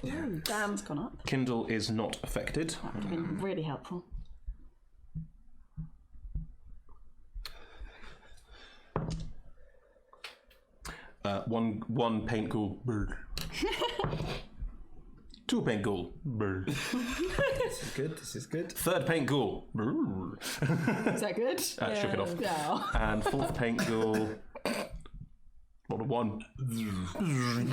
Damn, it's gone up. Kindle is not affected. That would have been really helpful. One paint ghoul. Bird. 2 paint ghoul. Bird. This is good. 3rd paint ghoul. Bird. Is that good? Shook it off. No. And 4th paint ghoul. What a 1.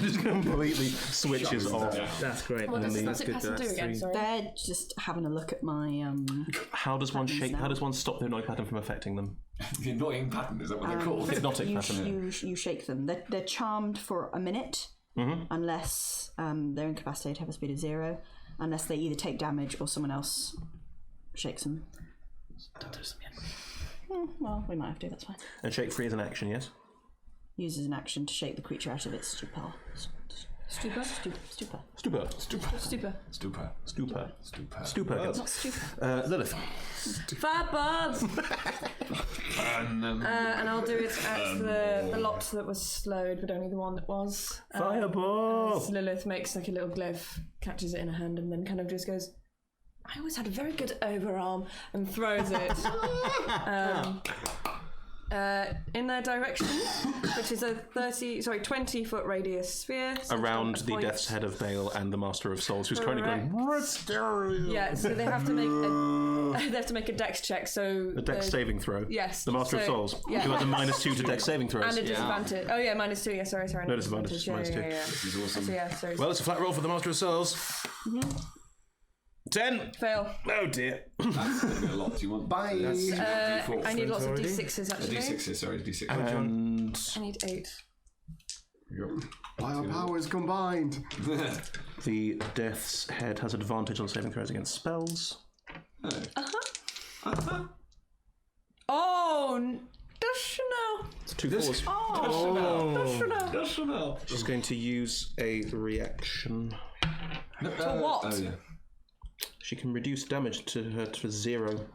Just completely switches off. That's great. What does That's it good. pass to do That's again? 3. Sorry. They're just having a look at my How does one shake? How does one stop the annoying pattern from affecting them? The annoying pattern, is that what they're called? Hypnotic pattern. you shake them. They're charmed for a minute, unless they're incapacitated, have a speed of 0, unless they either take damage or someone else shakes them. Don't touch them yet. Well, we might have to. That's fine. And shake free is an action, yes? Uses an action to shake the creature out of its stupor. Stupor? Stupor. Stupor. Stupor. Stupor. Stupor. Stupor. Stupor. Not stupor. Lilith. Fireballs! And I'll do it at the lot that was slowed, but only the one that was. Fireball! So Lilith makes like a little glyph, catches it in her hand, and then kind of just goes, I always had a very good overarm, and throws it in their direction, which is a 20-foot radius sphere. So Around it's the got a Death's Head of Bale and the Master of Souls, who's currently Correct. going. Yeah, so they have to make a dex check. So A dex saving throw. Yes. The Master of so- Souls. yeah. Who has a -2 to dex saving throws. and a disadvantage. Oh yeah, -2. Yeah, sorry. No disadvantage, Yeah, -2. yeah. This is awesome. So yeah, so Well, it's a flat roll for the Master of Souls. 10. fail. Oh dear. That's going to be a lot. Do you want? Bye. I need lots of already? d6s actually. D6s, sorry, D6. And I need 8. By our powers combined. the Death's Head has advantage on saving throws against spells. Oh, does she know? It's 2 4s. Does she know? She's going to use a reaction. To what? Oh, yeah. She can reduce damage to her to 0.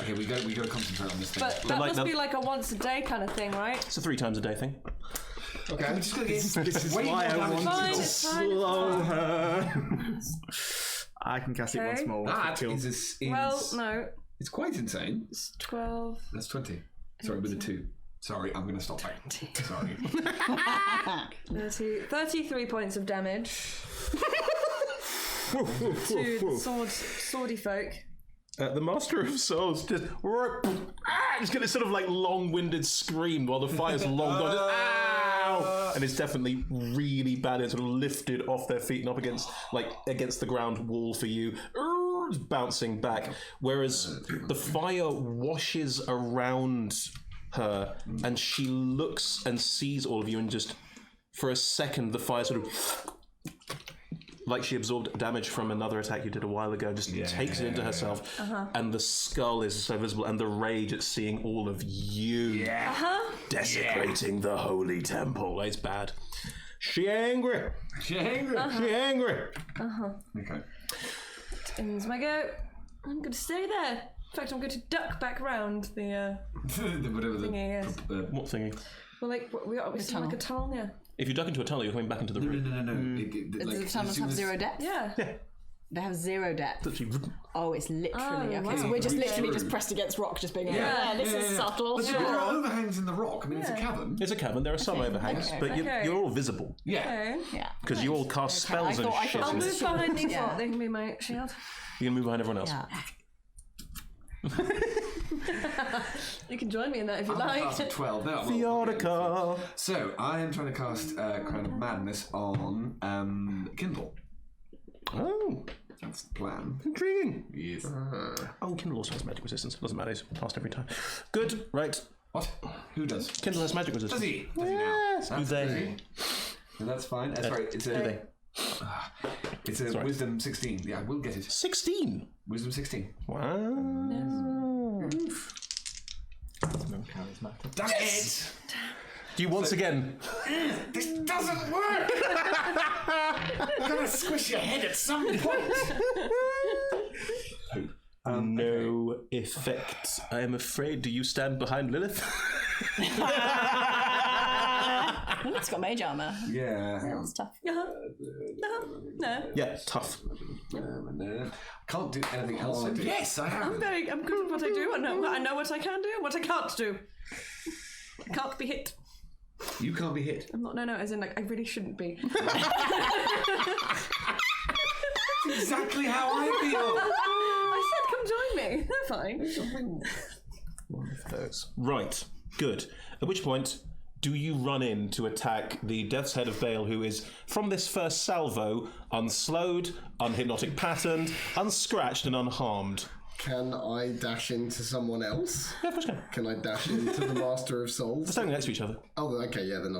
Okay, we got to concentrate on this thing. But that like must that- be like a once a day kind of thing, right? It's a 3 times a day thing. Okay, I'm just going to get This is why I Fine, wanted to it's fine, slow her. I can cast it once Okay. more. that is Well, no, it's quite insane. it's 12. That's 20. Sorry, with a 2. Sorry, I'm going to stop that. Sorry. 33 points of damage to the swordy folk. The Master of Souls just get this sort of like long-winded scream while the fire's long gone. Just, ow! And it's definitely really bad. It's sort of lifted off their feet and up against the ground wall for you. bouncing back, whereas the fire washes around her, and she looks and sees all of you, and just for a second, the fire sort of, like she absorbed damage from another attack you did a while ago, just takes it into herself, and the skull is so visible, and the rage at seeing all of you desecrating the holy temple. It's bad. She angry. She angry. She angry. Okay. Ends my go. I'm going to stay there. In fact, I'm going to duck back round the Whatever the thingy, yes. What thingy? Well, like, we're still like a tunnel, yeah. If you duck into a tunnel, you're coming back into the room. No. Does the tunnels have zero depth? Yeah. They have zero depth. Literally, Oh, it's literally Oh, okay. wow. So we're just Really literally true. just pressed against rock, just being like, this is yeah. subtle. But there are overhangs in the rock. I mean, it's a cavern. It's a cavern. There are some overhangs, but you're all visible Yeah. Okay. Yeah. because you all cast spells I and thought- shit. I'll in move it. behind these Yeah. lot. They can be my shield. You can move behind everyone else. Yeah. You can join me in that if you I'm like. class of 12. Now, Theodica. So, I am trying to cast Crown of Madness on Kindle. Oh, That's the plan. intriguing. Yes. Oh, Kindle also has magic resistance. Doesn't matter. It's passed every time. Good. Right. What? Who does? Kindle has magic resistance. Does he? Does he now? Yes. That's Do they? crazy. No, that's fine. That's right. It's a. Do they? It's a Wisdom 16. Yeah, we'll get it. 16. Wisdom 16. Wow. Damn it! Do you once again? This doesn't work! You're gonna squish your head at some point! No effect. I am afraid. Do you stand behind Lilith? It's got mage armor. Yeah. That's tough. No. Yeah, tough. Can't do anything else. I do. Yes, I have. I'm good at what I do. I know what I can do and what I can't do. I can't be hit. You can't be hit. I'm not. No. As in, like, I really shouldn't be. Exactly how I feel. I said, come join me. They're fine. One of those. Right. Good. At which point, do you run in to attack the Death's Head of Baal, who is, from this first salvo, unslowed, unhypnotic patterned, unscratched, and unharmed? Can I dash into someone else? Yeah, of course you can. Can I dash into the Master of Souls? They're standing next to each other. Oh, okay, yeah, then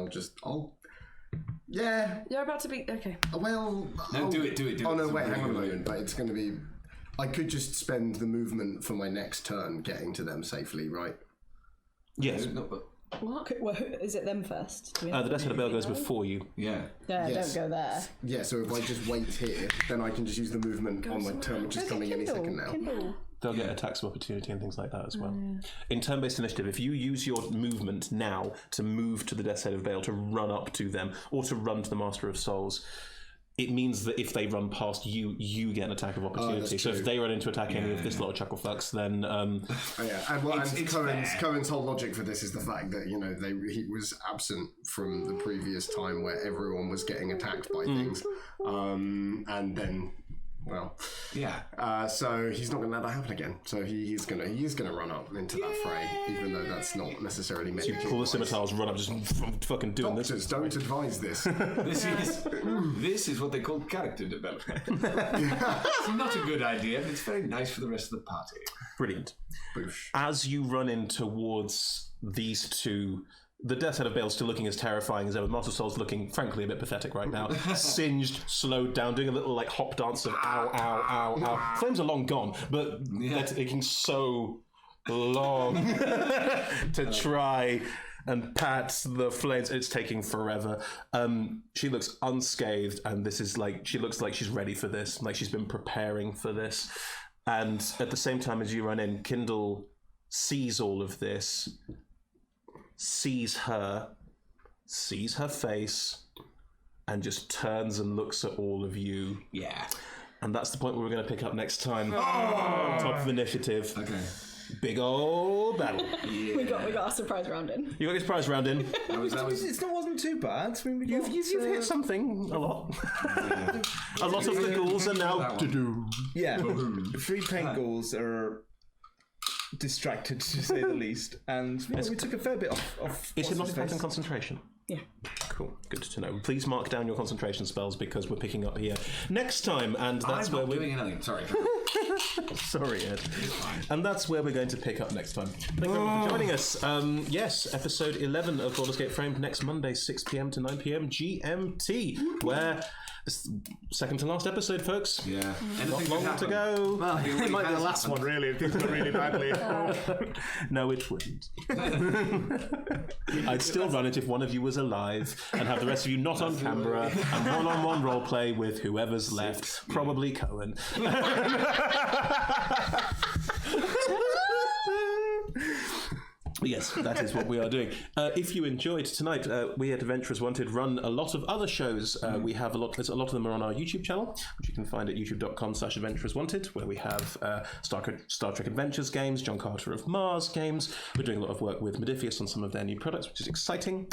yeah, You're about to be. Okay. well... No, do it. Oh, no, It's wait, hang on a really moment, but it's going to be... I could just spend the movement for my next turn getting to them safely, right? Yes. No, but What? Well, is it them first? The Death's Head of Baal goes before you. yeah. Yeah, Yes. don't go there. Yeah, so if I just wait here, then I can just use the movement on my turn, which is coming any second now. Kindle. They'll get attacks of opportunity and things like that as well. In turn-based initiative, if you use your movement now to move to the Death's Head of Baal, to run up to them, or to run to the Master of Souls, it means that if they run past you, you get an attack of opportunity. So true. if they run in to attack any of this lot of chucklefucks, then Oh, yeah, and It's Cohen's whole logic for this is the fact that he was absent from the previous time where everyone was getting attacked by things, and then, well, Yeah. so he's not going to let that happen again. So he's gonna run up into that fray, even though that's not necessarily meant. you pull the scimitars, run up, just fucking doing Doctors, this. don't advise this. This is what they call character development. It's not a good idea, but it's very nice for the rest of the party. Brilliant. Boosh. As you run in towards these two, the Death's Head of Baal still looking as terrifying as ever. The Master of Souls looking, frankly, a bit pathetic right now. Singed, slowed down, doing a little like hop dance of ow, ow, ow, ow. Flames are long gone, but they're taking so long to try and pat the flames. It's taking forever. She looks unscathed, and this is like, she looks like she's ready for this, like she's been preparing for this. And at the same time as you run in, Kindle sees all of this, sees her face, and just turns and looks at all of you. Yeah. And that's the point where we're going to pick up next time. Top of initiative. Okay. Big old battle. We got our surprise round in. You got your surprise round in. It wasn't too bad. I mean, You've hit something a lot. A lot of the ghouls are now. yeah. 3 paint ghouls are distracted, to say the least, and we took a fair bit off. Is hypnotic pact and concentration? Yeah. Cool. Good to know. Please mark down your concentration spells because we're picking up here next time, and that's I'm where not we're. doing anything. Sorry. Sorry, Ed. And that's where we're going to pick up next time. Thank you everyone for joining us. Yes, episode 11 of Baldur's Gate Framed next Monday, 6 p.m. to 9 p.m. GMT, where it's the second to last episode, folks. Yeah. Not long to go. Well, it might be the last one, really, if things go really badly. No, it wouldn't. I'd still run it if one of you was alive and have the rest of you not on camera and one-on-one roleplay with whoever's left, probably Cohen. Yes, that is what we are doing. If you enjoyed tonight, we at Adventurers Wanted run a lot of other shows. We have a lot of them are on our YouTube channel, which you can find at youtube.com/AdventurersWanted, where we have Star Trek Adventures games, John Carter of Mars games. We're doing a lot of work with Modifius on some of their new products, which is exciting.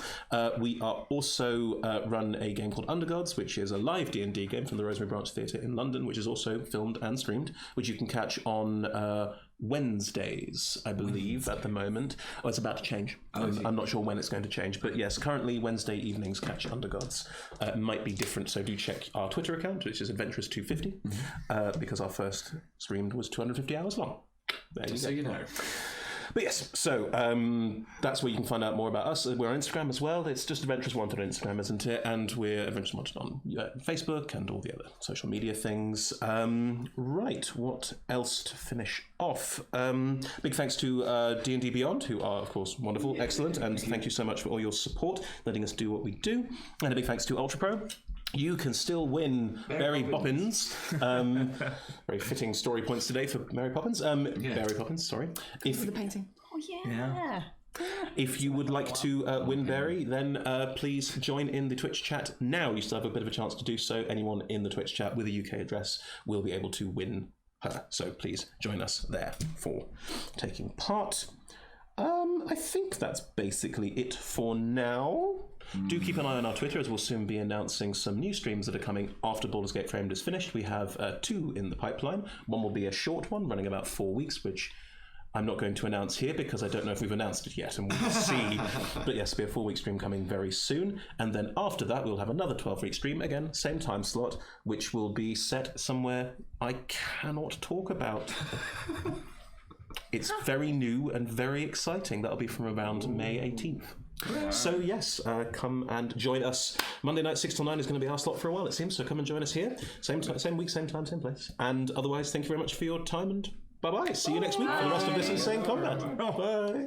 We are also run a game called Undergods, which is a live D&D game from the Rosemary Branch Theatre in London, which is also filmed and streamed, which you can catch on Wednesdays, I believe, at the moment. Oh, it's about to change. I'm not sure when it's going to change, but yes, currently Wednesday evenings catch Undergods. It might be different, so do check our Twitter account, which is Adventurers250, because our first streamed was 250 hours long. There you So go. you know. But yes, so that's where you can find out more about us. We're on Instagram as well. It's just Adventures Wanted on Instagram, isn't it? And we're Adventures Wanted on Facebook and all the other social media things. Right, what else to finish off? Big thanks to D&D Beyond, who are, of course, wonderful, excellent, and thank you so much for all your support, letting us do what we do. And a big thanks to Ultra Pro. You can still win Mary Poppins. Very fitting story points today for Mary Poppins. Mary Poppins, sorry. For the painting. Oh yeah. If you would like to win Barry, then please join in the Twitch chat now. You still have a bit of a chance to do so. Anyone in the Twitch chat with a UK address will be able to win her. So please join us there for taking part. I think that's basically it for now. Do keep an eye on our Twitter, as we'll soon be announcing some new streams that are coming after Baldur's Gate Framed is finished. We have 2 in the pipeline. One will be a short one, running about 4 weeks, which I'm not going to announce here because I don't know if we've announced it yet, and we'll see. But yes, there'll be a 4-week stream coming very soon. And then after that, we'll have another 12-week stream, again, same time slot, which will be set somewhere I cannot talk about. It's very new and very exciting. That'll be from around May 18th. So yes, come and join us. Monday night 6 till 9 is going to be our slot for a while, it seems. So come and join us here. Same week, same time, same place. And otherwise, thank you very much for your time, and bye-bye. See you next week for the rest of this insane combat. Bye.